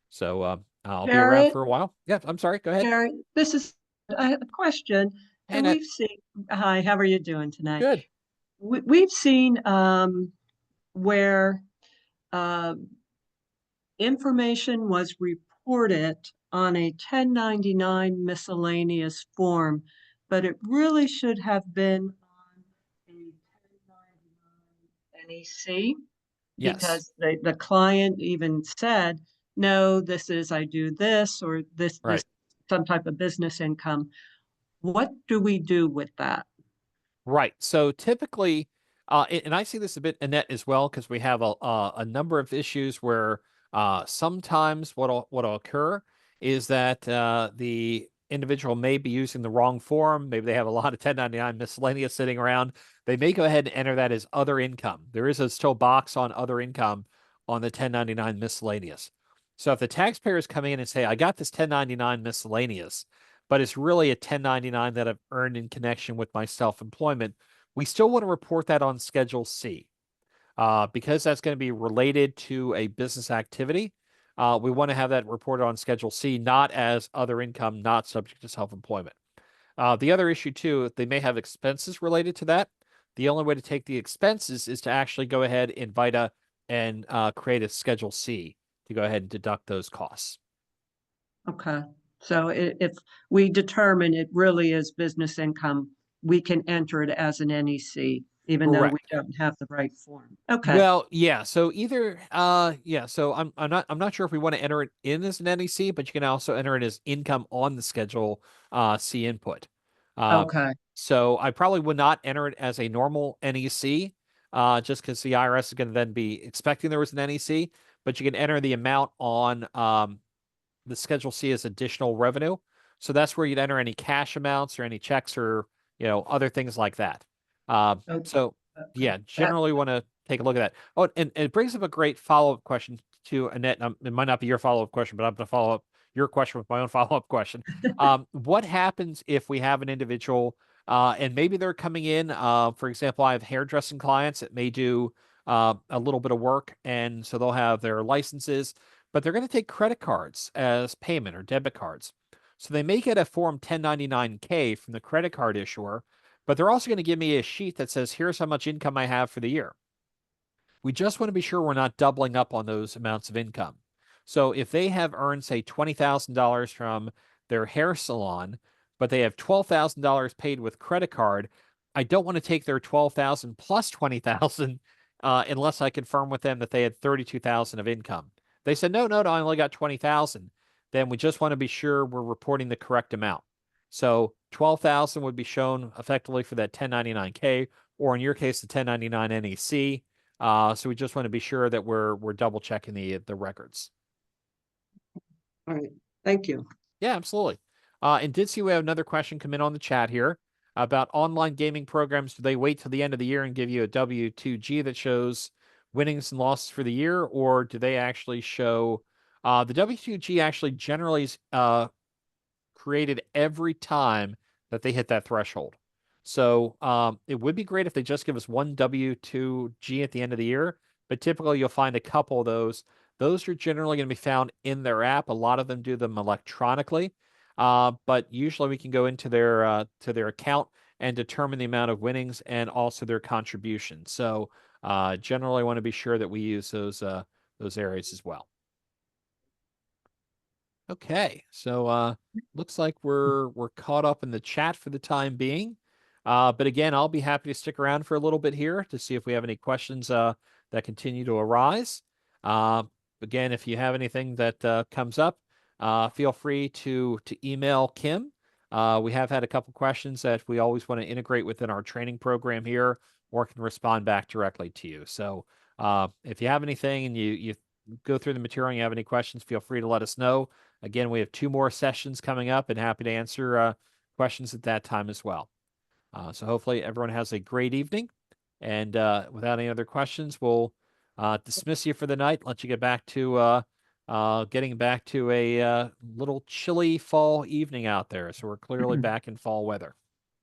So I'll be around Jared? for a while. Yeah, I'm sorry. Go ahead. Jerry, this is a question. So And we've seen, hi, how are you doing tonight? good. We've seen where information was reported on a 1099 miscellaneous form, but it really should have been on a 1099 NEC. Yes. Because the client even said, no, this is, I do this, or this Right. some type of business income. What do we do with that? Right. So typically, and I see this a bit, Annette, as well, because we have a number of issues where sometimes what'll occur is that the individual may be using the wrong form. Maybe they have a lot of 1099 miscellaneous sitting around. They may go ahead and enter that as other income. There is a still box on other income on the 1099 miscellaneous. So if the taxpayer is coming in and say, I got this 1099 miscellaneous, but it's really a 1099 that I've earned in connection with my self-employment, we still want to report that on Schedule C. Because that's going to be related to a business activity, we want to have that reported on Schedule C, not as other income, not subject to self-employment. The other issue, too, they may have expenses related to that. The only way to take the expenses is to actually go ahead in VITA and create a Schedule C to go ahead and deduct those costs. Okay. So if we determine it really is business income, we can enter it as an NEC, even though we Correct. don't have the right form. Okay. Well, yeah. So either, yeah. So I'm not sure if we want to enter it in as an NEC, but you can also enter it as income on the Schedule C input. Okay. So I probably would not enter it as a normal NEC, just because the IRS is going to then be expecting there was an NEC. But you can enter the amount on the Schedule C as additional revenue. So that's where you'd enter any cash amounts or any checks or other things like that. So yeah, generally want to take a look at that. Oh, and it brings up a great follow-up question to Annette. It might not be your follow-up question, but I'm going to follow up your question with my own follow-up question. What happens if we have an individual and maybe they're coming in, for example, I have hairdressing clients that may do a little bit of work, and so they'll have their licenses, but they're going to take credit cards as payment or debit cards. So they may get a Form 1099-K from the credit card issuer, but they're also going to give me a sheet that says, here's how much income I have for the year. We just want to be sure we're not doubling up on those amounts of income. So if they have earned, say, $20,000 from their hair salon, but they have $12,000 paid with credit card, I don't want to take their $12,000 plus $20,000 unless I confirm with them that they had $32,000 of income. They said, no, I only got 20,000. Then we just want to be sure we're reporting the correct amount. So 12,000 would be shown effectively for that 1099-K, or in your case, the 1099 NEC. So we just want to be sure that we're double checking the records. All right. Thank you. Yeah, absolutely. And did see we have another question come in on the chat here about online gaming programs. Do they wait till the end of the year and give you a W-2G that shows winnings and losses for the year, or do they actually show the W-2G actually generally is created every time that they hit that threshold? So it would be great if they just give us one W-2G at the end of the year, but typically you'll find a couple of those. Those are generally going to be found in their app. A lot of them do them electronically, but usually we can go into their account and determine the amount of winnings and also their contributions. So generally, I want to be sure that we use those areas as well. Okay, so looks like we're caught up in the chat for the time being. But again, I'll be happy to stick around for a little bit here to see if we have any questions that continue to arise. Again, if you have anything that comes up, feel free to email Kim. We have had a couple questions that we always want to integrate within our training program here, or can respond back directly to you. So if you have anything and you go through the material and you have any questions, feel free to let us know. Again, we have 2 more sessions coming up and happy to answer questions at that time as well. So hopefully everyone has a great evening. And without any other questions, we'll dismiss you for the night, let you get back to getting back to a little chilly fall evening out there. So we're clearly back in fall weather.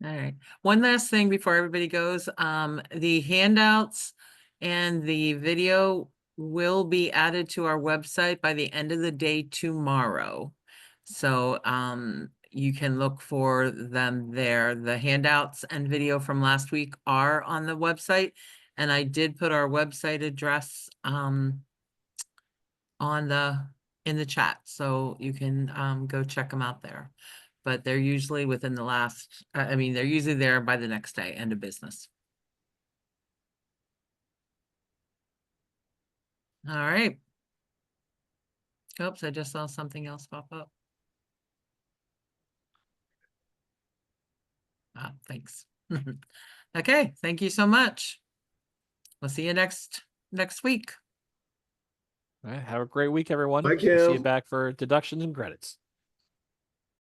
All right. One last thing before everybody goes, the handouts and the video will be added to our website by the end of the day tomorrow. So you can look for them there. The handouts and video from last week are on the website. And I did put our website address on in the chat, so you can go check them out there. But they're usually within the last, I mean, they're usually there by the next day, end of business. All right. Oops, I just saw something else pop up. Ah, thanks. Okay, thank you so much. We'll see you next week. All right, have a great week, everyone. Bye, We'll see you Kim. back for deductions and credits.